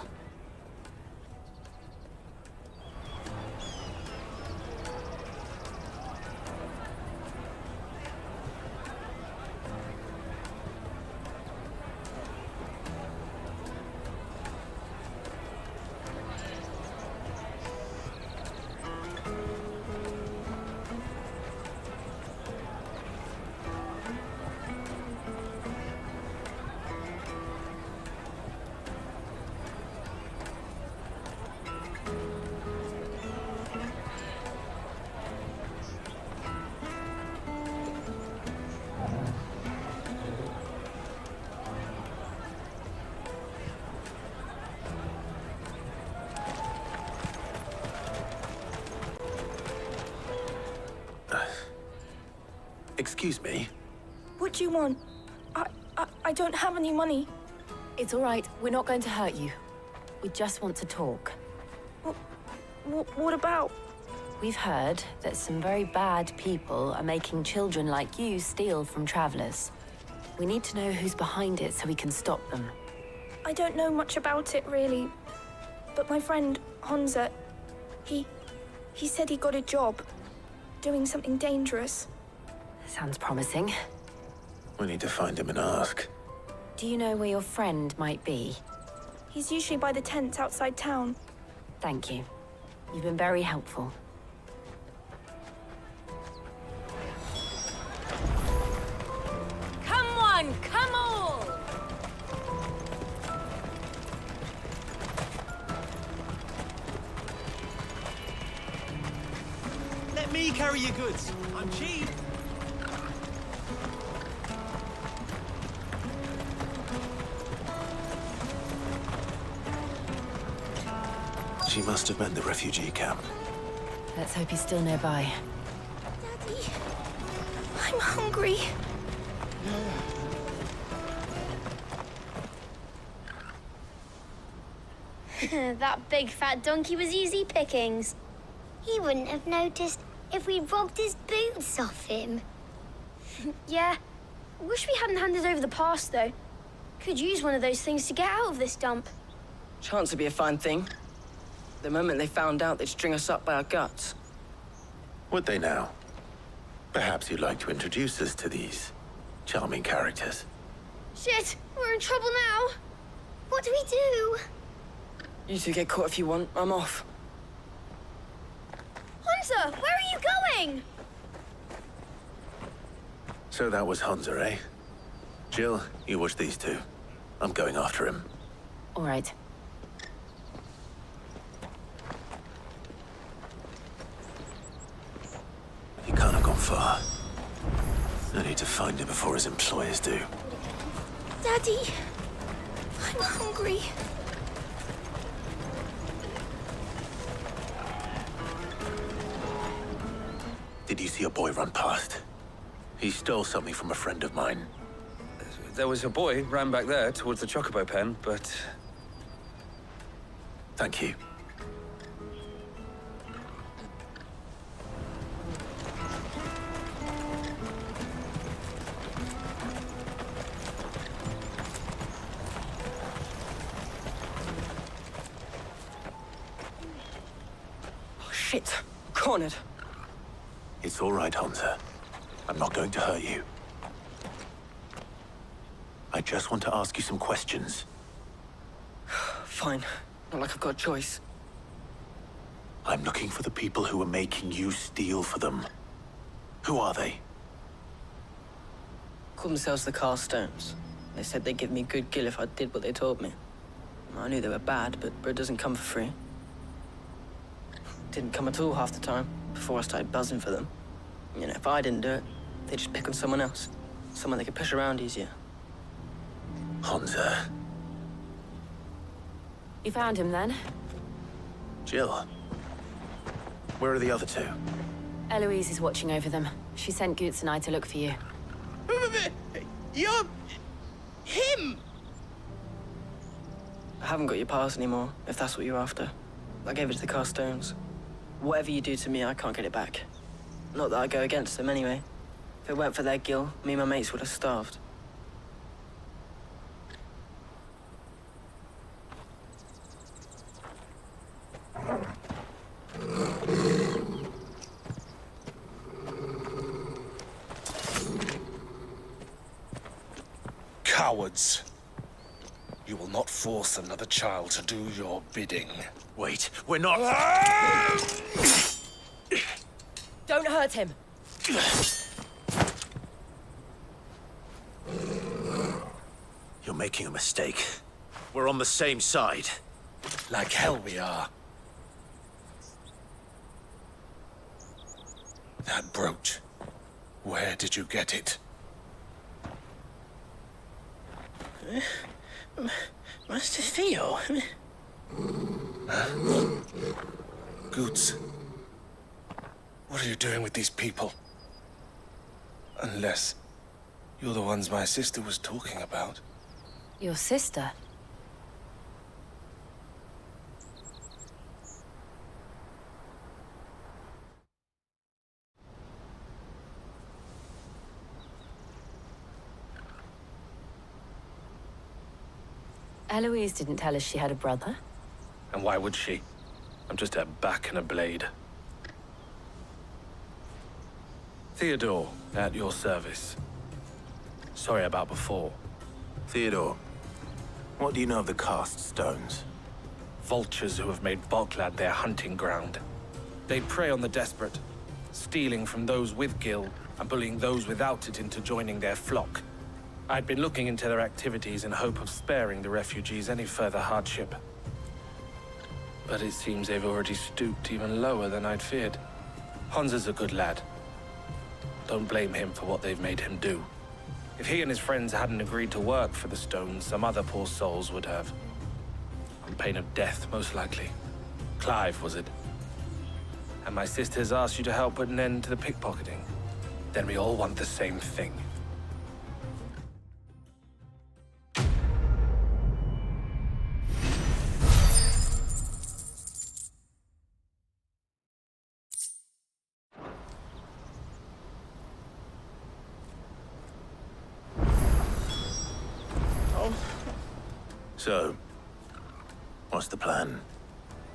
Excuse me? What do you want? I don't have any money. It's all right. We're not going to hurt you. We just want to talk. What about? We've heard that some very bad people are making children like you steal from travelers. We need to know who's behind it so we can stop them. I don't know much about it, really. But my friend, Honza, he said he got a job doing something dangerous. Sounds promising. We need to find him and ask. Do you know where your friend might be? He's usually by the tents outside town. Thank you. You've been very helpful. Come on, come all! Let me carry your goods. I'm cheap. She must have been the refugee camp. Let's hope he's still nearby. Daddy, I'm hungry. That big fat donkey was easy pickings. He wouldn't have noticed if we'd robbed his boots off him. Yeah. Wish we hadn't handed over the pass, though. Could use one of those things to get out of this dump. Chance would be a fine thing. The moment they found out, they'd string us up by our guts. Would they now? Perhaps you'd like to introduce us to these charming characters. Shit! We're in trouble now! What do we do? You two get caught if you want. I'm off. Hunter, where are you going? So that was Hunter, eh? Jill, you watch these two. I'm going after him. All right. He can't have gone far. I need to find him before his employers do. Daddy, I'm hungry. Did you see a boy run past? He stole something from a friend of mine. There was a boy ran back there towards the Chocobo pen, but... Thank you. Oh, shit. Cornered. It's all right, Hunter. I'm not going to hurt you. I just want to ask you some questions. Fine. Not like I've got a choice. I'm looking for the people who are making you steal for them. Who are they? Called themselves the Carstones. They said they'd give me good gill if I did what they told me. I knew they were bad, but bread doesn't come for free. Didn't come at all half the time, before I started buzzing for them. You know, if I didn't do it, they'd just pick on someone else. Someone they could push around easier. Hunter. You found him then? Jill. Where are the other two? Eloise is watching over them. She sent Goots and I to look for you. You're... him! I haven't got your pass anymore, if that's what you're after. I gave it to the Carstones. Whatever you do to me, I can't get it back. Not that I go against them anyway. If it weren't for their guild, me and my mates would have starved. Cowards. You will not force another child to do your bidding. Wait, we're not... Don't hurt him! You're making a mistake. We're on the same side. Like hell we are. That brooch. Where did you get it? Master Theo? Huh? Goots. What are you doing with these people? Unless you're the ones my sister was talking about. Your sister? Eloise didn't tell us she had a brother. And why would she? I'm just her back and a blade. Theodore, at your service. Sorry about before. Theodore, what do you know of the cast stones? Vultures who have made Boklad their hunting ground. They prey on the desperate, stealing from those with gil and bullying those without it into joining their flock. I'd been looking into their activities in hope of sparing the refugees any further hardship. But it seems they've already stooped even lower than I'd feared. Hans is a good lad. Don't blame him for what they've made him do. If he and his friends hadn't agreed to work for the stones, some other poor souls would have. On pain of death, most likely. Clive, was it? And my sisters asked you to help put an end to the pickpocketing. Then we all want the same thing. So, what's the plan?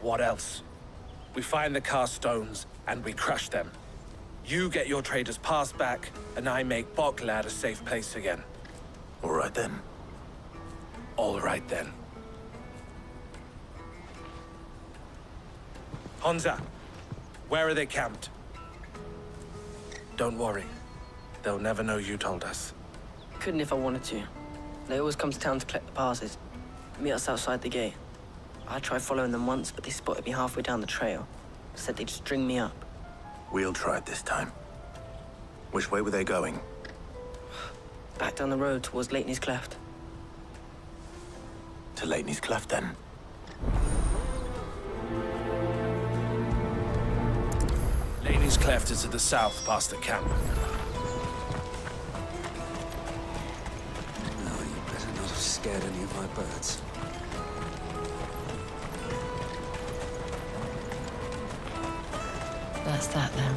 What else? We find the cast stones, and we crush them. You get your trader's pass back, and I make Boklad a safe place again. All right then. All right then. Honza, where are they camped? Don't worry. They'll never know you told us. Couldn't if I wanted to. They always come to town to collect the passes. Meet us outside the gate. I tried following them once, but they spotted me halfway down the trail. Said they'd string me up. We'll try it this time. Which way were they going? Back down the road towards Leitney's Cleft. To Leitney's Cleft, then? Leitney's Cleft is to the south, past the camp. No, you better not have scared any of my birds. That's that then.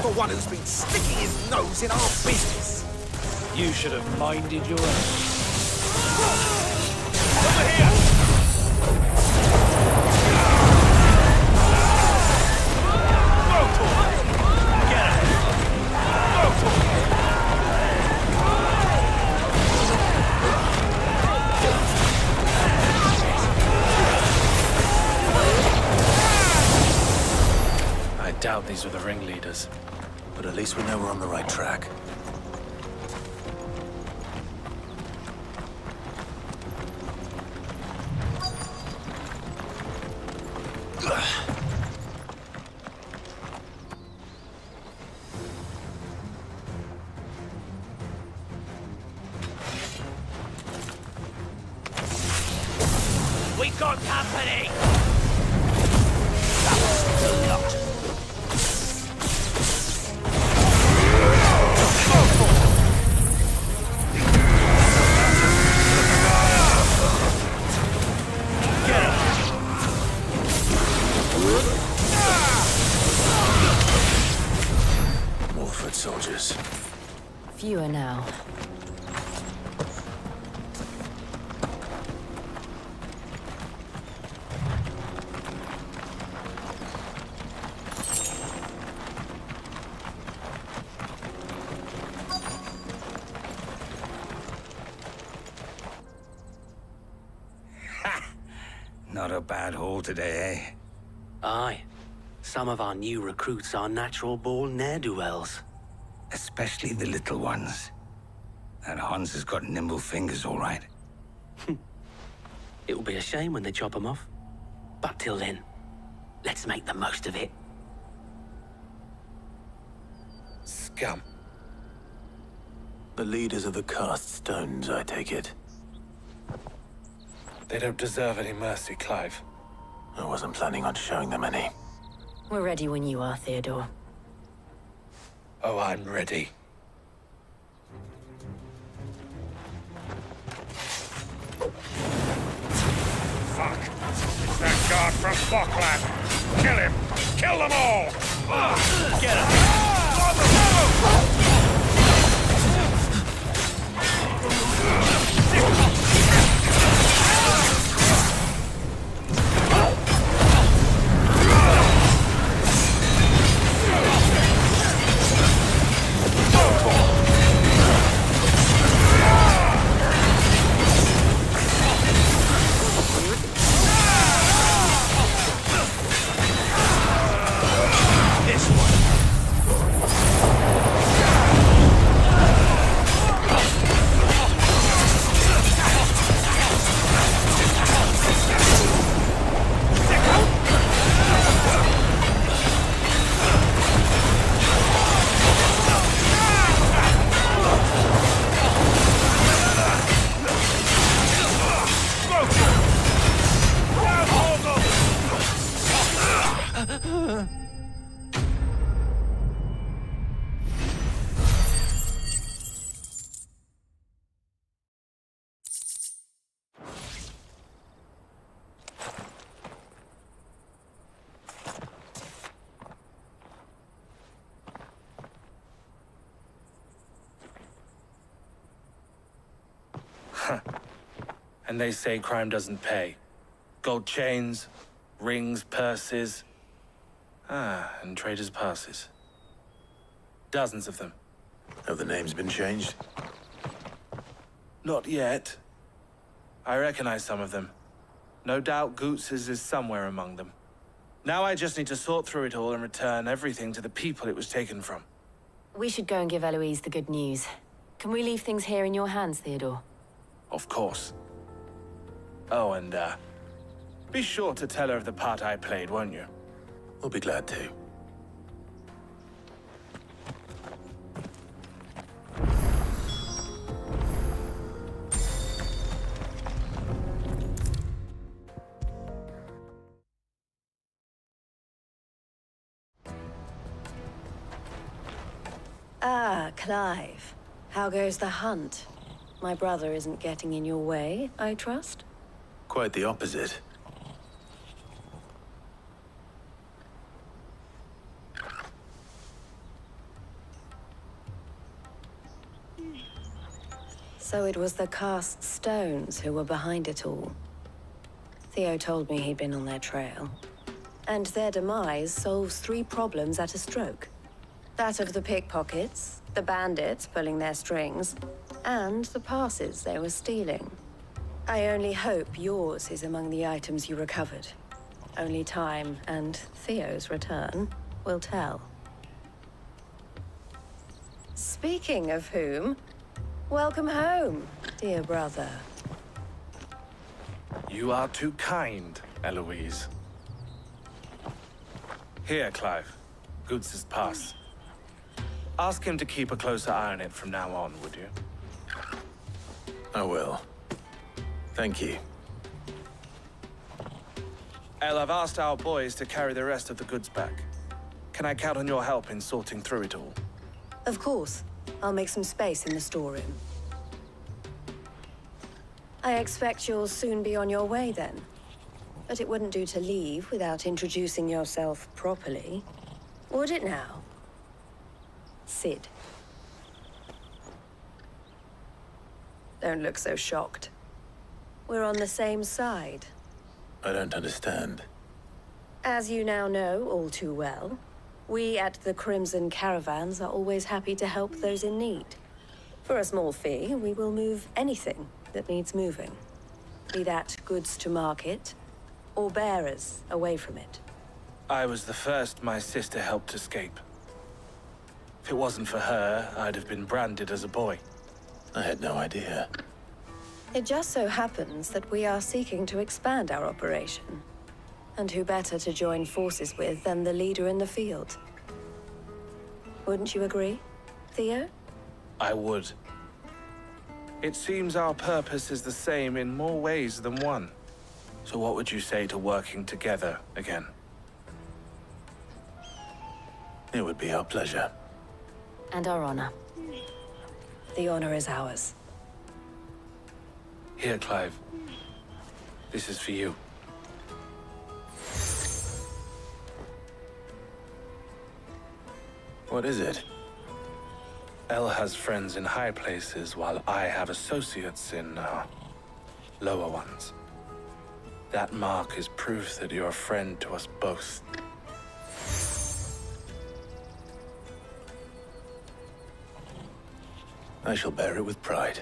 The one who's been sticking his nose in our business. You should have minded your own. Over here! these were the ringleaders. But at least we know we're on the right track. We got company! More foot soldiers. Fewer now. Not a bad haul today, eh? Aye. Some of our new recruits are natural-born ne'er-do-wells. Especially the little ones. That Hans has got nimble fingers, all right. It will be a shame when they chop them off. But till then, let's make the most of it. Scum. The leaders of the cast stones, I take it. They don't deserve any mercy, Clive. I wasn't planning on showing them any. We're ready when you are, Theodore. Oh, I'm ready. Fuck! It's that guard from Bockland! Kill him! Kill them all! Get him! And they say crime doesn't pay. Gold chains, rings, purses. And traders' passes. Dozens of them. Have the names been changed? Not yet. I recognize some of them. No doubt Goots's is somewhere among them. Now I just need to sort through it all and return everything to the people it was taken from. We should go and give Eloise the good news. Can we leave things here in your hands, Theodore? Of course. Oh, and, be sure to tell her of the part I played, won't you? We'll be glad to. Ah, Clive. How goes the hunt? My brother isn't getting in your way, I trust? Quite the opposite. So it was the cast stones who were behind it all. Theo told me he'd been on their trail. And their demise solves 3 problems at a stroke. That of the pickpockets, the bandits pulling their strings, and the passes they were stealing. I only hope yours is among the items you recovered. Only time and Theo's return will tell. Speaking of whom, welcome home, dear brother. You are too kind, Eloise. Here, Clive. Goods' pass. Ask him to keep a closer eye on it from now on, would you? I will. Thank you. El, I've asked our boys to carry the rest of the goods back. Can I count on your help in sorting through it all? Of course. I'll make some space in the storeroom. I expect you'll soon be on your way then. But it wouldn't do to leave without introducing yourself properly. Would it now? Sid. Don't look so shocked. We're on the same side. I don't understand. As you now know all too well, we at the Crimson Caravans are always happy to help those in need. For a small fee, we will move anything that needs moving. Be that goods to market, or bearers away from it. I was the first my sister helped escape. If it wasn't for her, I'd have been branded as a boy. I had no idea. It just so happens that we are seeking to expand our operation. And who better to join forces with than the leader in the field? Wouldn't you agree, Theo? I would. It seems our purpose is the same in more ways than one. So what would you say to working together again? It would be our pleasure. And our honor. The honor is ours. Here, Clive. This is for you. What is it? El has friends in high places, while I have associates in, lower ones. That mark is proof that you're a friend to us both. I shall bear it with pride.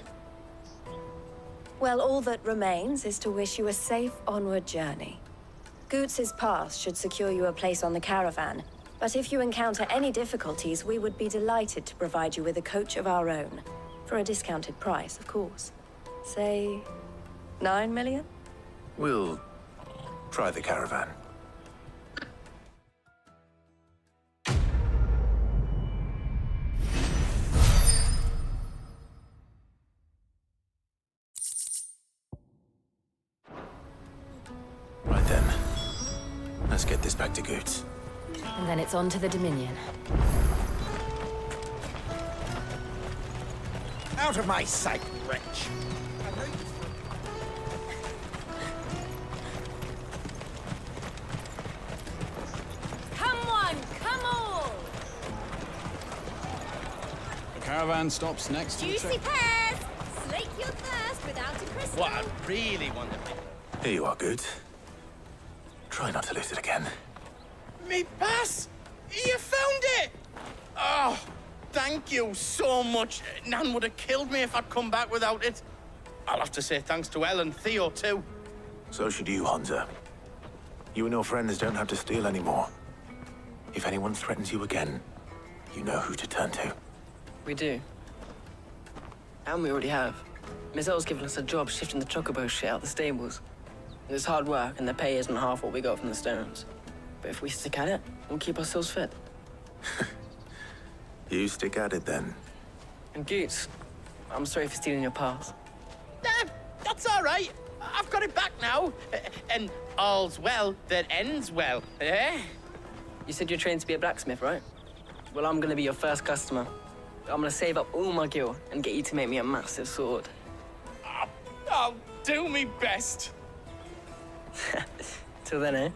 Well, all that remains is to wish you a safe onward journey. Goots' pass should secure you a place on the caravan, but if you encounter any difficulties, we would be delighted to provide you with a coach of our own. For a discounted price, of course. Say, 9 million? We'll try the caravan. Right then. Let's get this back to Goots. And then it's on to the Dominion. Out of my sight, wretch! Come on, come all! The caravan stops next to the Juicy pears! Slake your thirst without a crystal. What I really want to be. Here you are, Goots. Try not to lose it again. Me pass! You found it! Oh, thank you so much. Nan would have killed me if I'd come back without it. I'll have to say thanks to Elle and Theo, too. So should you, Hansa. You and your friends don't have to steal anymore. If anyone threatens you again, you know who to turn to. We do. And we already have. Miss Elle's given us a job shifting the chocobo shit out the stables. It's hard work, and the pay isn't half what we got from the Stones. But if we stick at it, we'll keep ourselves fit. You stick at it, then. And Goots, I'm sorry for stealing your pass. Nah, that's all right. I've got it back now. And all's well that ends well, eh? You said you're trained to be a blacksmith, right? Well, I'm gonna be your first customer. I'm gonna save up all my gil and get you to make me a massive sword. I'll do me best. Till then, eh?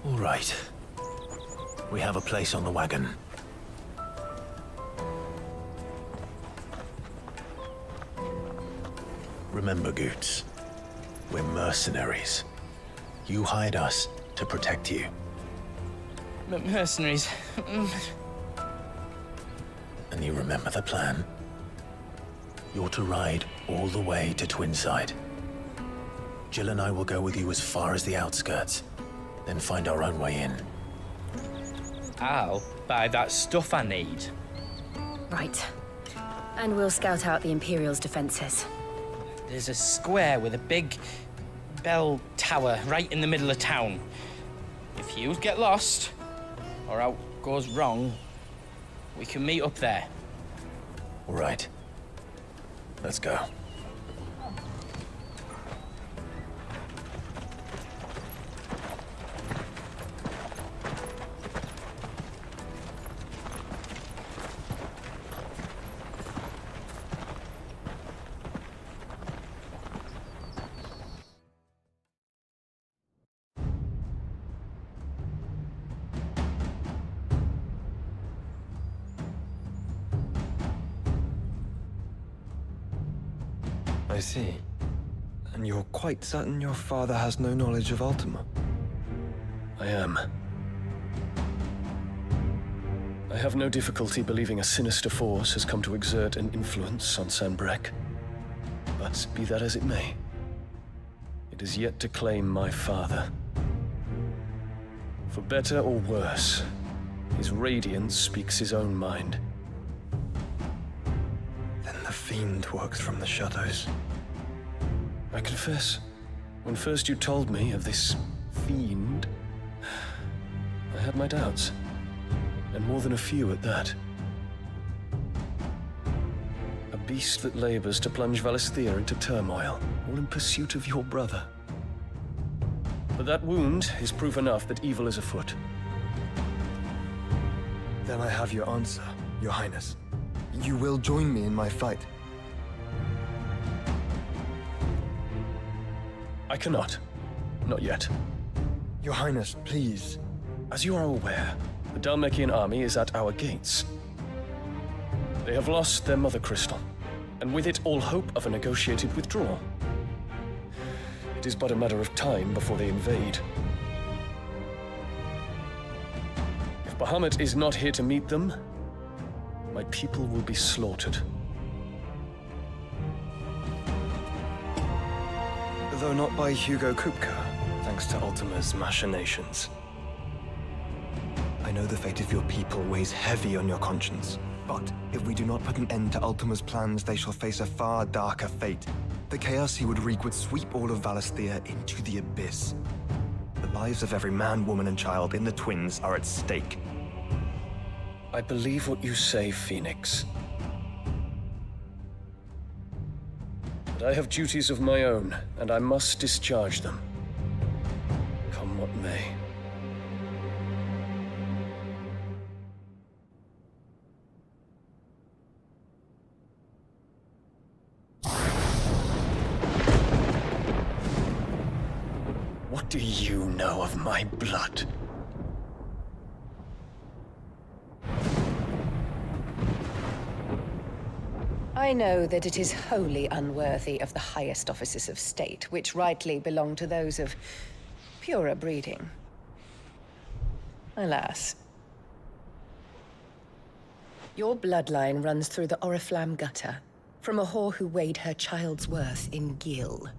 All right. We have a place on the wagon. Remember, Goots, we're mercenaries. You hired us to protect you. mercenaries. And you remember the plan? You're to ride all the way to Twinside. Jill and I will go with you as far as the outskirts, then find our own way in. I'll buy that stuff I need. Right. And we'll scout out the Imperial's defenses. There's a square with a big bell tower right in the middle of town. If you get lost, or out goes wrong, we can meet up there. All right. Let's go. I see. And you're quite certain your father has no knowledge of Ultima? I am. I have no difficulty believing a sinister force has come to exert an influence on Sanbreque. But be that as it may, it is yet to claim my father. For better or worse, his radiance speaks his own mind. Then the Fiend works from the shadows. I confess, when first you told me of this Fiend, I had my doubts. And more than a few at that. A beast that labors to plunge Valisthea into turmoil, all in pursuit of your brother. But that wound is proof enough that evil is afoot. Then I have your answer, Your Highness. You will join me in my fight. I cannot. Not yet. Your Highness, please. As you are aware, the Dhalmekian army is at our gates. They have lost their mother crystal, and with it all hope of a negotiated withdrawal. It is but a matter of time before they invade. If Bahamut is not here to meet them, my people will be slaughtered. Though not by Hugo Kupka, thanks to Ultima's machinations. I know the fate of your people weighs heavy on your conscience, but if we do not put an end to Ultima's plans, they shall face a far darker fate. The chaos he would wreak would sweep all of Valisthea into the abyss. The lives of every man, woman, and child in the Twins are at stake. I believe what you say, Phoenix. But I have duties of my own, and I must discharge them. Come what may. What do you know of my blood? I know that it is wholly unworthy of the highest offices of state, which rightly belong to those of purer breeding. Alas. Your bloodline runs through the Oriflamme gutter, from a whore who weighed her child's worth in gil.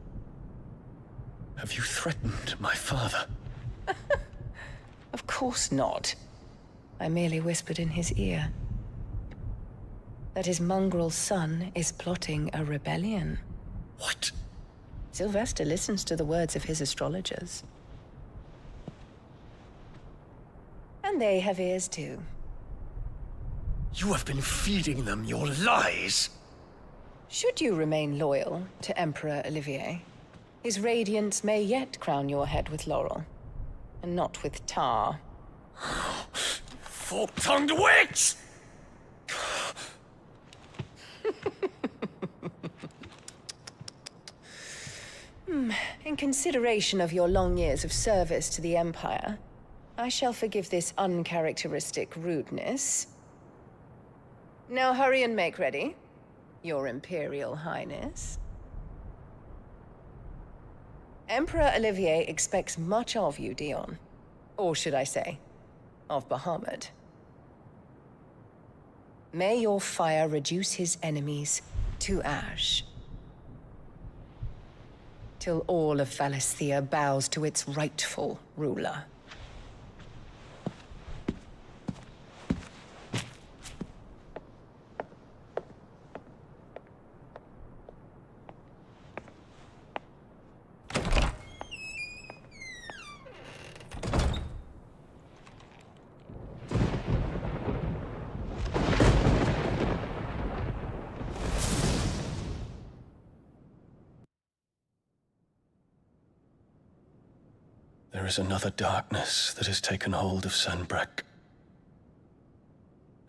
Have you threatened my father? Of course not. I merely whispered in his ear that his mongrel son is plotting a rebellion. What? Sylvester listens to the words of his astrologers. And they have ears too. You have been feeding them your lies! Should you remain loyal to Emperor Olivier, his radiance may yet crown your head with laurel, and not with tar. Fork-tongued witch! In consideration of your long years of service to the Empire, I shall forgive this uncharacteristic rudeness. Now hurry and make ready, Your Imperial Highness. Emperor Olivier expects much of you, Dion. Or should I say, of Bahamut. May your fire reduce his enemies to ash, till all of Valisthea bows to its rightful ruler. There is another darkness that has taken hold of Sanbreque.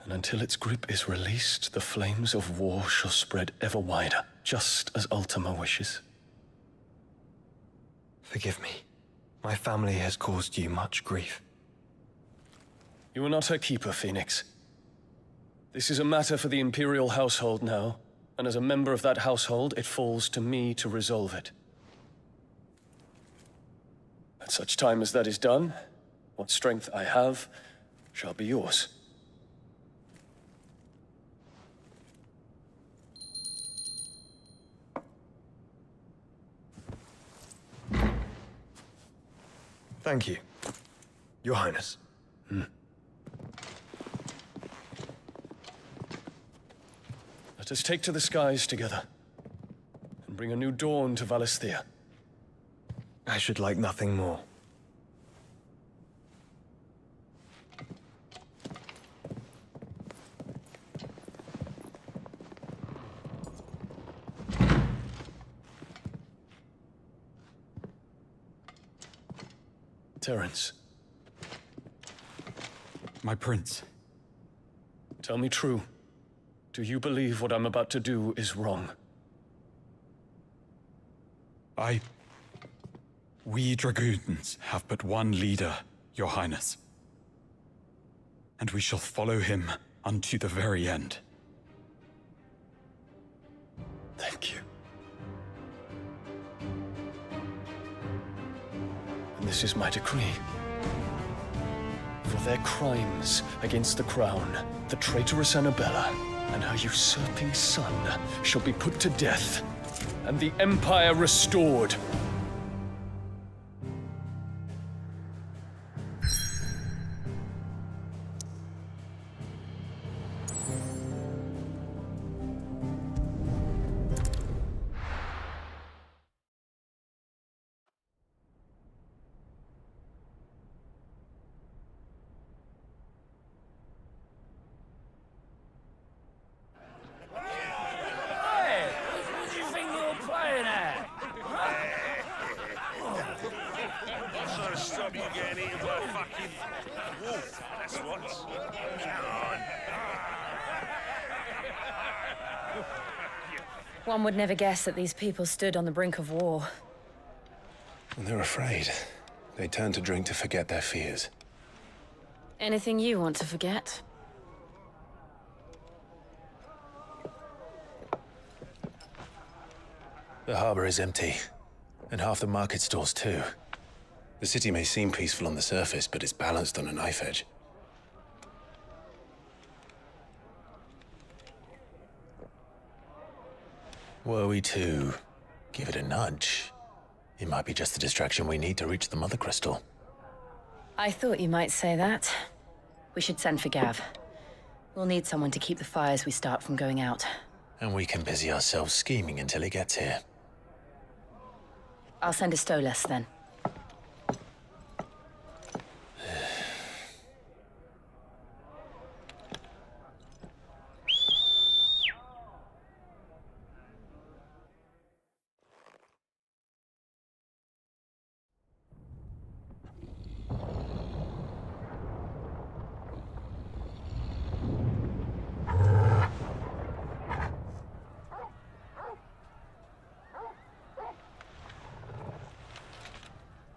And until its grip is released, the flames of war shall spread ever wider, just as Ultima wishes. Forgive me. My family has caused you much grief. You are not her keeper, Phoenix. This is a matter for the Imperial household now, and as a member of that household, it falls to me to resolve it. At such time as that is done, what strength I have shall be yours. Thank you, Your Highness. Let us take to the skies together, and bring a new dawn to Valisthea. I should like nothing more. Terence. My prince. Tell me true. Do you believe what I'm about to do is wrong? We Dragoons have but one leader, Your Highness. And we shall follow him unto the very end. Thank you. And this is my decree. For their crimes against the crown, the traitorous Annabella and her usurping son shall be put to death, and the Empire restored. One would never guess that these people stood on the brink of war. When they're afraid, they turn to drink to forget their fears. Anything you want to forget? The harbor is empty, and half the market stalls too. The city may seem peaceful on the surface, but it's balanced on a knife edge. Were we to give it a nudge, it might be just the distraction we need to reach the Mother Crystal. I thought you might say that. We should send for Gav. We'll need someone to keep the fires we start from going out. And we can busy ourselves scheming until he gets here. I'll send a Stolas then.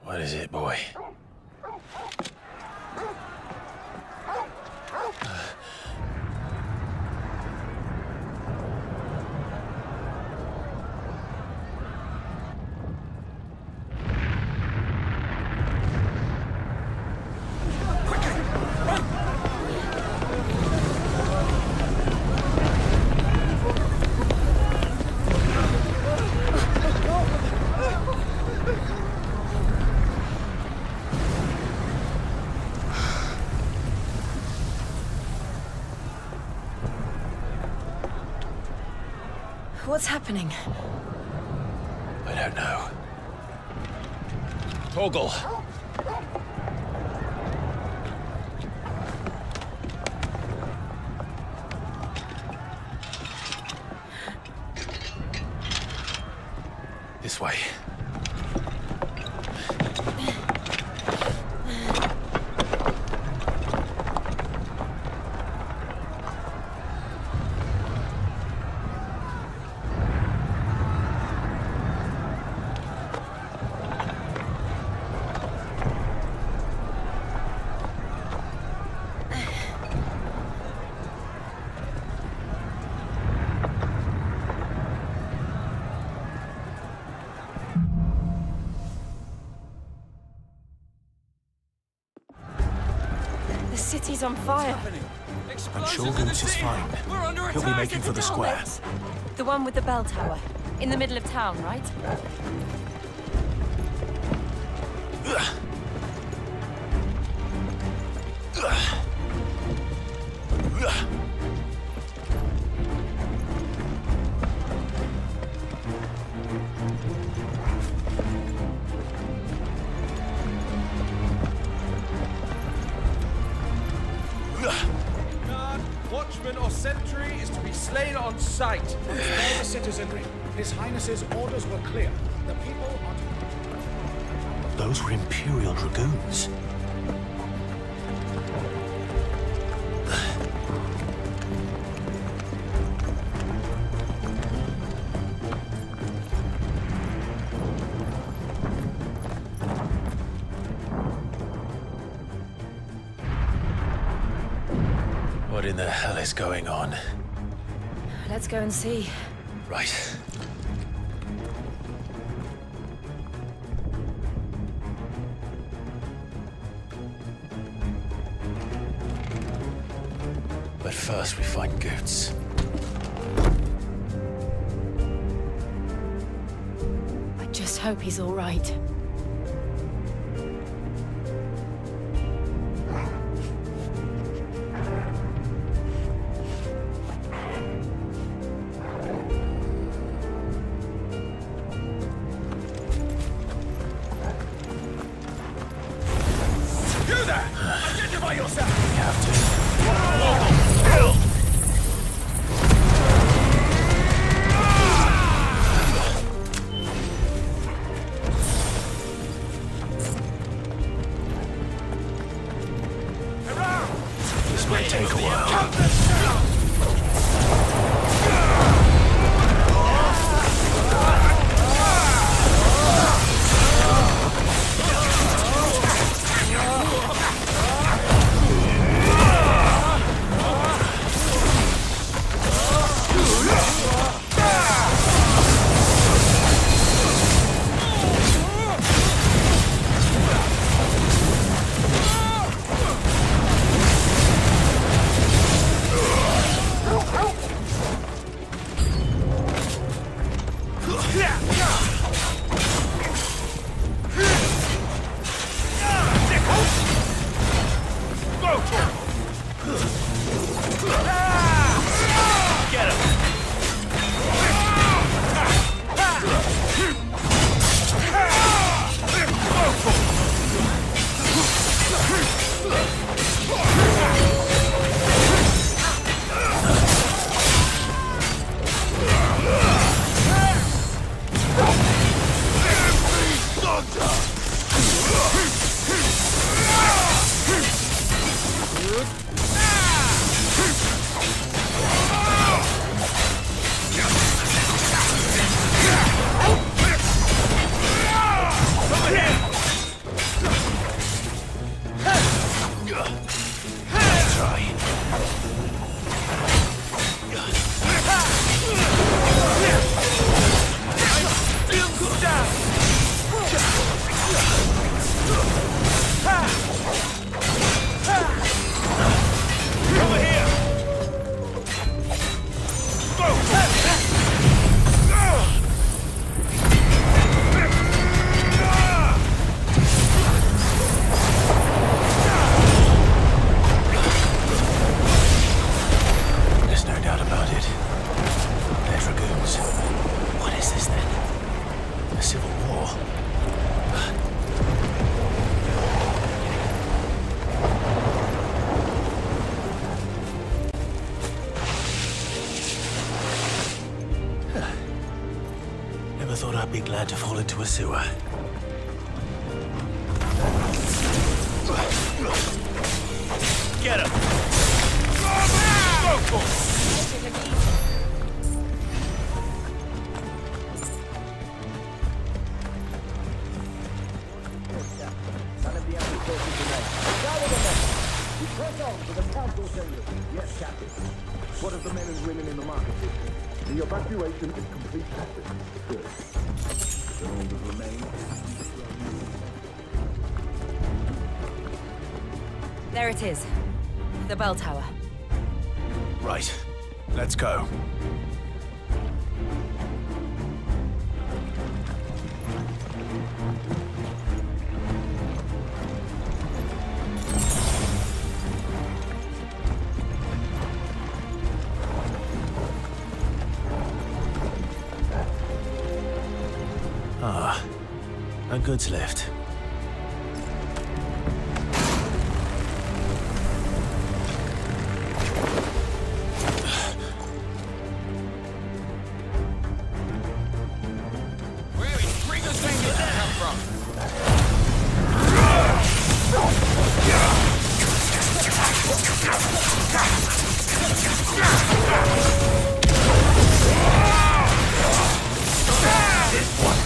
What is it, boy? Run! What's happening? I don't know. Torgal. This way. The city's on fire. I'm sure Goots is fine. He'll be making for the square. The one with the bell tower. In the middle of town, right? Guard, watchman or sentry is to be slain on sight. Spare the citizenry. His Highness's orders were clear. The people are to... Those were Imperial Dragoons. What in the hell is going on? Let's go and see. Right. But first we find Goots. I just hope he's all right. You there! Identify yourself! We have to. Never thought I'd be glad to fall into a sewer. Get him! We press on to the council chamber. Yes, Captain. What of the men and women in the market district? The evacuation is complete, Captain. Good. All that remains. There it is. The bell tower. Right. Let's go. Ah, a goods lift. This one.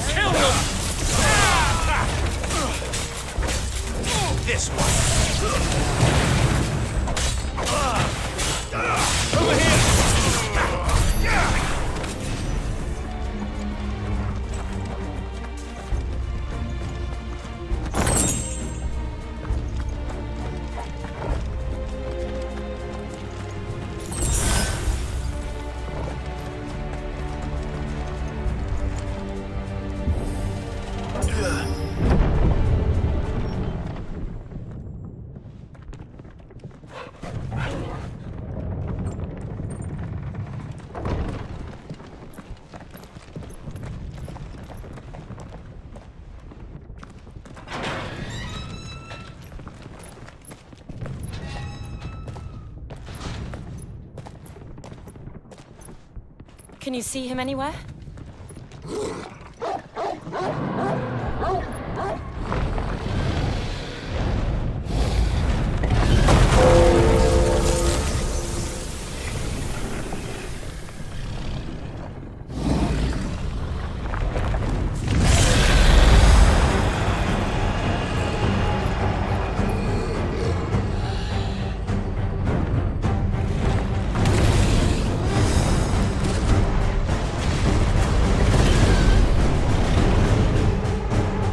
Kill them! This one. Over here! Can you see him anywhere?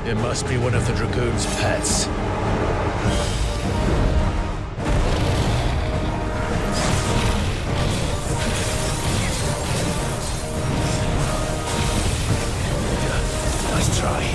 It must be one of the Dragoon's pets. Nice try.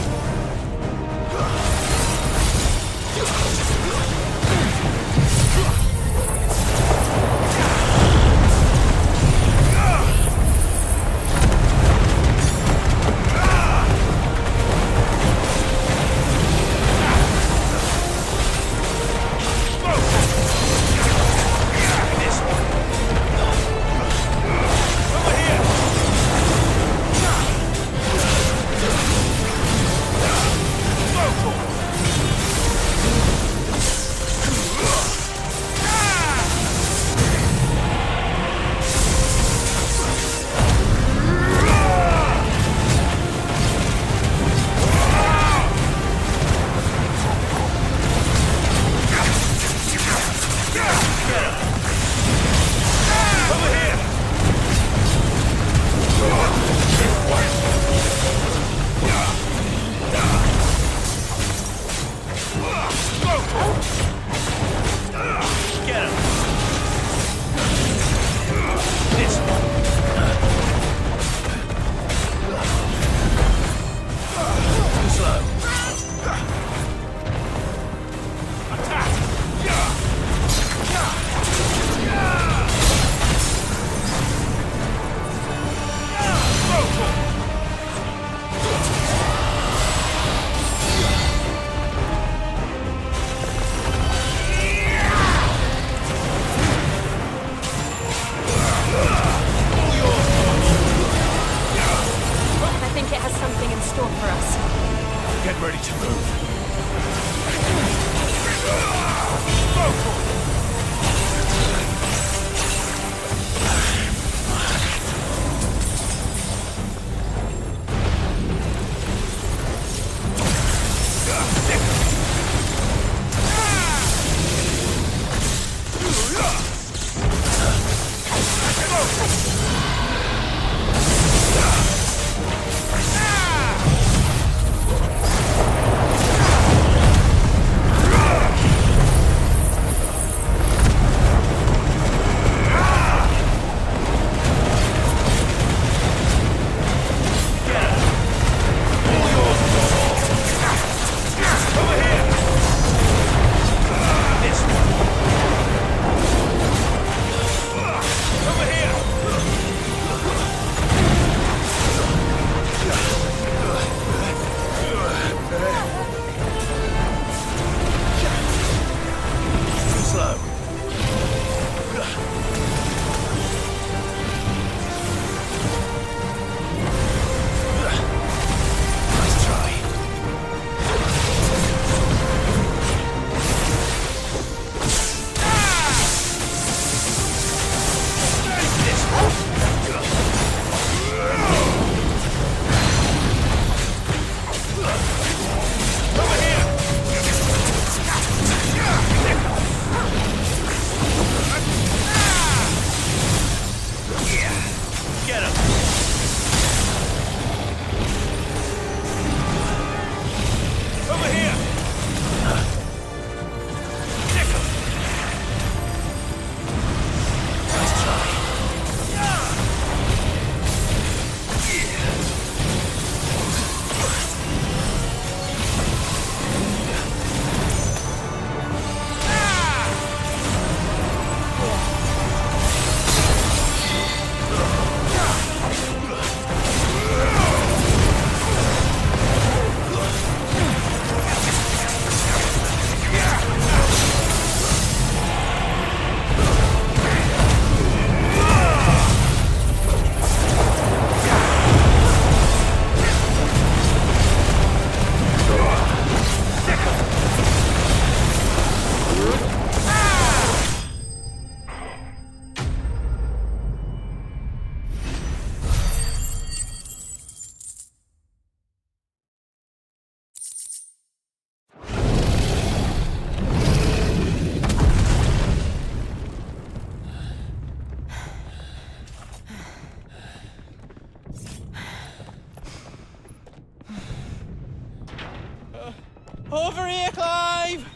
Over here, Clive!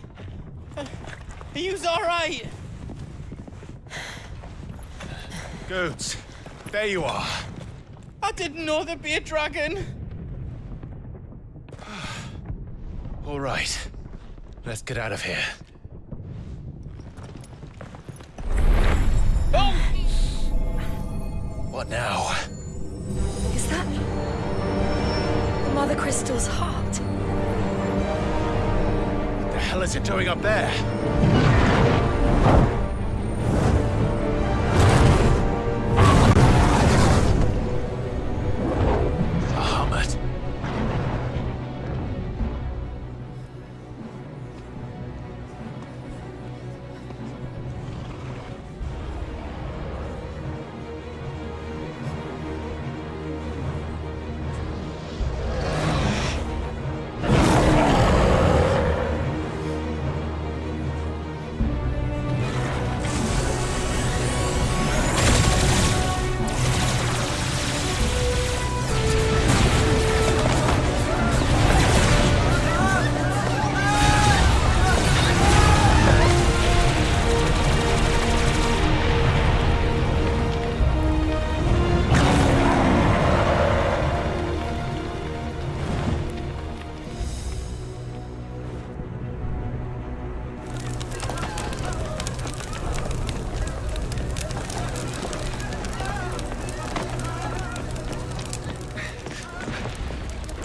Are you alright? Goods, there you are. I didn't know there'd be a dragon. All right, let's get out of here. Oh! What now? Is that Mother Crystal's heart? What the hell is it doing up there? Bahamut.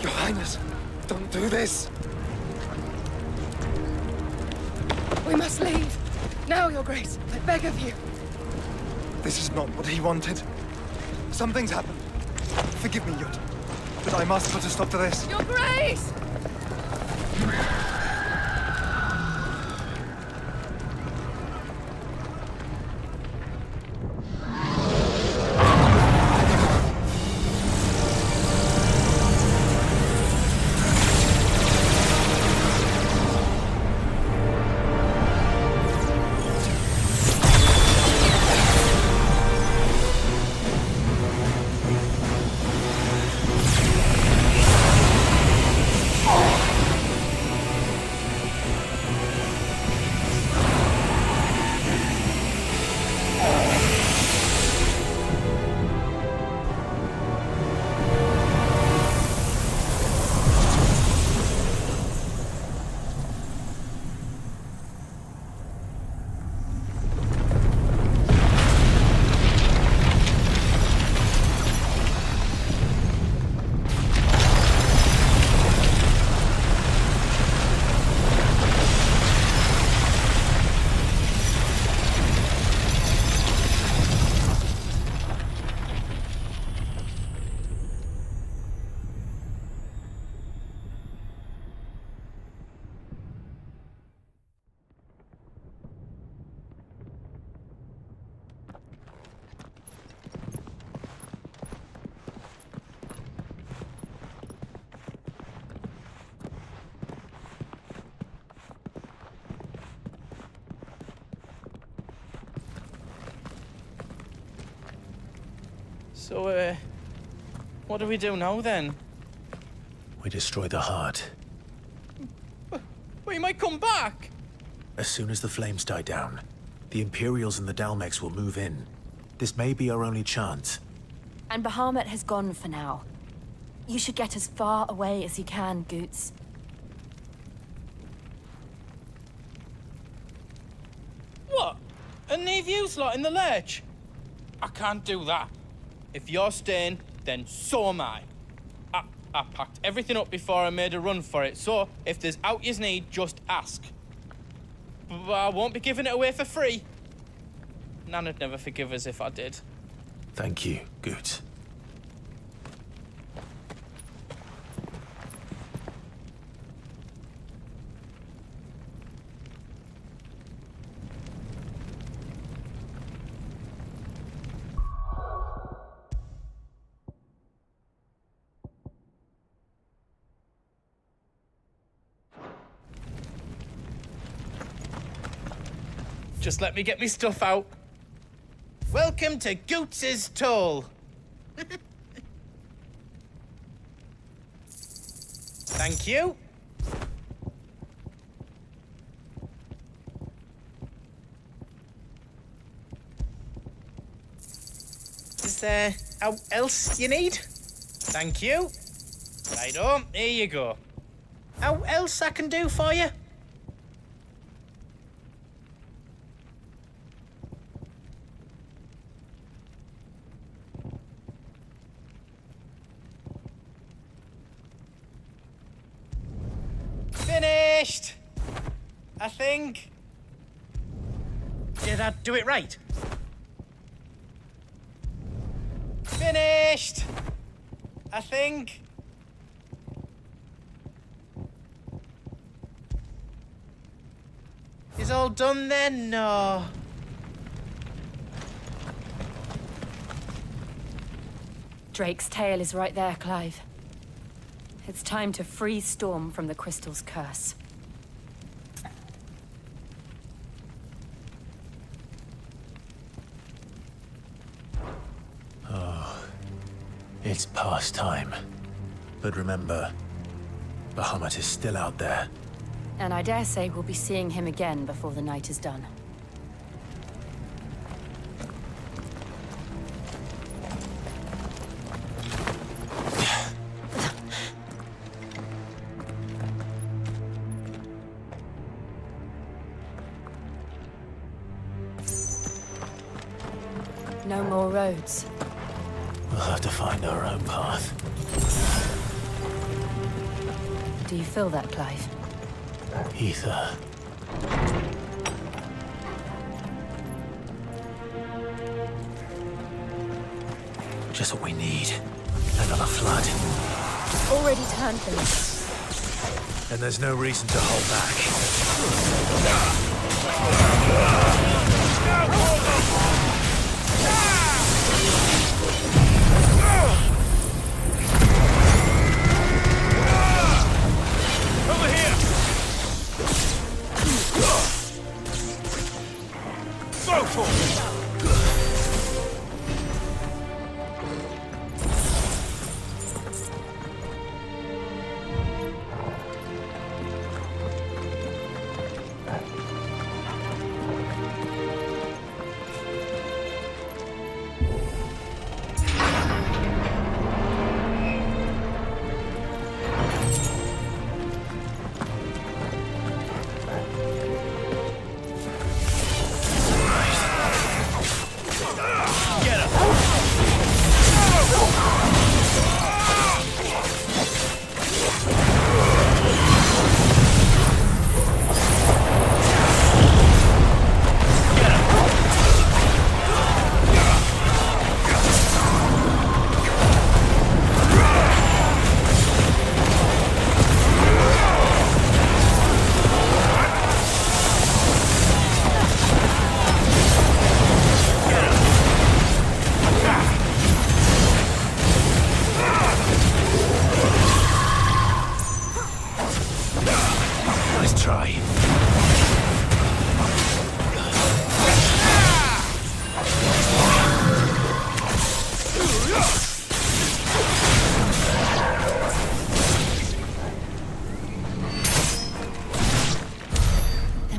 Your Highness, don't do this. We must leave. Now, Your Grace. I beg of you. This is not what he wanted. Something's happened. Forgive me, Yud, but I must put a stop to this. Your Grace! So, what do we do now, then? We destroy the heart. We might come back! As soon as the flames die down, the Imperials and the Dalmex will move in. This may be our only chance. And Bahamut has gone for now. You should get as far away as you can, Goots. What? And leave you lot in the lurch? I can't do that. If you're staying, then so am I. I packed everything up before I made a run for it, so if there's out you need, just ask. But I won't be giving it away for free. Nana'd never forgive us if I did. Thank you, Goots. Just let me get me stuff out. Welcome to Goots's Toll. Thank you. Anything else you need? Thank you. Right on, here you go. How else I can do for you? Finished! I think. Did I do it right? Finished! I think. Is all done then? No. Drake's tail is right there, Clive. It's time to free Storm from the crystal's curse. Oh, it's past time. But remember, Bahamut is still out there. And I dare say we'll be seeing him again before the night is done. No more roads. We'll have to find our own path. Do you feel that, Clive? Ether. Just what we need. Another flood. Already turned things. And there's no reason to hold Over here! Go for it!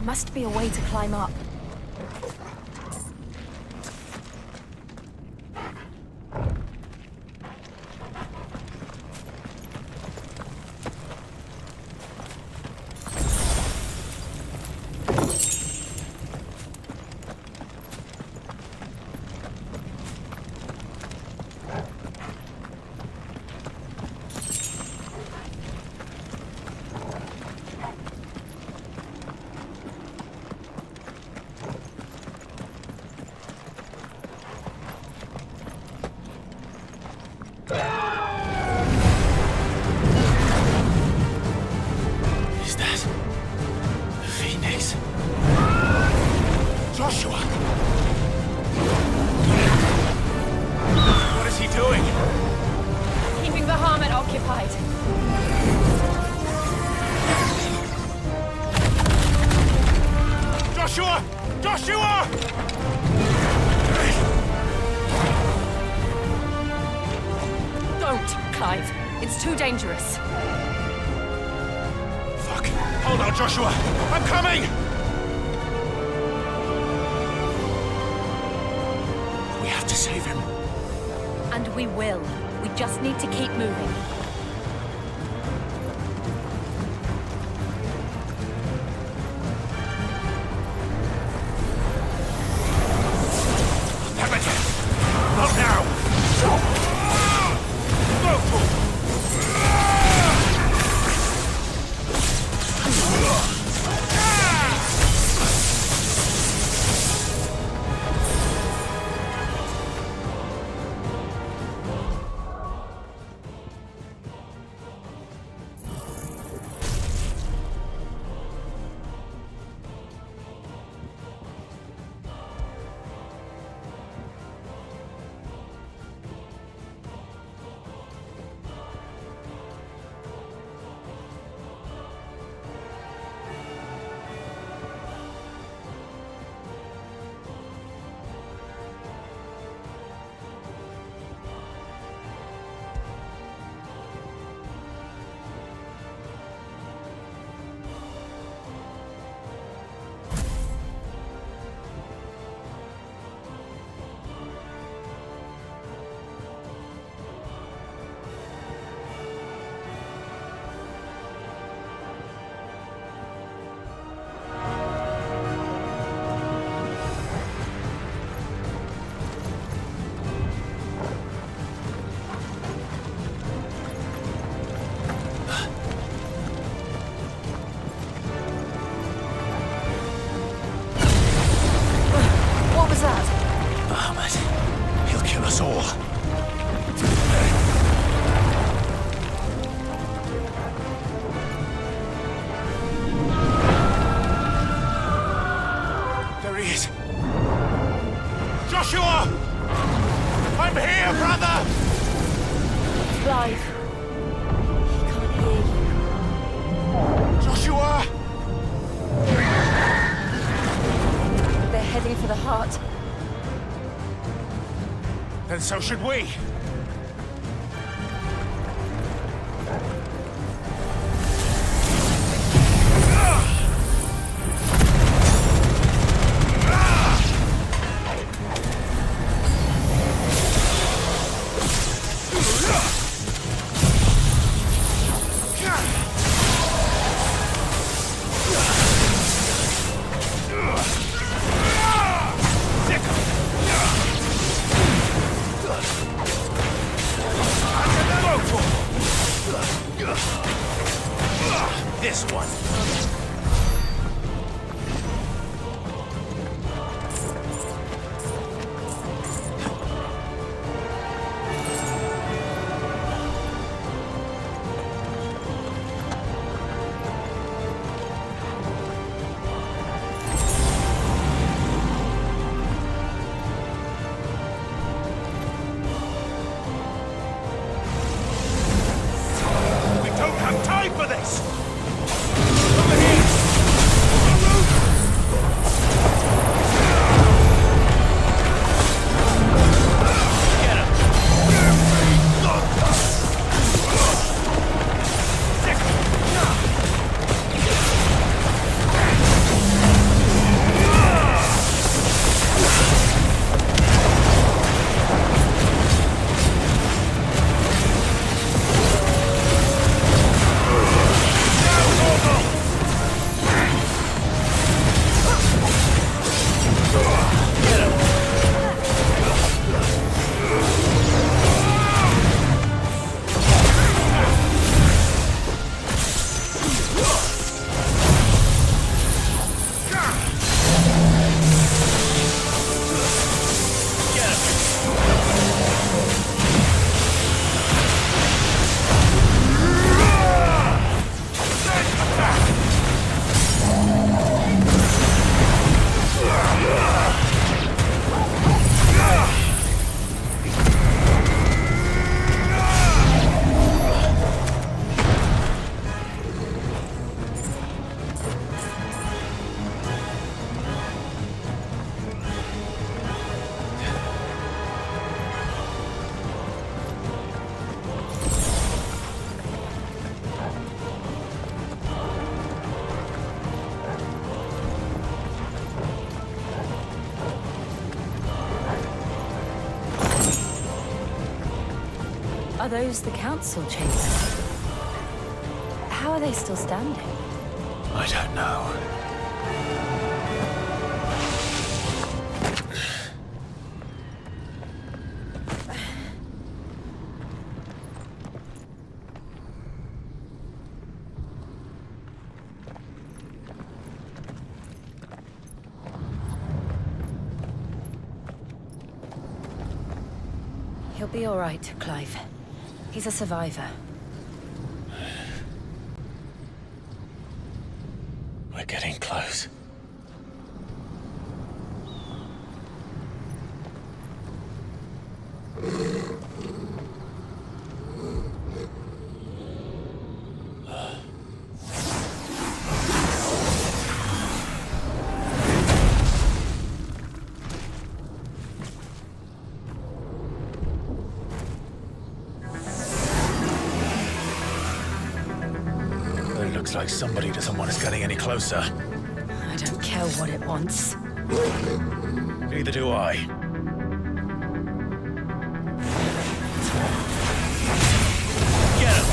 Must be a way to climb up. Joshua! What is he doing? Keeping the Bahamut occupied. Joshua! Joshua! Don't, Clive. It's too dangerous. Fuck. Hold on, Joshua! I'm coming! We have to save him. And we will. We just need to keep moving. Not now! Joshua! I'm here, brother! Clive. He can't hear you. Joshua! They're heading for the heart. Then so should we. This one. We don't have time for this! Are those the council chambers? How are they still standing? I don't know. He'll be all right, Clive. He's a survivor. We're getting close. It looks like somebody doesn't want us getting any closer. I don't care what it wants. Neither do I. Get him!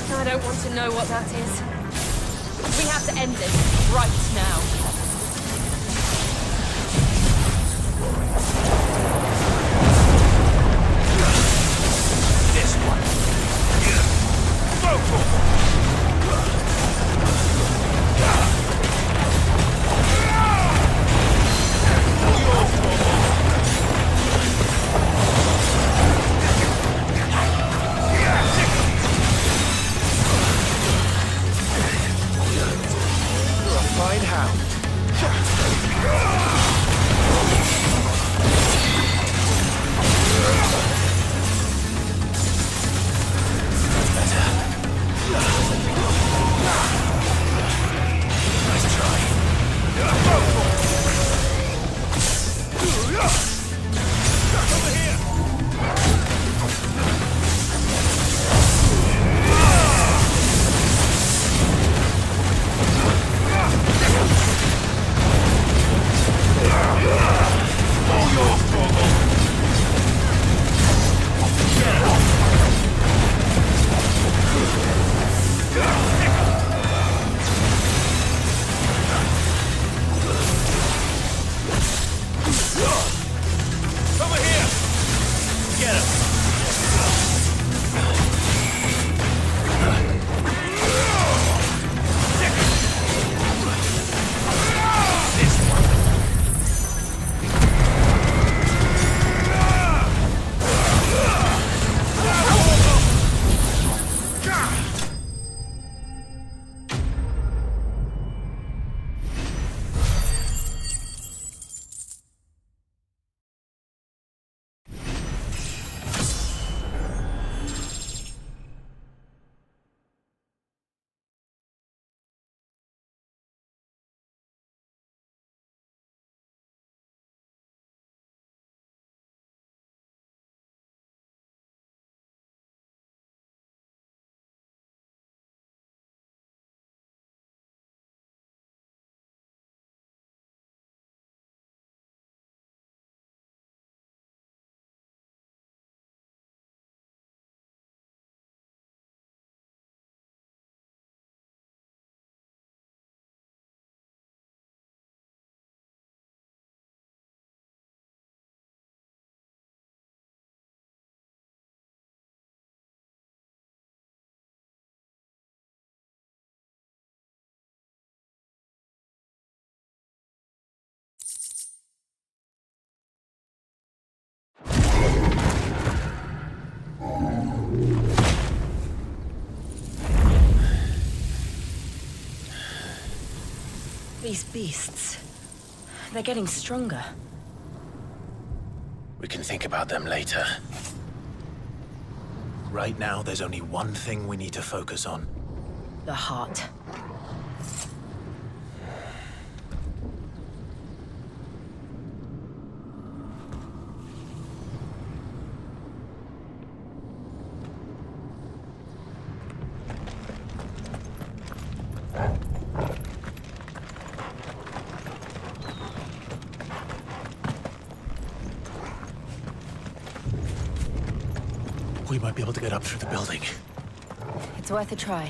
I don't want to know what that is. We have to end this right now. This one. Fine hound. Nice try. Over here. These beasts, they're getting stronger. We can think about them later. Right now, there's only one thing we need to focus on. The heart. We might be able to get up through the building. It's worth a try.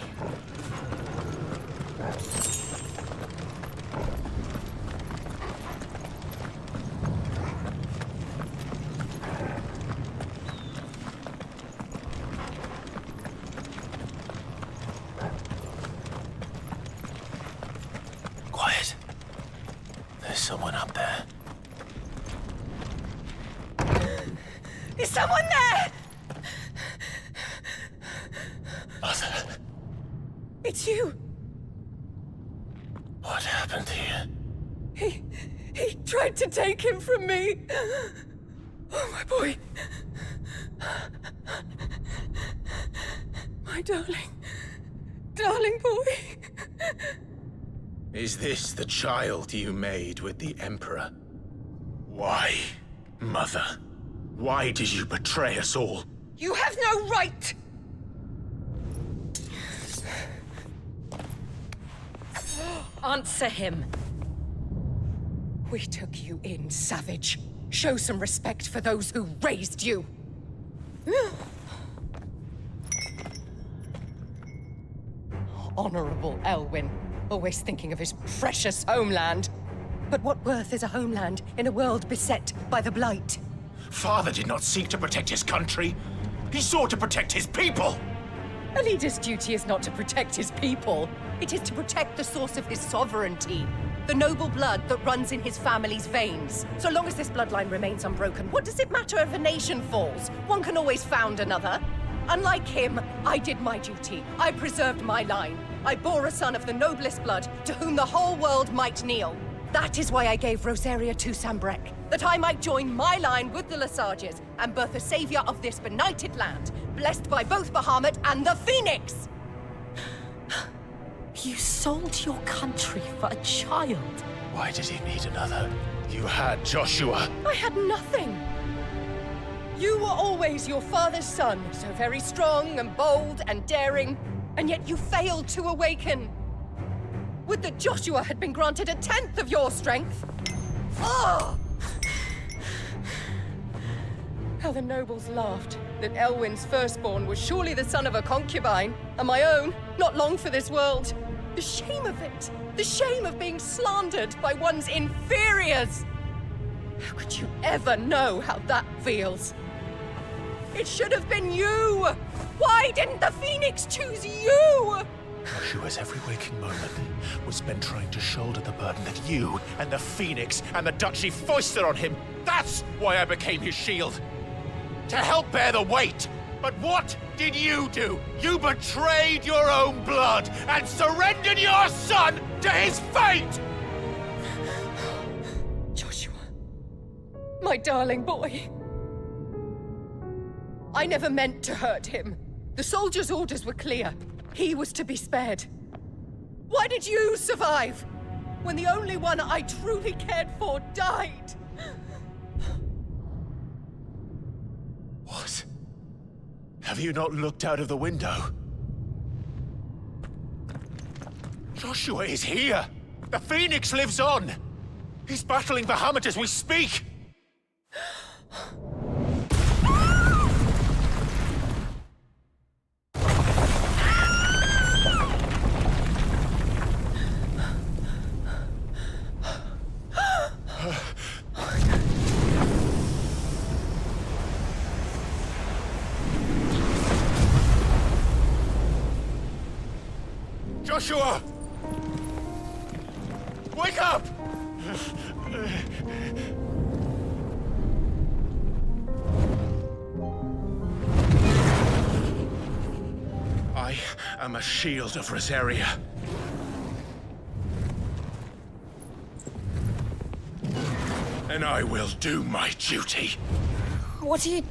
Quiet. There's someone up there. Is someone there? Mother. It's you. What happened here? He tried to take him from me. Oh, my boy. My darling boy. Is this the child you made with the Emperor? Why, Mother? Why did you betray us all? You have no right! Answer him. We took you in, savage. Show some respect for those who raised you. Honorable Elwyn, always thinking of his precious homeland. But what worth is a homeland in a world beset by the Blight? Father did not seek to protect his country. He sought to protect his people. A leader's duty is not to protect his people. It is to protect the source of his sovereignty. The noble blood that runs in his family's veins. So long as this bloodline remains unbroken, what does it matter if a nation falls? One can always found another. Unlike him, I did my duty. I preserved my line. I bore a son of the noblest blood, to whom the whole world might kneel. That is why I gave Rosaria to Sambrek, that I might join my line with the Lesages and birth a savior of this benighted land, blessed by both Bahamut and the Phoenix! You sold your country for a child. Why did he need another? You had Joshua. I had nothing. You were always your father's son, so very strong and bold and daring, and yet you failed to awaken. Would that Joshua had been granted 1/10 of your strength? Oh! How the nobles laughed that Elwyn's firstborn was surely the son of a concubine, and my own, not long for this world. The shame of it! The shame of being slandered by one's inferiors! How could you ever know how that feels? It should have been you! Why didn't the Phoenix choose you? Joshua's every waking moment was spent trying to shoulder the burden that you and the Phoenix and the Duchy foisted on him. That's why I became his shield. To help bear the weight. But what did you do? You betrayed your own blood and surrendered your son to his fate! Joshua, my darling boy. I never meant to hurt him. The soldiers' orders were clear. He was to be spared. Why did you survive when the only one I truly cared for died? What? Have you not looked out of the window? Joshua is here! The Phoenix lives on! He's battling Bahamut as we speak! Joshua! Wake up! I am a shield of Rosaria. Then I will do my duty. What are you...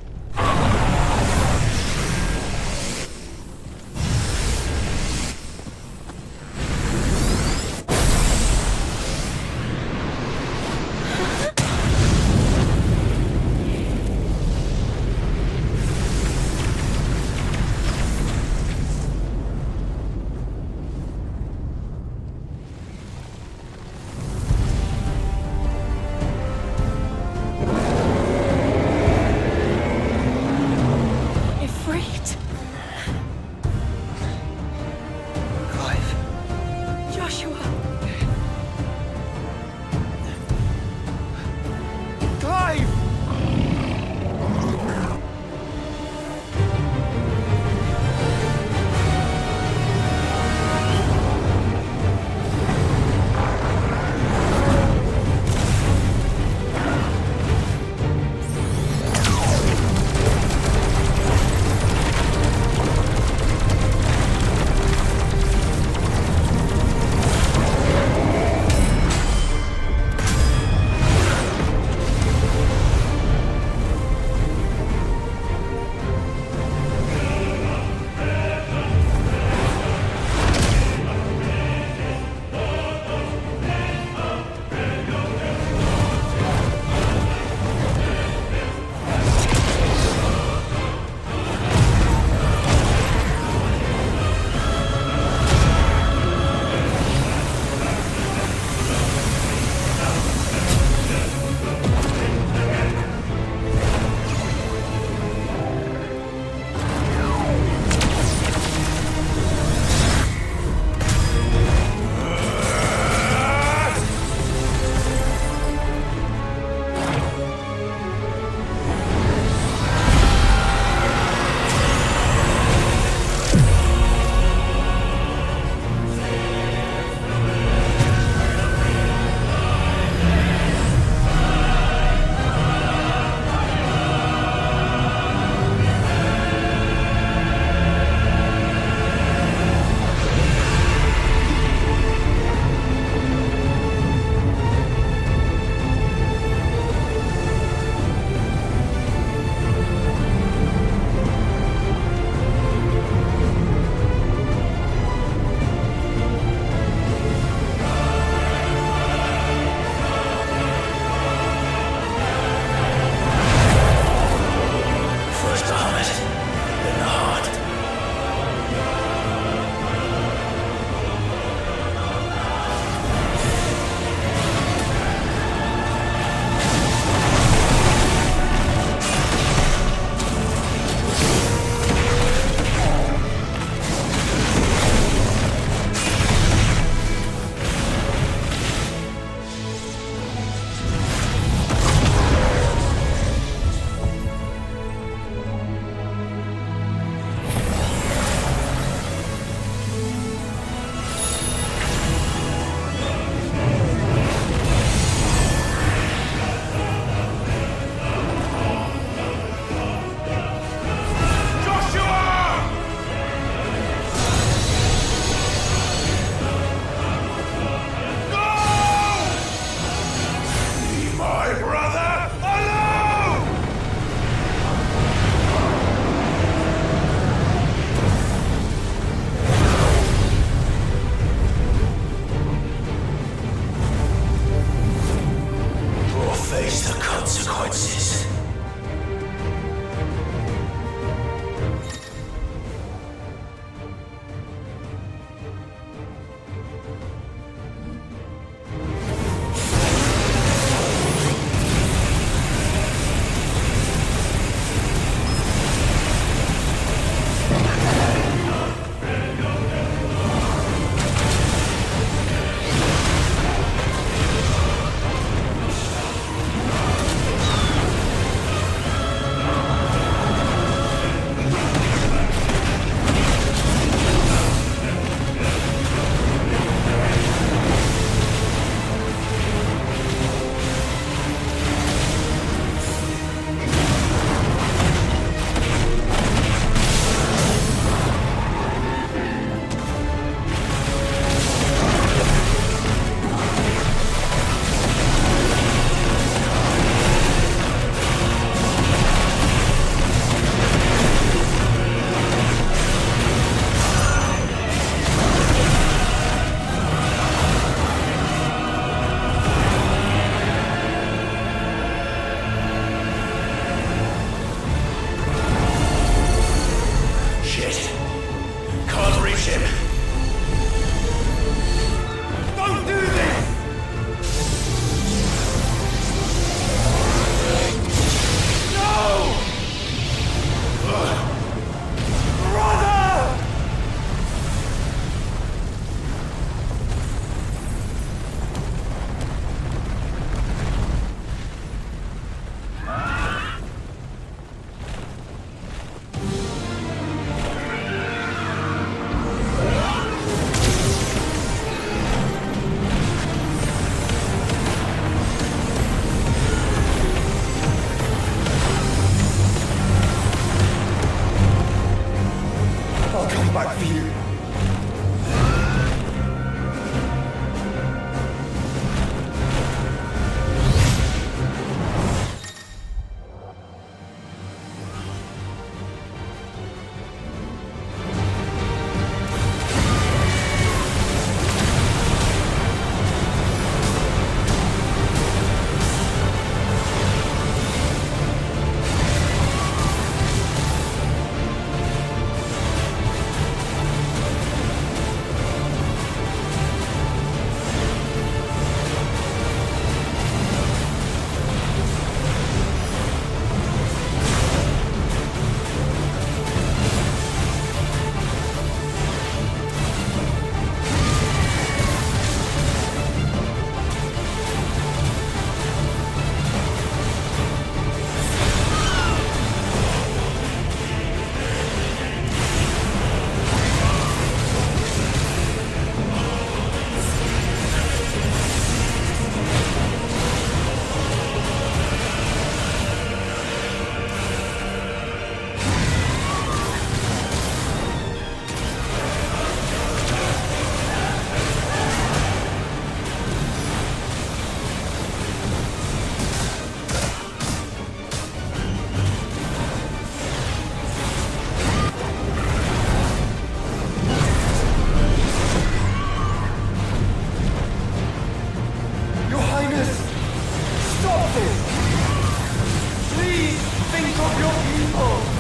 of your people!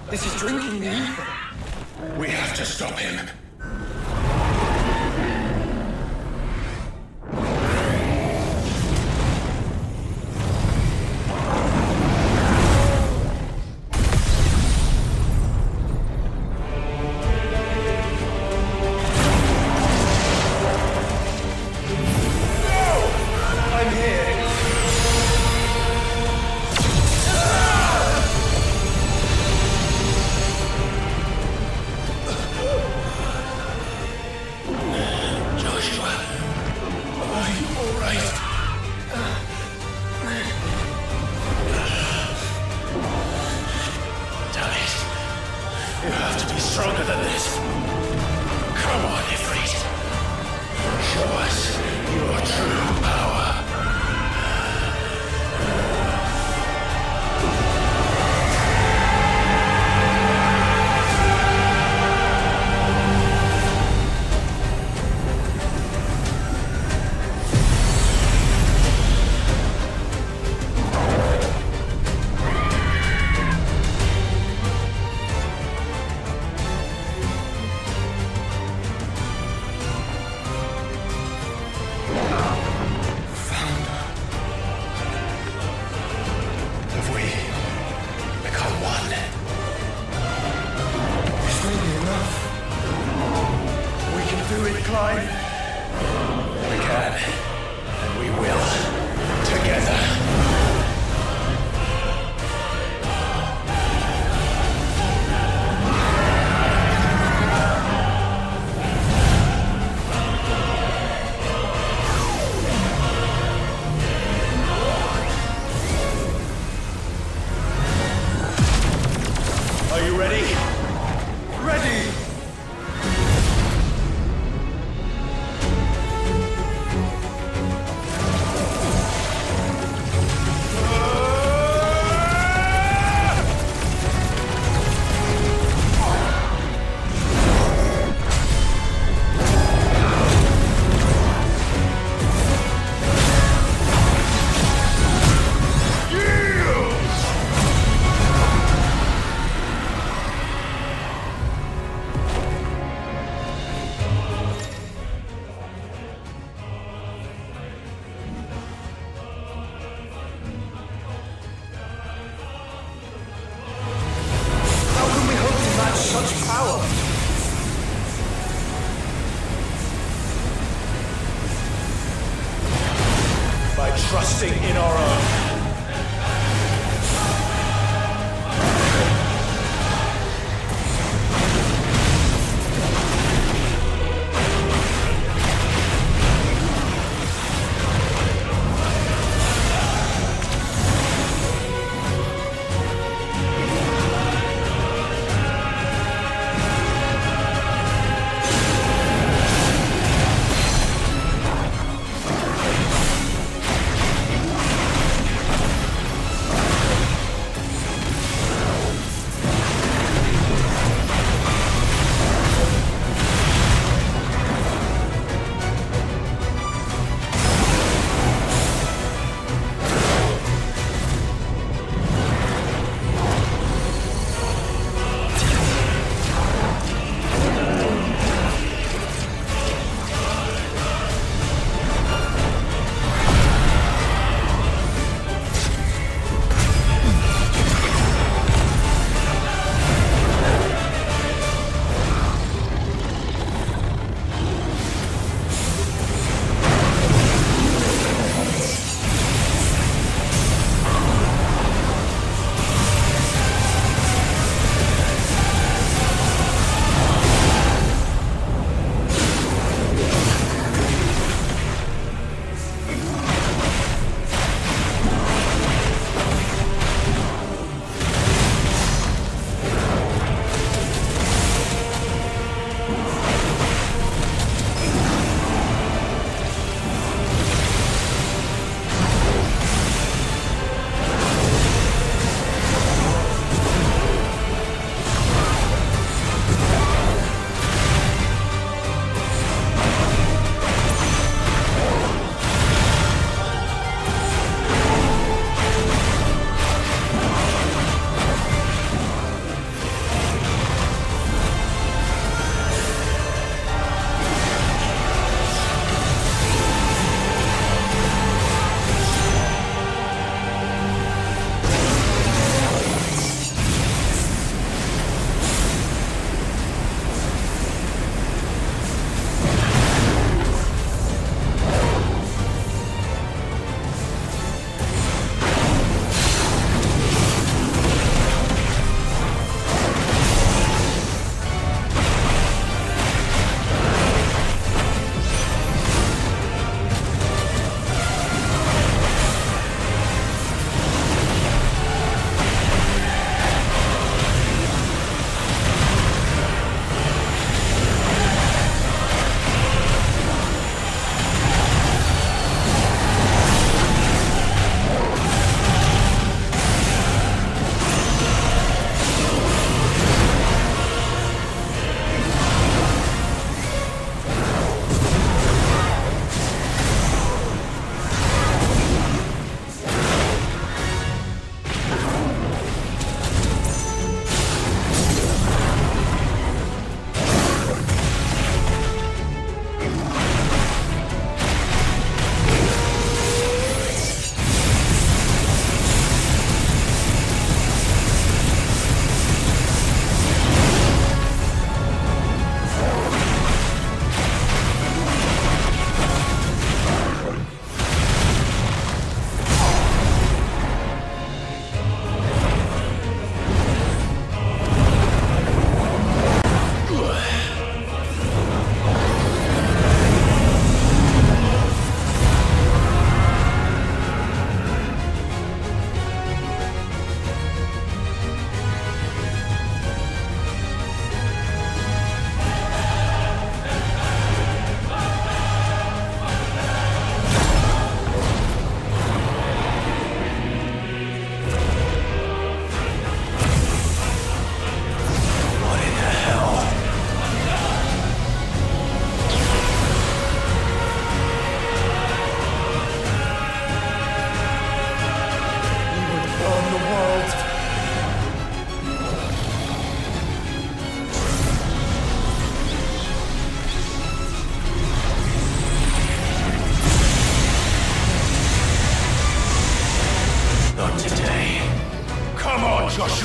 This is drinking the ether. We have to stop him. Trusting in our own.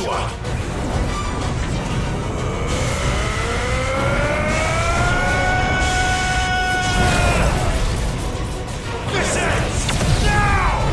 Joshua! This ends now!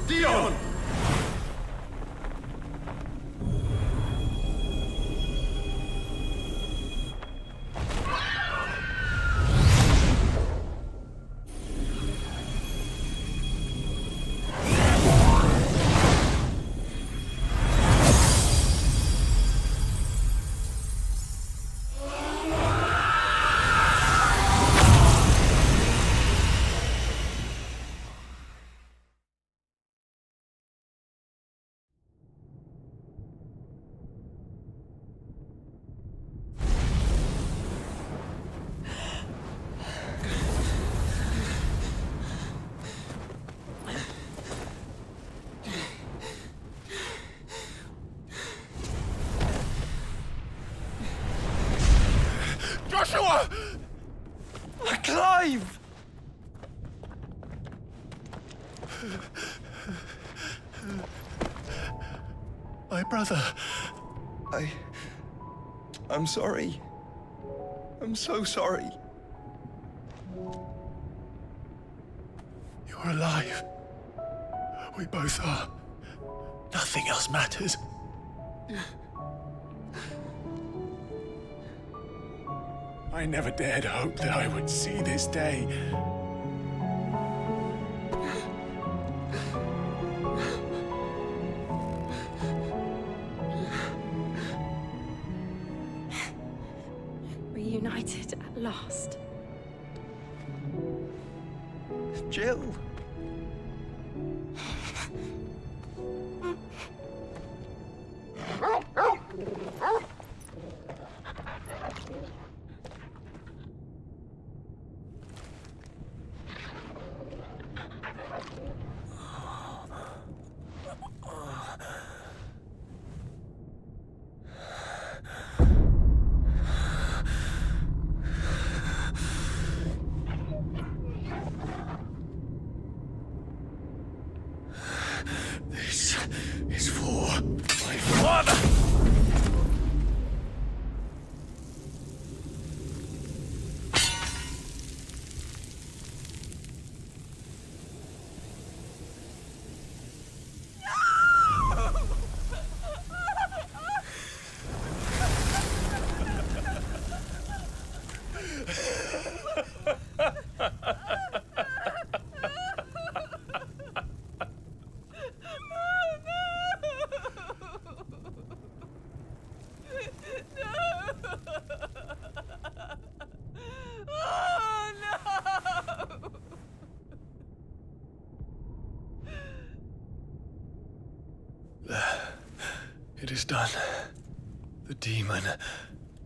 Dion! Joshua! Clive! My brother. I'm sorry. I'm so sorry. You're alive. We both are. Nothing else matters. I never dared hope that I would see this day. Reunited at last. Jill. This is for my father! It is done. The demon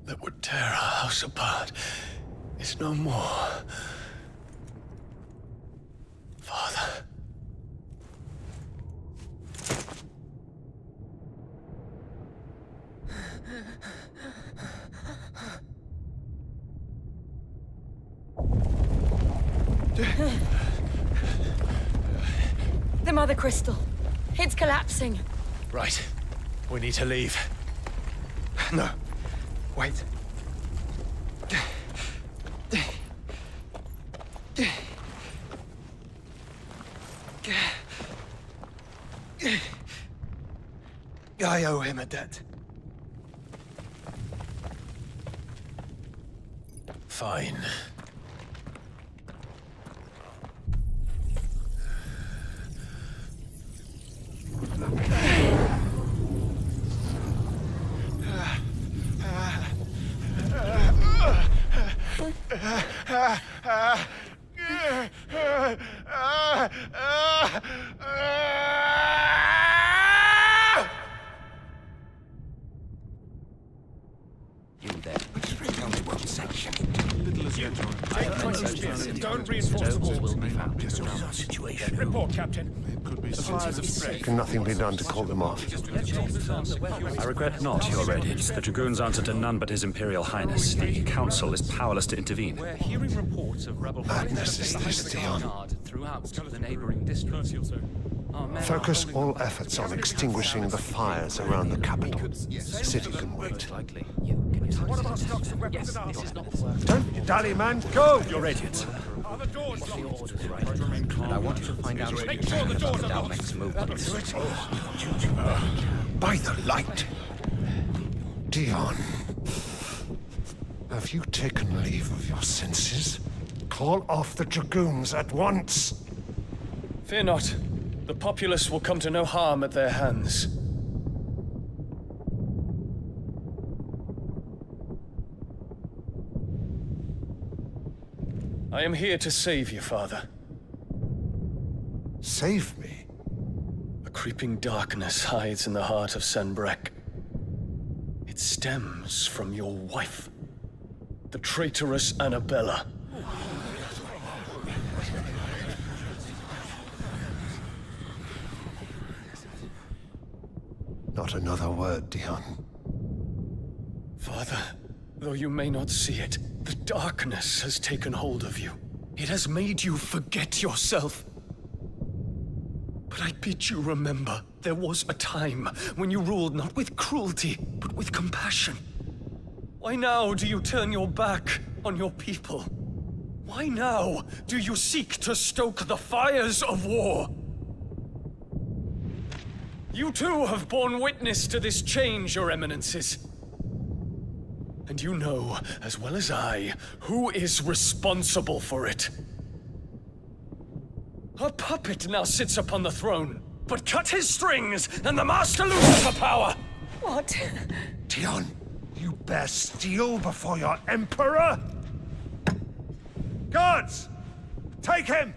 that would tear our house apart is no more. Father. The Mother Crystal. It's collapsing. Right. We need to leave. No. Wait. I owe him a debt. Fine. You there. Tell me what section. Don't reinforce the will be found. situation. Report, Captain. Can nothing be done to call them off? I regret not, Your Radiance. The Dragoons answer to none but His Imperial Highness. The Council is powerless to intervene. We're hearing reports of rebel Madness is this, Dion. throughout the neighboring districts. Focus all efforts on extinguishing the fires around the capital. The city can wait. What about stocks of weapons and armor? Don't dally, man. Go! Your Radiance. Are the doors locked? And I want to find out Make sure the doors are locked. Gammix movements. By the light. Dion. Have you taken leave of your senses? Call off the Dragoons at once. Fear not. The populace will come to no harm at their hands. I am here to save you, Father. Save me? A creeping darkness hides in the heart of Sanbreque. It stems from your wife, the traitorous Annabella. Not another word, Dion. Father, though you may not see it, the darkness has taken hold of you. It has made you forget yourself. But I bid you remember, there was a time when you ruled not with cruelty, but with compassion. Why now do you turn your back on your people? Why now do you seek to stoke the fires of war? You too have borne witness to this change, Your Eminences. And you know, as well as I, who is responsible for it. A puppet now sits upon the throne, but cut his strings, and the master loses the power! What? Dion, you bear steel before your Emperor? Guards! Take him!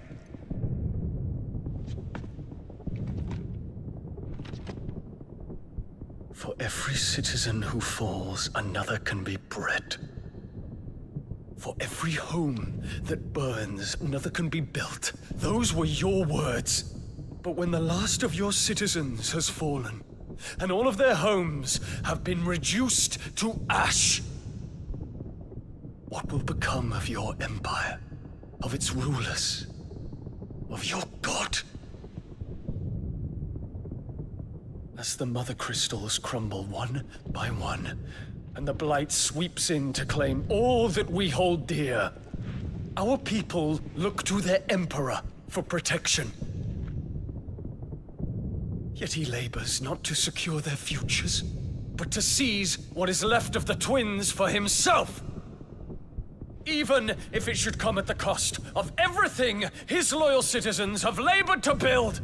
For every citizen who falls, another can be bred. For every home that burns, another can be built. Those were your words. But when the last of your citizens has fallen, and all of their homes have been reduced to ash, what will become of your empire, of its rulers, of your god? As the Mother Crystals crumble one by one, and the Blight sweeps in to claim all that we hold dear, our people look to their Emperor for protection. Yet he labors not to secure their futures, but to seize what is left of the twins for himself. Even if it should come at the cost of everything his loyal citizens have labored to build.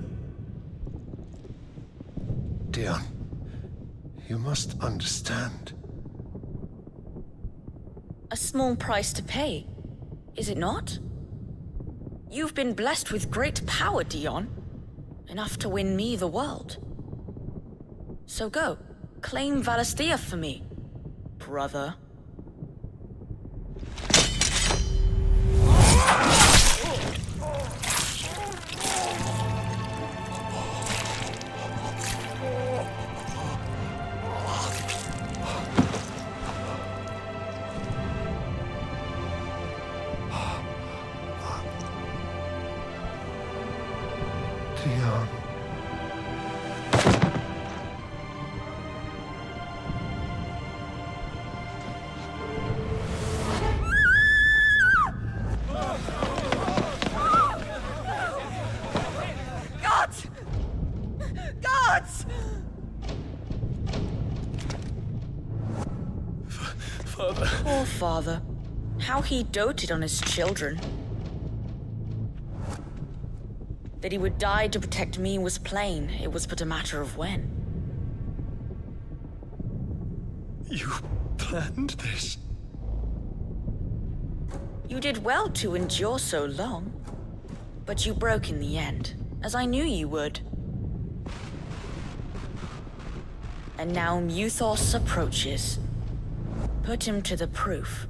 Dion, you must understand. A small price to pay, is it not? You've been blessed with great power, Dion. Enough to win me the world. So go, claim Valisthea for me, brother. Dion. poor father. How he doted on his children. That he would die to protect me was plain. It was but a matter of when. You planned this? You did well to endure so long. But you broke in the end, as I knew you would. And now Muthos approaches. Put him to the proof.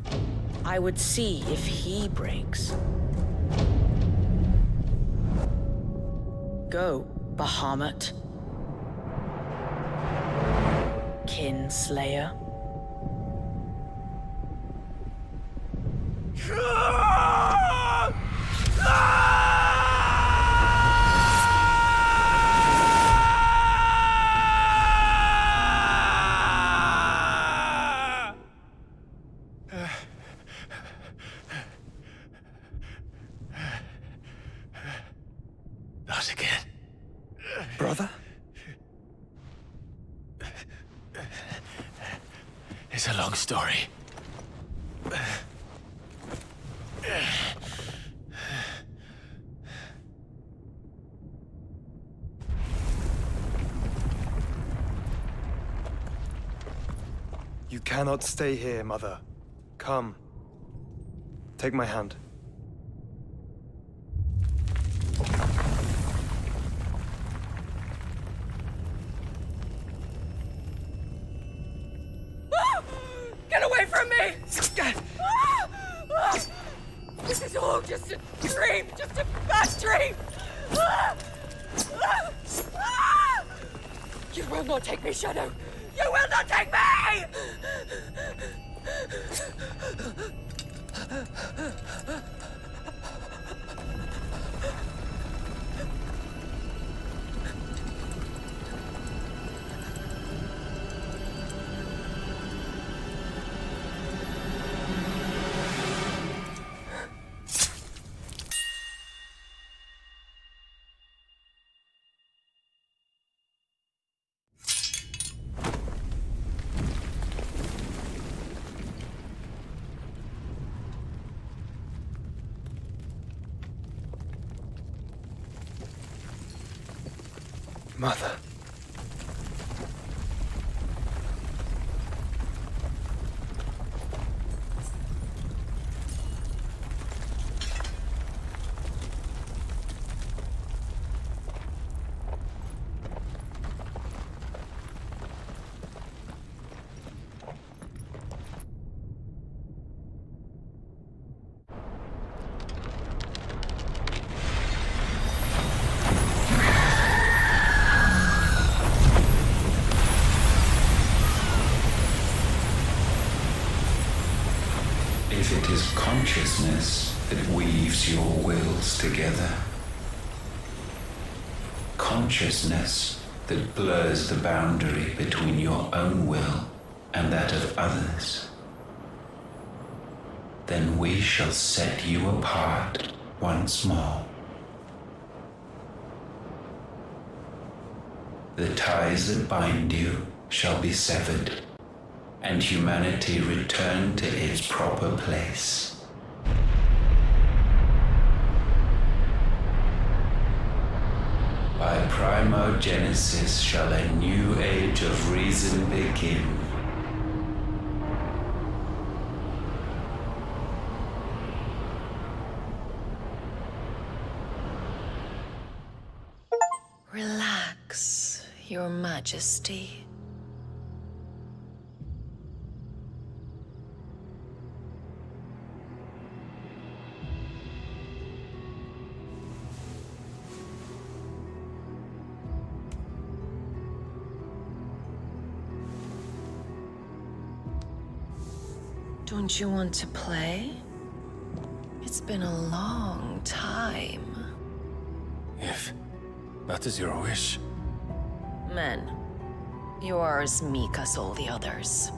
I would see if he breaks. Go, Bahamut. Kinslayer. Not again. Brother? It's a long story. You cannot stay here, Mother. Come. Take my hand. Get away from me! This is all just a dream, just a bad dream! You will not take me, Shadow! You will not take me! Mother. If it is consciousness that weaves your wills together, consciousness that blurs the boundary between your own will and that of others, then we shall set you apart once more. The ties that bind you shall be severed, and humanity return to its proper place. By primogenesis shall a new age of reason begin. Relax, Your Majesty. Don't you want to play? It's been a long time. If that is your wish. Men, you are as meek as all the others.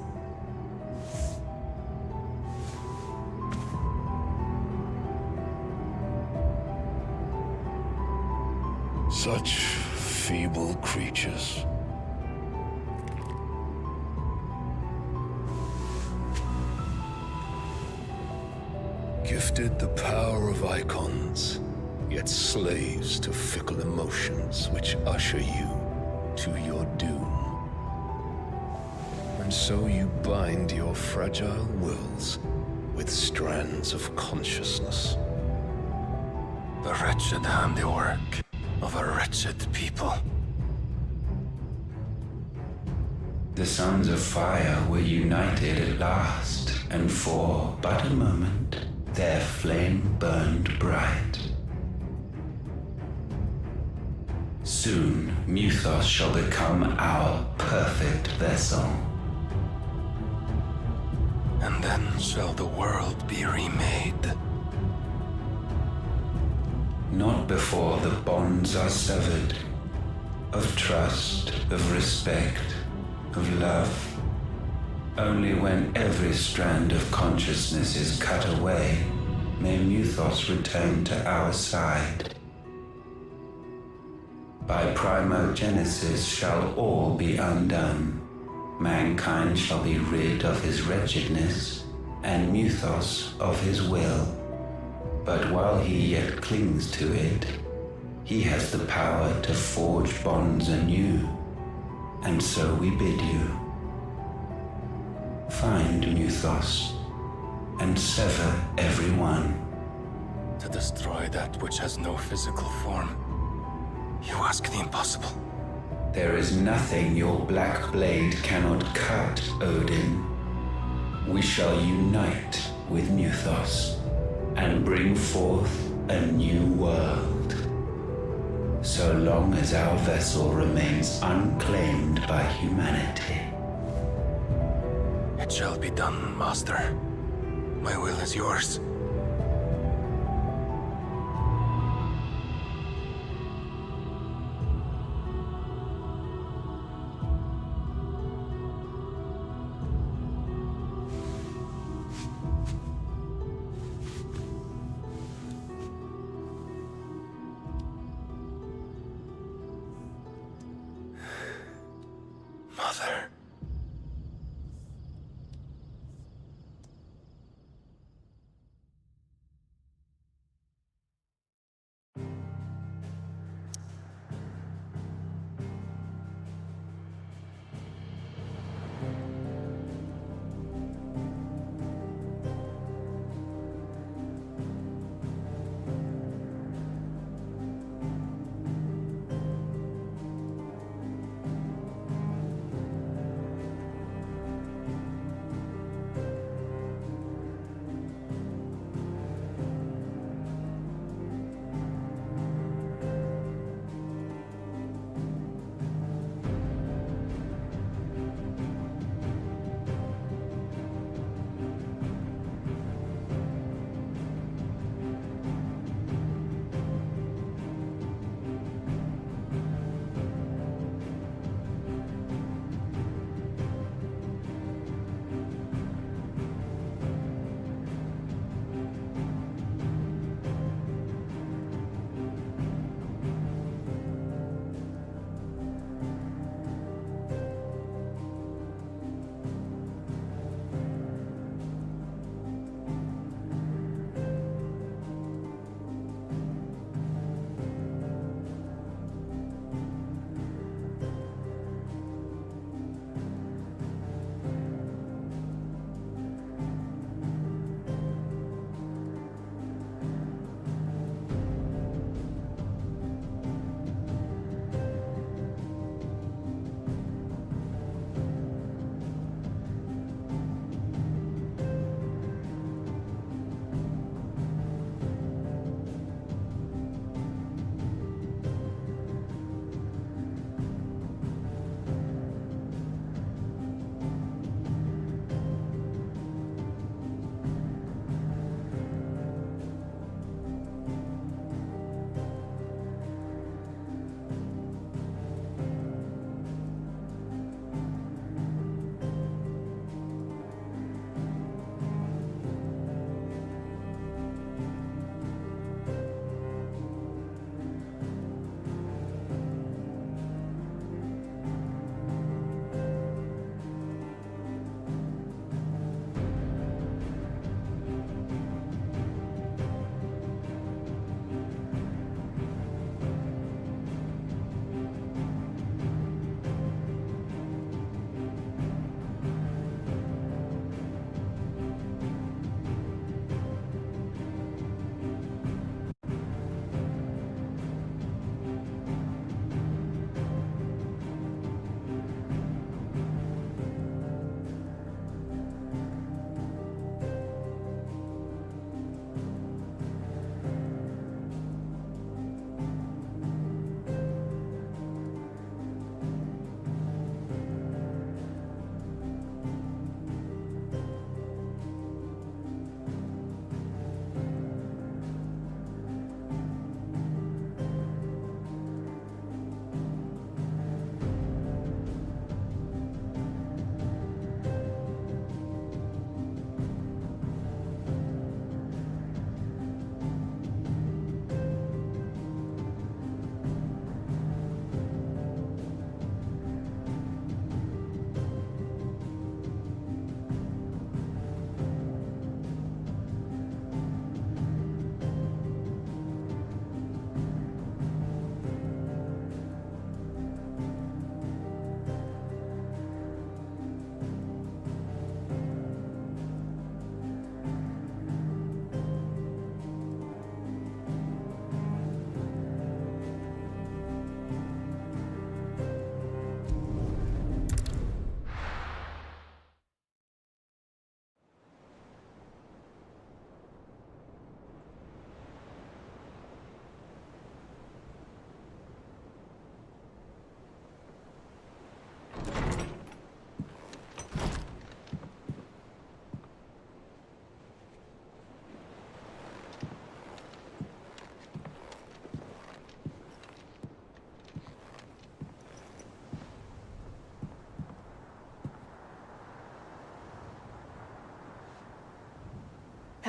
Such feeble creatures. Gifted the power of icons, yet slaves to fickle emotions which usher you to your doom. And so you bind your fragile wills with strands of consciousness. The wretched handiwork of a wretched people. The sons of fire were united at last, and for but a moment, their flame burned bright. Soon, Muthos shall become our perfect vessel. And then shall the world be remade. Not before the bonds are severed, of trust, of respect, of love. Only when every strand of consciousness is cut away, may Muthos return to our side. By primogenesis shall all be undone. Mankind shall be rid of his wretchedness, and Muthos of his will. But while he yet clings to it, he has the power to forge bonds anew. And so we bid you, find Muthos, and sever every one. To destroy that which has no physical form, you ask the impossible. There is nothing your black blade cannot cut, Odin. We shall unite with Muthos, and bring forth a new world. So long as our vessel remains unclaimed by humanity. It shall be done, Master. My will is yours. Mother.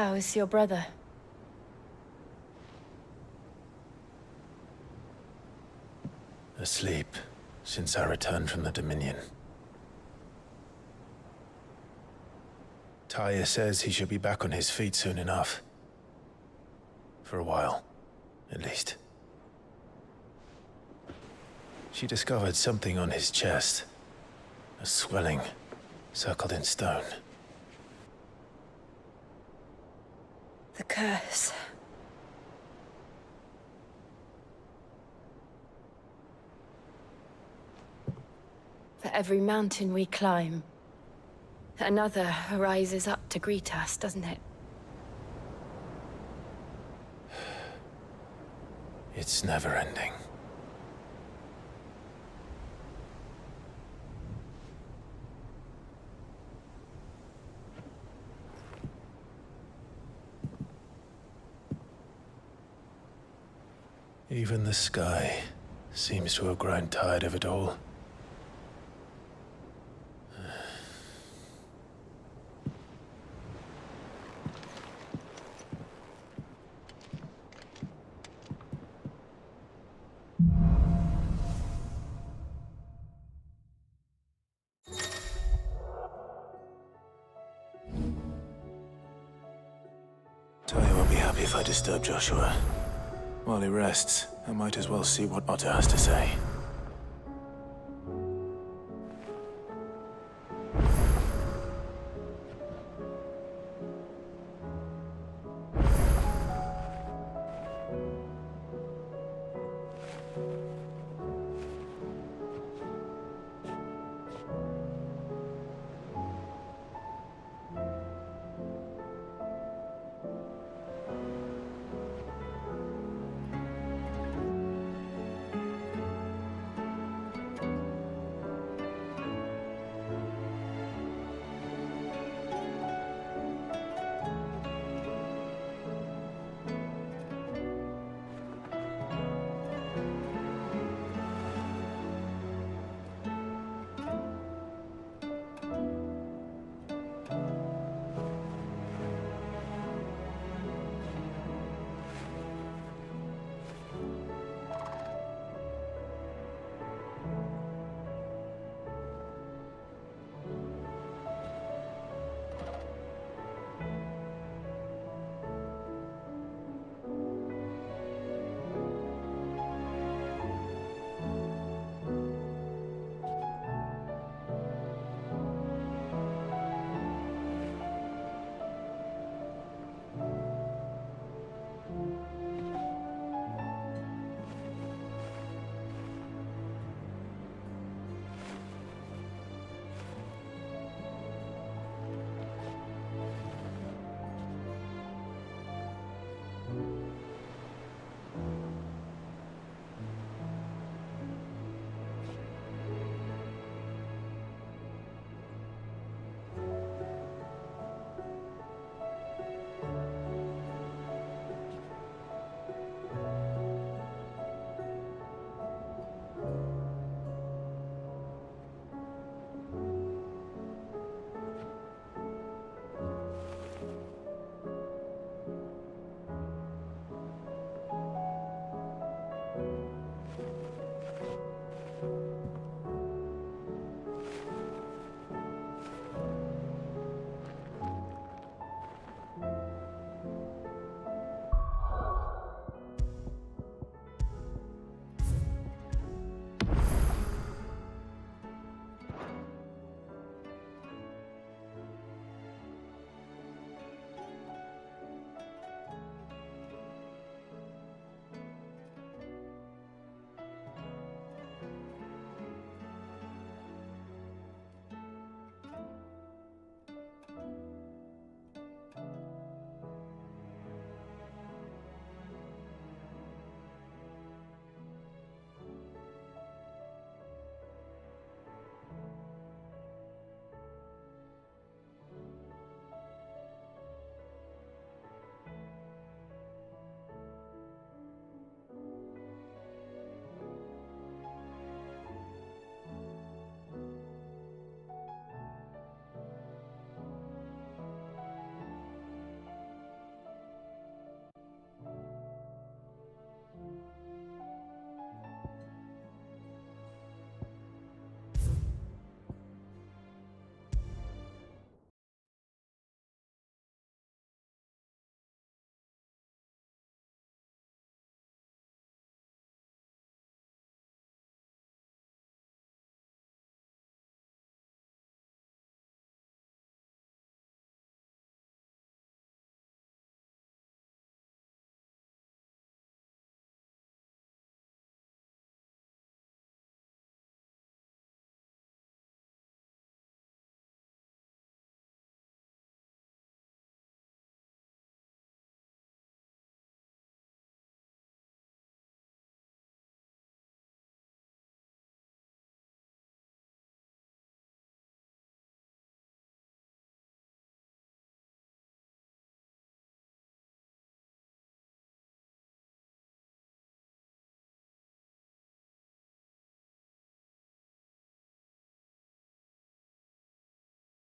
How is your brother? Asleep since I returned from the Dominion. Taya says he should be back on his feet soon enough. For a while, at least. She discovered something on his chest. A swelling, circled in stone. The curse. For every mountain we climb, another rises up to greet us, doesn't it? It's never ending. Even the sky seems to have grown tired of it all. Taya won't be happy if I disturb Joshua. While he rests, I might as well see what Otter has to say.